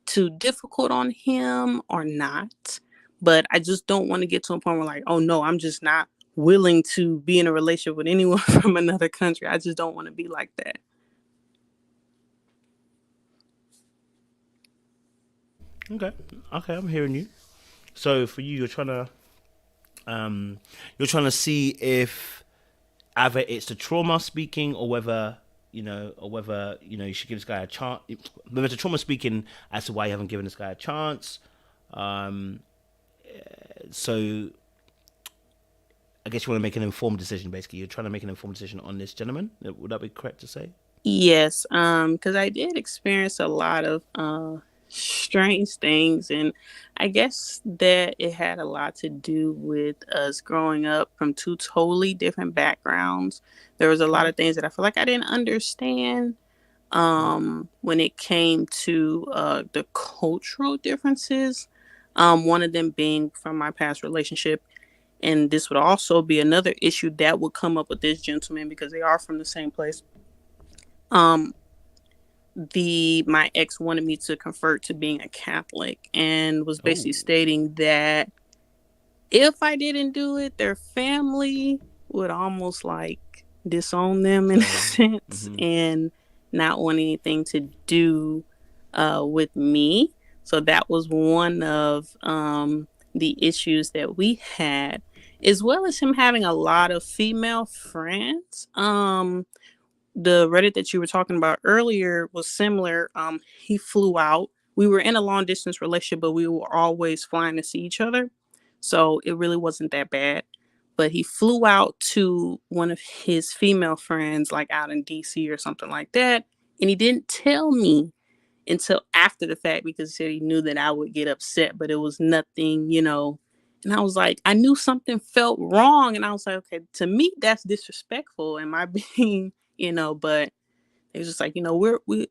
too difficult on him or not. But I just don't want to get to a point where like, oh no, I'm just not willing to be in a relationship with anyone from another country. I just don't want to be like that. Okay. Okay, I'm hearing you. So for you, you're trying to see if either it's the trauma speaking or whether you should give this guy a chance. Whether it's the trauma speaking as to why you haven't given this guy a chance. Um, so I guess you want to make an informed decision. Basically, you're trying to make an informed decision on this gentleman. Would that be correct to say? Yes, because I did experience a lot of strange things, and I guess that it had a lot to do with us growing up from two totally different backgrounds. There was a lot of things that I feel like I didn't understand when it came to the cultural differences. One of them being from my past relationship. And this would also be another issue that would come up with this gentleman because they are from the same place. Um, my ex wanted me to convert to being a Catholic and was Oh. basically stating that if I didn't do it, their family would almost like disown them in a sense and not want anything to do with me. So that was one of the issues that we had, as well as him having a lot of female friends. The Reddit that you were talking about earlier was similar. He flew out. We were in a long distance relationship, but we were always flying to see each other. So it really wasn't that bad. But he flew out to one of his female friends, like out in DC or something like that. And he didn't tell me until after the fact because he said he knew that I would get upset, but it was nothing. And I was like, I knew something felt wrong. And I was like, okay, to me, that's disrespectful. Am I being, but it was just like,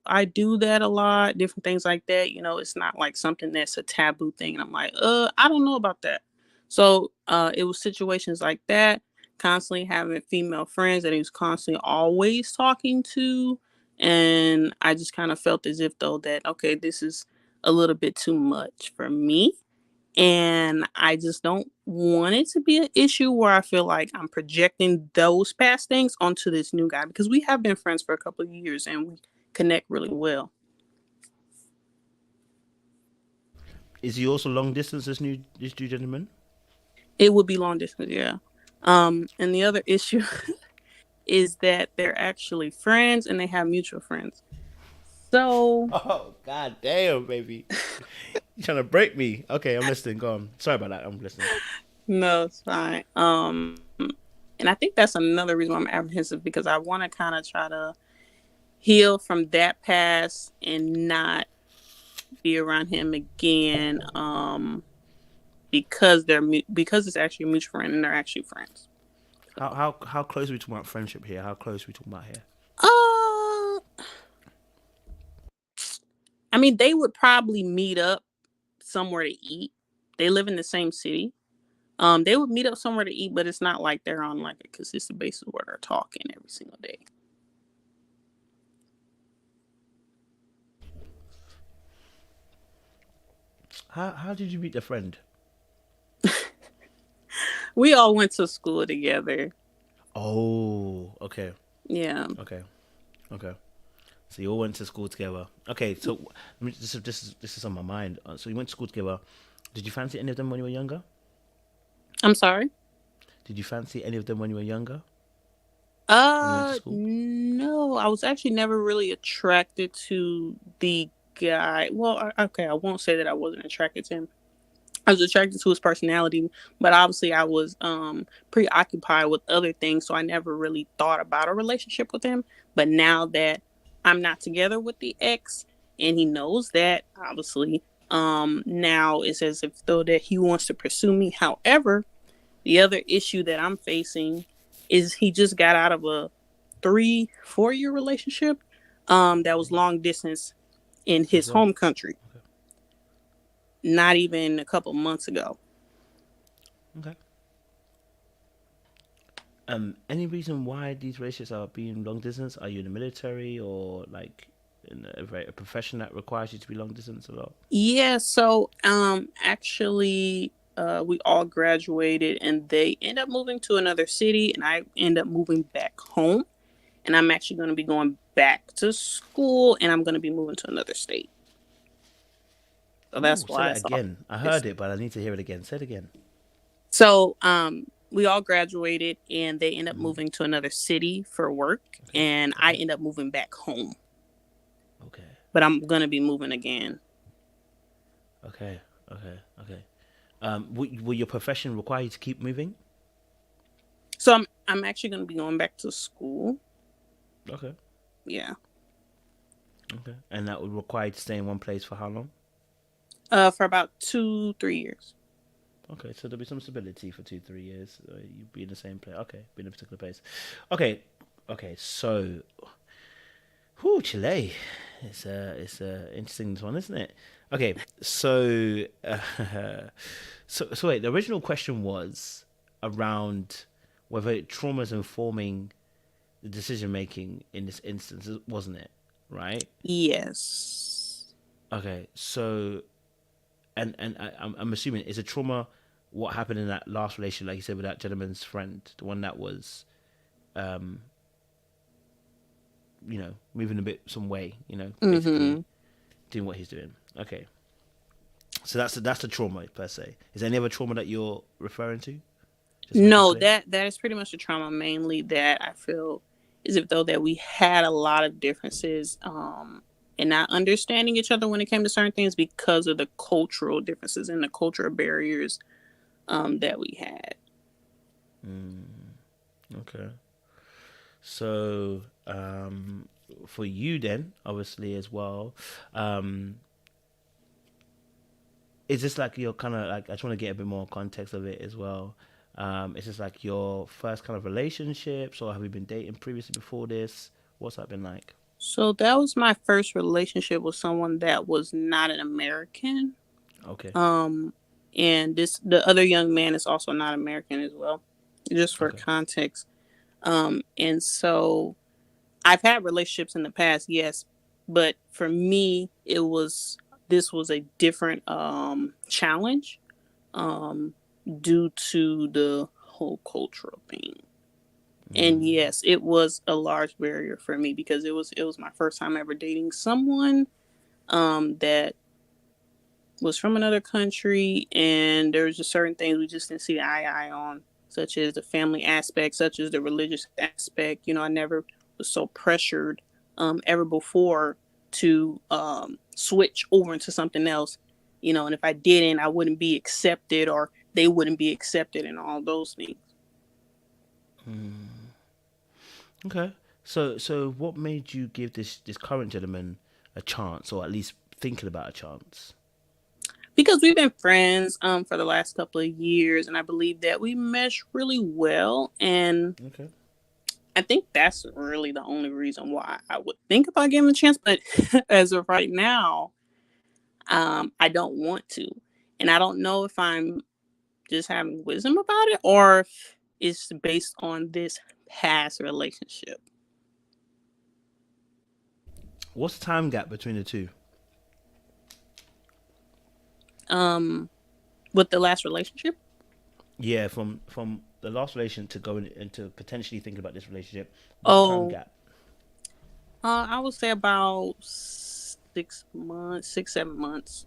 I do that a lot, different things like that. It's not like something that's a taboo thing. And I'm like, I don't know about that. So it was situations like that, constantly having female friends that he was constantly always talking to. And I just kind of felt as if though that, okay, this is a little bit too much for me. And I just don't want it to be an issue where I feel like I'm projecting those past things onto this new guy because we have been friends for a couple of years and we connect really well. Is he also long distance? This new gentleman? It would be long distance, yeah. And the other issue is that they're actually friends and they have mutual friends. So Oh god damn, baby! You trying to break me? Okay, I'm listening. Go on. Sorry about that. I'm listening. no, it's fine. And I think that's another reason why I'm apprehensive because I want to kind of try to heal from that past and not be around him again because because it's actually a mutual friend and they're actually friends. How close are we talking about friendship here? How close are we talking about here? Uh I mean they would probably meet up somewhere to eat. They live in the same city. They would meet up somewhere to eat, but it's not like they're on like a consistent basis where they're talking every single day. How did you meet the friend? We all went to school together. Oh, okay, Yeah. okay, okay. So you all went to school together. Okay, so this is on my mind. So you went to school together. Did you fancy any of them when you were younger? I'm sorry. Did you fancy any of them when you were younger? when you went to school? No, I was actually never really attracted to the guy. Well, okay, I won't say that I wasn't attracted to him. I was attracted to his personality, but obviously I was preoccupied with other things, so I never really thought about a relationship with him. But now that I'm not together with the ex, and he knows that, obviously, now it's as if though that he wants to pursue me. However, the other issue that I'm facing is he just got out of a 3-4 year relationship that was long distance in his home country. Okay. Not even a couple months ago. Okay. Any reason why these relationships are being long distance? Are you in the military or like in a profession that requires you to be long distance a lot? Yeah, so actually we all graduated and they end up moving to another city and I end up moving back home, and I'm actually going to be going back to school and I'm going to be moving to another state. So that's Say why that again. I heard it, but I need to hear it again. Say it again. So we all graduated and they end up moving to another city for work, and I end up moving back home. Okay. But I'm going to be moving again. Okay. Will your profession require you to keep moving? So I'm actually going to be going back to school. Okay. Yeah. Okay. And that would require you to stay in one place for how long? For about 2-3 years. Okay, so there'll be some stability for 2-3 years. You'd be in the same place. Okay, be in a particular place. Okay. So, Chile. It's a interesting one, isn't it? Okay, so so wait. The original question was around whether trauma is informing the decision making in this instance, wasn't it? Right? Yes. Okay, so and I'm assuming is a trauma what happened in that last relationship, like you said, with that gentleman's friend, the one that was, moving a bit some way, basically doing what he's doing. Okay, so that's the trauma per se. Is there any other trauma that you're referring to? No, that is pretty much the trauma mainly that I feel is if though that we had a lot of differences and not understanding each other when it came to certain things because of the cultural differences and the cultural barriers that we had. Okay. So for you then, obviously as well, is this like your kind of like, I just want to get a bit more context of it as well. Is this like your first kind of relationships, or have you been dating previously before this? What's that been like? So that was my first relationship with someone that was not an American. Okay. And the other young man is also not American as well, just for context. And so I've had relationships in the past, yes, but for me, this was a different challenge due to the whole cultural thing. And yes, it was a large barrier for me because it was my first time ever dating someone that was from another country, and there was just certain things we just didn't see eye to eye on, such as the family aspect, such as the religious aspect. I never was so pressured ever before to switch over into something else, and if I didn't, I wouldn't be accepted or they wouldn't be accepted and all those things. Okay. So what made you give this current gentleman a chance, or at least thinking about a chance? Because we've been friends for the last couple of years, and I believe that we mesh really well. And I think that's really the only reason why I would think about giving him a chance. But as of right now, I don't want to. And I don't know if I'm just having wisdom about it or if it's based on this past relationship. What's the time gap between the two? With the last relationship? Yeah, from the last relationship to going into potentially thinking about this relationship. What's the time gap? I would say about 6 months, 6-7 months.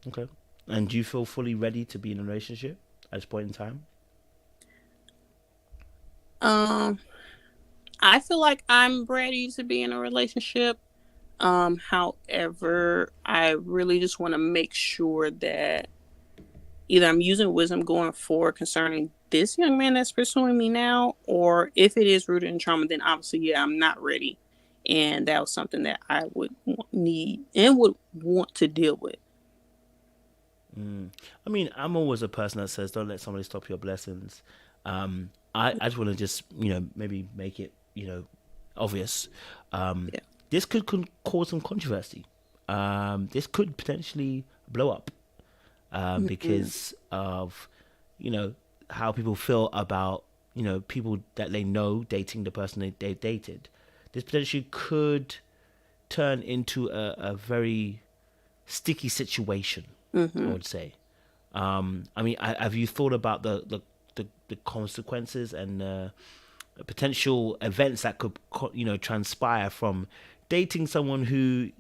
Okay. And do you feel fully ready to be in a relationship at this point in time? Um, I feel like I'm ready to be in a relationship. However, I really just want to make sure that either I'm using wisdom going forward concerning this young man that's pursuing me now, or if it is rooted in trauma, then obviously, yeah, I'm not ready. And that was something that I would need and would want to deal with. I mean, I'm always a person that says, don't let somebody stop your blessings. I just want to just, maybe make it, obvious. Yeah. This could cause some controversy. This could potentially blow up because of, how people feel about, people that they know dating the person they dated. This potentially could turn into a very sticky situation, I would say. I mean, have you thought about the consequences and potential events that could, transpire from dating someone who,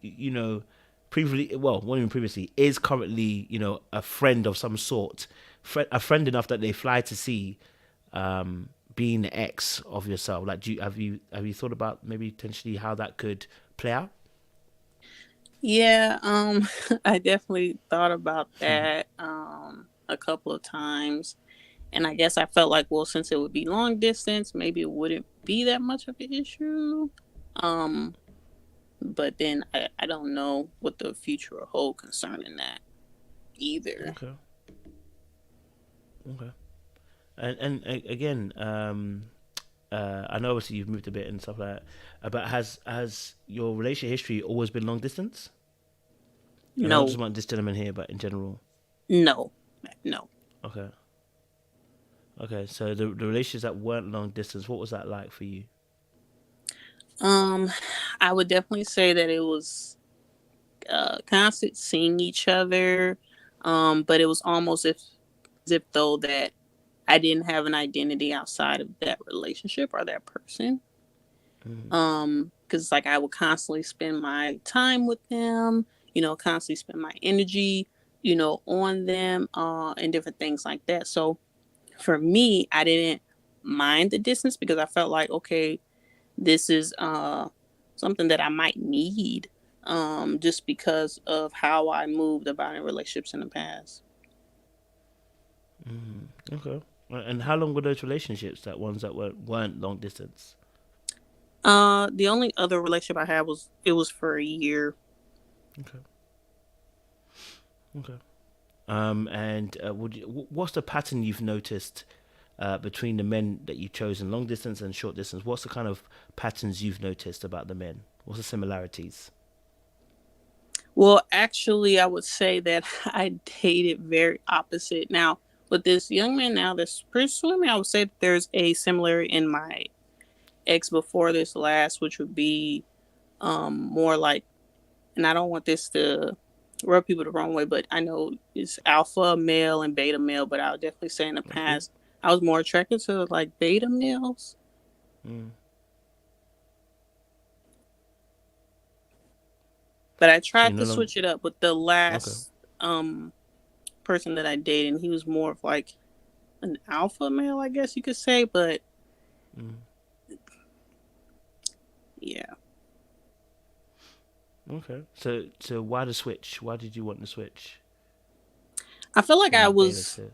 previously, well, not even previously, is currently, a friend of some sort, a friend enough that they fly to see, being the ex of yourself? Like, have you thought about maybe potentially how that could play out? Yeah, I definitely thought about that a couple of times. And I guess I felt like, well, since it would be long distance, maybe it wouldn't be that much of an issue. Um, but then I don't know what the future will hold concerning that either. Okay. Okay. Again, I know obviously you've moved a bit and stuff like that, but has your relationship history always been long distance? And I don't No, just want this gentleman here, but in general. no, no. Okay. Okay. So the relationships that weren't long distance, what was that like for you? Um, I would definitely say that it was constant seeing each other, but it was almost as if though that I didn't have an identity outside of that relationship or that person. Because like I would constantly spend my time with them, constantly spend my energy, on them, and different things like that. So for me, I didn't mind the distance because I felt like, okay, this is something that I might need, just because of how I moved about in relationships in the past. Okay. And how long were those relationships? That ones that weren't long distance. The only other relationship I had was for a year. Okay. Okay. And what's the pattern you've noticed between the men that you chose in long distance and short distance? What's the kind of patterns you've noticed about the men? What's the similarities? Well, actually, I would say that I dated very opposite. Now, with this young man now that's pursuing me, I would say that there's a similarity in my ex before this last, which would be more like, and I don't want this to rub people the wrong way, but I know it's alpha male and beta male, but I would definitely say in the Okay. past I was more attracted to like beta males. Mm. But I So you tried no to longer. switch it up with the Okay. last person that I dated, and he was more of like an alpha male, I guess you could say, but Mm. yeah. Okay. So why the switch? Why did you want to switch I feel like from I the beta was to?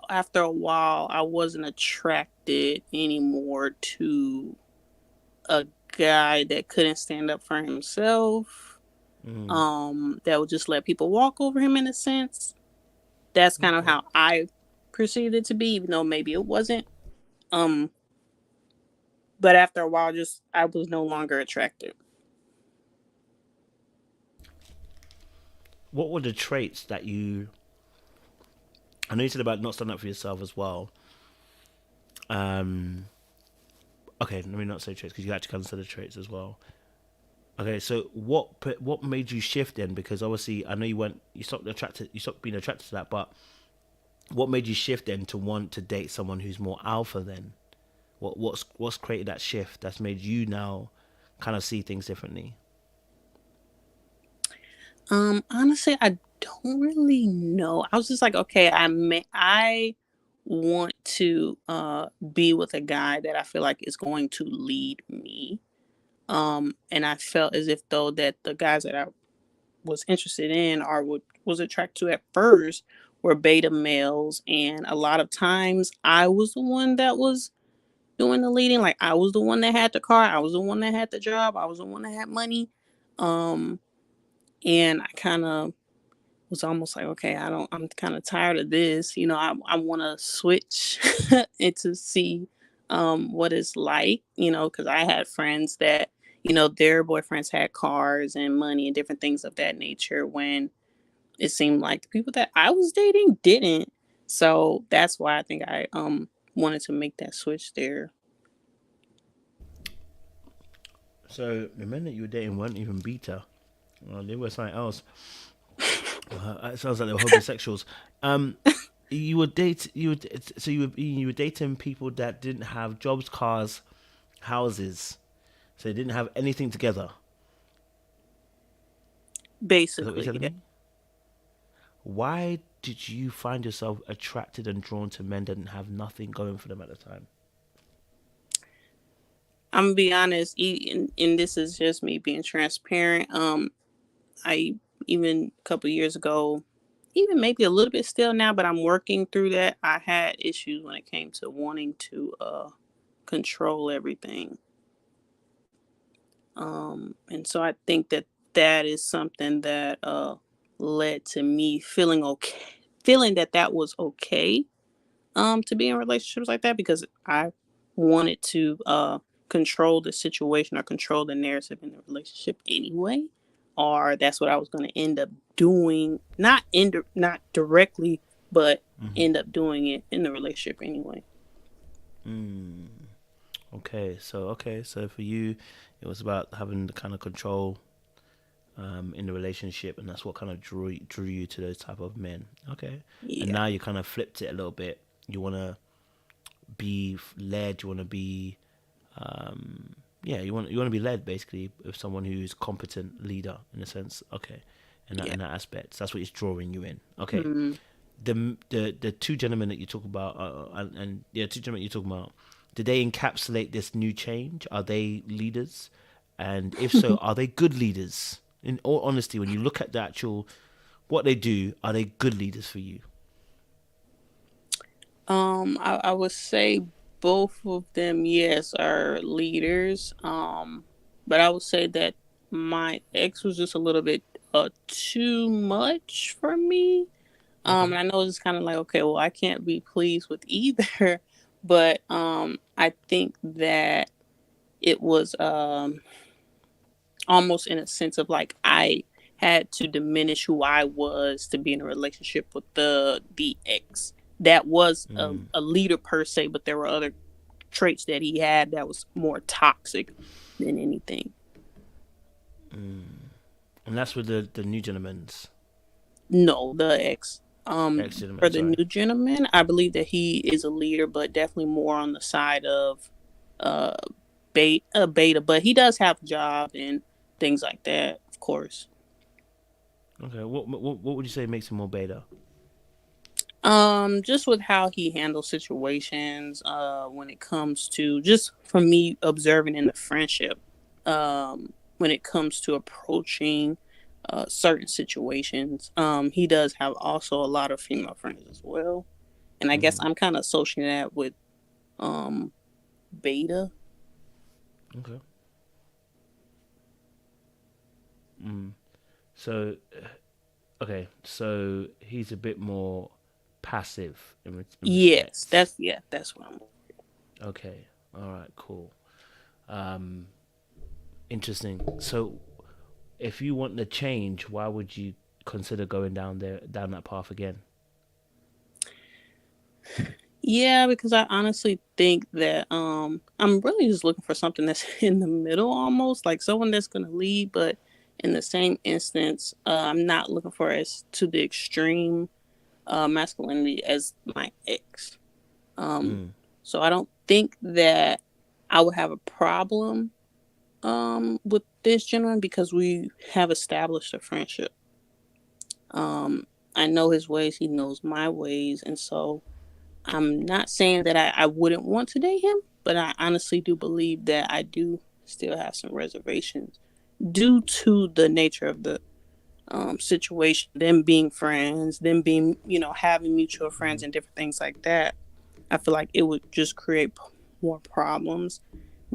after a while I wasn't attracted anymore to a guy that couldn't stand up for himself, Mm. that would just let people walk over him in a sense. That's kind of Okay. how I perceived it to be, even though maybe it wasn't. Um, but after a while, just I was no longer attracted. What were the traits that you? I know you said about not standing up for yourself as well. Um. Okay, let me not say traits because you actually consider traits as well. Okay, so what made you shift then? Because obviously, I know you stopped being attracted to that, but what made you shift then to want to date someone who's more alpha? Then, what's created that shift that's made you now kind of see things differently? Honestly, I don't really know. I was just like, okay, I want to be with a guy that I feel like is going to lead me. And I felt as if though that the guys that I was interested in or was attracted to at first were beta males, and a lot of times I was the one that was doing the leading. Like, I was the one that had the car, I was the one that had the job, I was the one that had money. um and I kind of was almost like, okay, I'm kind of tired of this. I want to switch and to see what it's like, because I had friends that, their boyfriends had cars and money and different things of that nature, when it seemed like the people that I was dating didn't. So that's why I think I wanted to make that switch there. So the men that you were dating weren't even beta. They were something else. It sounds like they were homosexuals. You were you were dating people that didn't have jobs, cars, houses, so they didn't have anything together. Is that what you're Basically, telling yeah. me? Why did you find yourself attracted and drawn to men that didn't have nothing going for them at the time? I'm gonna be honest, and this is just me being transparent. I even a couple years ago, even maybe a little bit still now, but I'm working through that. I had issues when it came to wanting to control everything. And so I think that that is something that led to me feeling okay, feeling that that was okay to be in relationships like that, because I wanted to control the situation or control the narrative in the relationship anyway, or that's what I was going to end up doing, not directly, but end up doing it in the relationship anyway. Mm. Okay, so for you, it was about having the kind of control in the relationship, and that's what kind of drew you to those type of men. Okay, and Yeah. now you kind of flipped it a little bit. You want to be led. You want to be, yeah, you want to be led basically with someone who's competent leader in a sense. Okay, Yeah. in that aspect, so that's what it's drawing you in. Okay, Mm. the two gentlemen that you talk about, and yeah, two gentlemen you talk about, did they encapsulate this new change? Are they leaders? And if so, are they good leaders? In all honesty, when you look at the actual what they do, are they good leaders for you? I would say both of them, yes, are leaders. But I would say that my ex was just a little bit too much for me. Okay. And I know it's kind of like, okay, well, I can't be pleased with either, but I think that it was almost in a sense of like I had to diminish who I was to be in a relationship with the ex that was Mm, a leader per se, but there were other traits that he had that was more toxic than anything. and that's with the new gentlemen's No, the ex. ex For gentleman. the Sorry. new gentleman, I believe that he is a leader, but definitely more on the side of uh beta. But he does have a job and things like that, of course. Okay. What would you say makes him more beta? Just with how he handles situations, when it comes to just from me observing in the friendship, when it comes to approaching certain situations, he does have also a lot of female friends as well, and I guess Mm-hmm. I'm kind of associating that with um beta. Okay. Mm. So okay, so he's a bit more passive in Yes, respect. that's what I'm. Okay. All right. Cool. Um, interesting. So, if you want to change, why would you consider going down that path again? Yeah, because I honestly think that I'm really just looking for something that's in the middle, almost like someone that's going to lead, but in the same instance, I'm not looking for as to the extreme masculinity as my ex. Um, Mm. so I don't think that I would have a problem with this gentleman because we have established a friendship. Um, I know his ways, he knows my ways, and so I'm not saying that I wouldn't want to date him, but I honestly do believe that I do still have some reservations due to the nature of the situation, them being friends, them being, having mutual friends and different things like that. I feel like it would just create more problems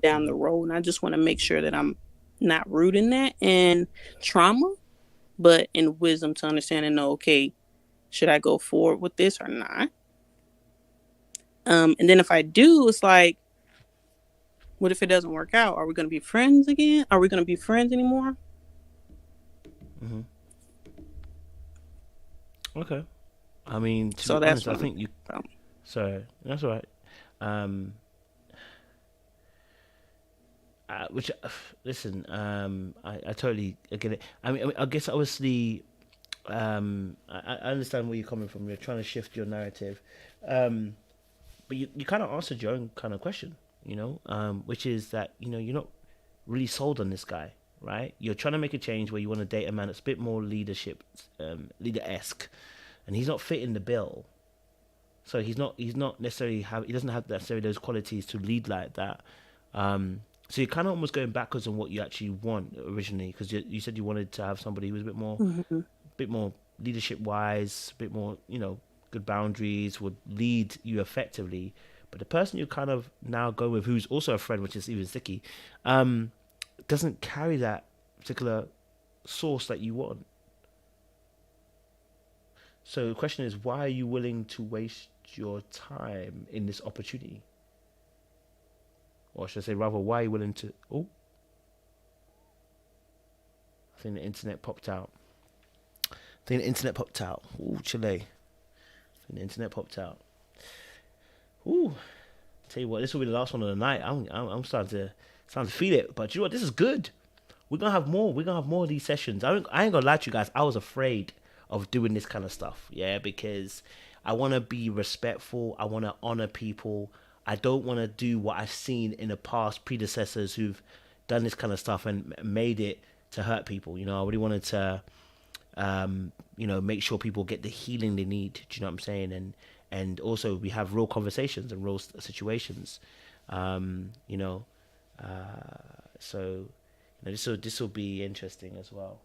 down the road. And I just want to make sure that I'm not rooting that in trauma, but in wisdom to understand and know, okay, should I go forward with this or not? And then if I do, it's like, what if it doesn't work out? Are we going to be friends again? Are we going to be friends anymore? Mm-hmm. Okay. I mean, to So be that's honest, I think you. Sorry, that's all right. Which, listen, I totally get it. I mean, I guess obviously, I understand where you're coming from. You're trying to shift your narrative, but you kind of answered your own kind of question, which is that you're not really sold on this guy, right? You're trying to make a change where you want to date a man that's a bit more leader-esque, and he's not fitting the bill. So he's not necessarily he doesn't have necessarily those qualities to lead like that. So you're kind of almost going backwards on what you actually want originally, because you said you wanted to have somebody who was a bit more leadership wise, a bit more good boundaries, would lead you effectively. But the person you kind of now go with, who's also a friend, which is even sticky, doesn't carry that particular source that you want. So the question is, why are you willing to waste your time in this opportunity? Or should I say, rather, why are you willing to... Oh. I think the internet popped out. Ooh, Chile. I think the internet popped out. Ooh. Tell you what, this will be the last one of the night. I'm starting to feel it. But you know what? This is good. We're gonna have more. We're gonna have more of these sessions. I ain't gonna lie to you guys. I was afraid of doing this kind of stuff. Yeah, because I want to be respectful. I want to honor people. I don't want to do what I've seen in the past predecessors who've done this kind of stuff and made it to hurt people. I really wanted to, make sure people get the healing they need. Do you know what I'm saying? And also we have real conversations and real situations. So this will be interesting as well.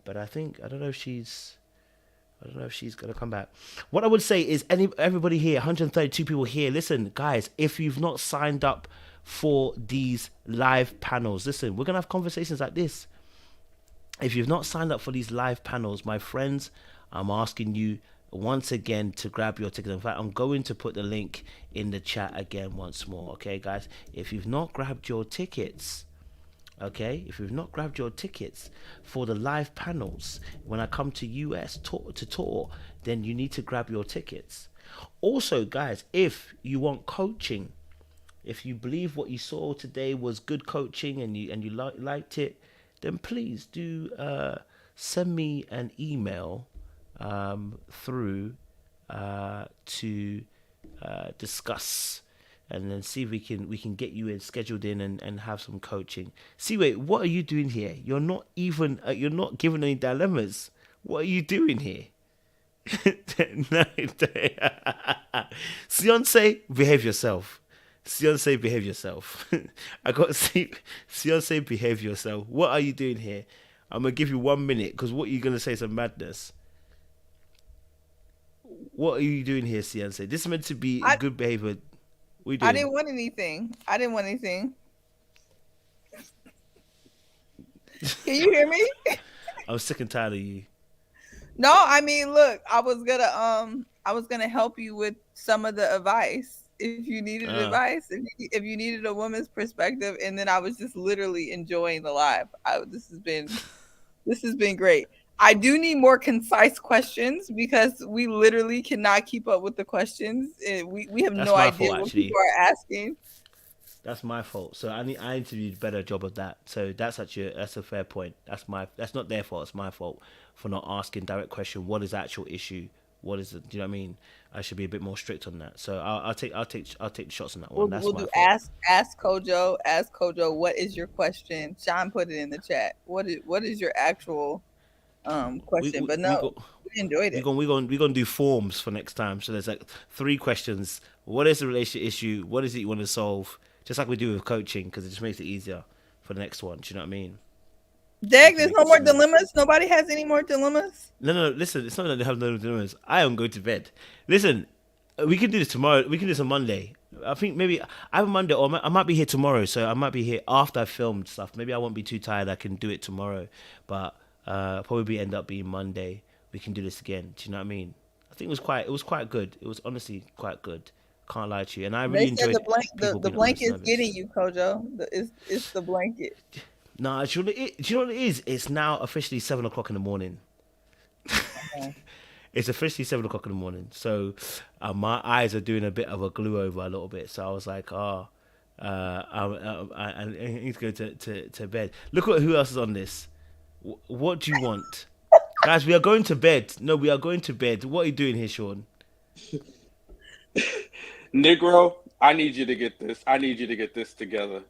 But I don't know if she's gonna come back. What I would say is, everybody here, 132 people here, listen, guys, if you've not signed up for these live panels, listen, we're gonna have conversations like this. If you've not signed up for these live panels, my friends, I'm asking you once again to grab your ticket. In fact, I'm going to put the link in the chat again once more. Okay, guys, if you've not grabbed your tickets, for the live panels when I come to US to tour, then you need to grab your tickets. Also, guys, if you want coaching, if you believe what you saw today was good coaching and you liked it, then please do send me an email through to discuss, and then see if we can get you scheduled in and have some coaching. See, wait, what are you doing here? You're not giving any dilemmas. What are you doing here? No, Beyonce, behave yourself. Beyonce, behave yourself. I got to see. Beyonce, behave yourself. What are you doing here? I'm gonna give you 1 minute, because what you're gonna say is a madness. What are you doing here, Beyonce? This is meant to be good behavior. I didn't want anything. Can you hear me? I'm sick and tired of you. No, I mean, look, I was gonna help you with some of the advice if you needed advice, if you needed a woman's perspective, and then I was just literally enjoying the live. This has been great. I do need more concise questions, because we literally cannot keep up with the questions. We have no idea what people are asking. That's my fault. So I need to do a better job of that. So that's a fair point. That's not their fault. It's my fault for not asking direct question. What is the actual issue? What is it? Do you know what I mean? I should be a bit more strict on that. So I'll take shots on that one. That's we'll do fault. Ask Kojo. Ask Kojo. What is your question? Sean put it in the chat. What is your actual question? enjoyed it. We're gonna do forms for next time. So there's like 3 questions. What is the relationship issue? What is it you want to solve? Just like we do with coaching, because it just makes it easier for the next one. Do you know what I mean? Dag, there's no more dilemmas. Nobody has any more dilemmas. No. Listen, it's not that they have no dilemmas. I am going to bed. Listen, we can do this tomorrow. We can do this on Monday. I think maybe I have a Monday, or I might be here tomorrow. So I might be here after I filmed stuff. Maybe I won't be too tired. I can do it tomorrow, but probably end up being Monday. We can do this again. Do you know what I mean? I think it was quite good. It was honestly quite good. Can't lie to you. And I really enjoyed the blanket's getting you, Kojo. It's the blanket. Nah, do you know what it is? It's now officially 7 o'clock in the morning. Okay. It's officially 7 o'clock in the morning. So my eyes are doing a bit of a glue over a little bit. So I was like, I need to go to bed. Look at who else is on this. What do you want? Guys, we are going to bed. No, we are going to bed. What are you doing here, Sean? Negro, I need you to get this. I need you to get this together.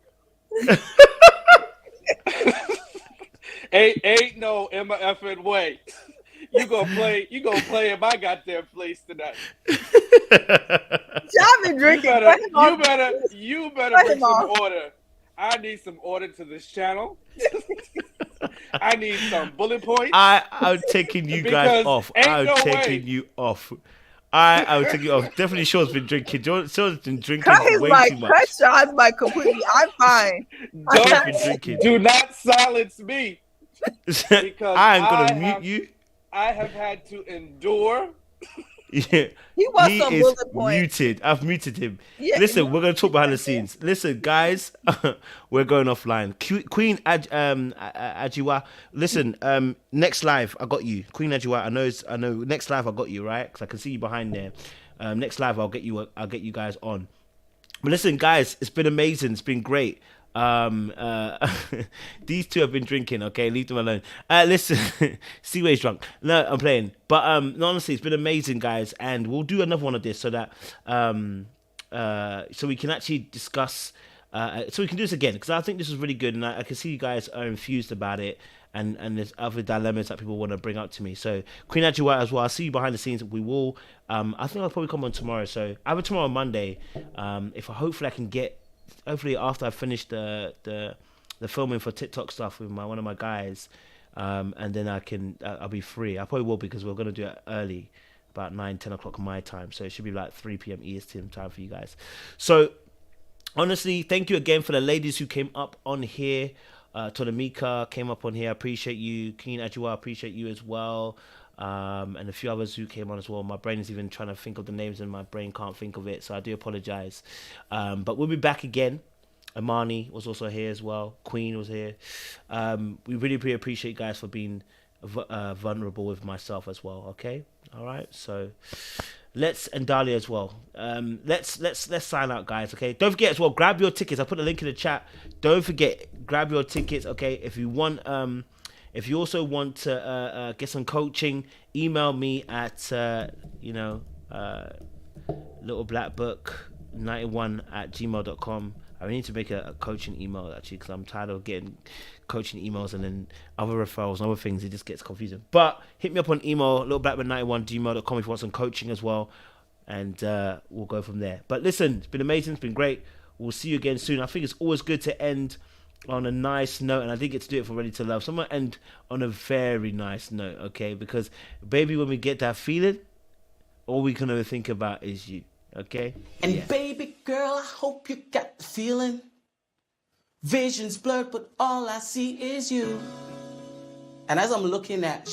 ain't no Emma effing way. You gonna play in my goddamn place tonight. Y'all been drinking. You better bring some order. I need some order to this channel. I need some bullet points. I'm taking you guys off. I'm taking you off. I'm taking you off. Definitely Sean's been drinking. Sean's been drinking way too much. Cut Sean's mic completely. I'm fine. Do not silence me. Because I am going to mute you. I have had to endure. Yeah. He wants some bullet points. Muted. I've muted him. Yeah, listen, we're going to talk behind the scenes. Listen, guys, we're going offline. Queen Ajiwa, listen, next live, I got you. Queen Ajiwa, I know. Next live, I got you, right? Because I can see you behind there. Next live, I'll get you guys on. But listen, guys, it's been amazing. It's been great. These two have been drinking, okay, leave them alone. Listen, Seaway's drunk. No, I'm playing. But no, honestly, it's been amazing, guys, and we'll do another one of this so that so we can actually discuss so we can do this again, because I think this is really good, and I can see you guys are infused about it, and there's other dilemmas that people want to bring up to me. So Queen Ajiwa as well, I'll see you behind the scenes. We will I think I'll probably come on tomorrow, so either tomorrow or Monday, if hopefully I can get, hopefully after I finish the filming for TikTok stuff with one of my guys, and then I'll be free. I probably will, because we're going to do it early, about 9-10 o'clock my time, so it should be like 3 p.m. EST time for you guys. So honestly, thank you again for the ladies who came up on here. Tadamika came up on here, I appreciate you. Queen Ajiwa, I appreciate you as well. And a few others who came on as well. My brain is even trying to think of the names and my brain can't think of it, so I do apologize. But we'll be back again. Amani was also here as well. Queen was here. We really appreciate you guys for being vulnerable with myself as well. Okay, all right. So and Dahlia as well. Let's sign out, guys. Okay. Don't forget as well. Grab your tickets. I put the link in the chat. Don't forget. Grab your tickets. Okay. If you want. If you also want to get some coaching, email me at littleblackbook91@gmail.com. I need to make a coaching email, actually, because I'm tired of getting coaching emails and then other referrals and other things. It just gets confusing. But hit me up on email, littleblackbook91@gmail.com, if you want some coaching as well, and we'll go from there. But listen, it's been amazing. It's been great. We'll see you again soon. I think it's always good to end on a nice note, and I didn't get to do it for Ready to Love, so I'm gonna end on a very nice note, okay? Because baby, when we get that feeling, all we can ever think about is you, okay? And baby girl, I hope you got the feeling. Vision's blurred, but all I see is you. And as I'm looking at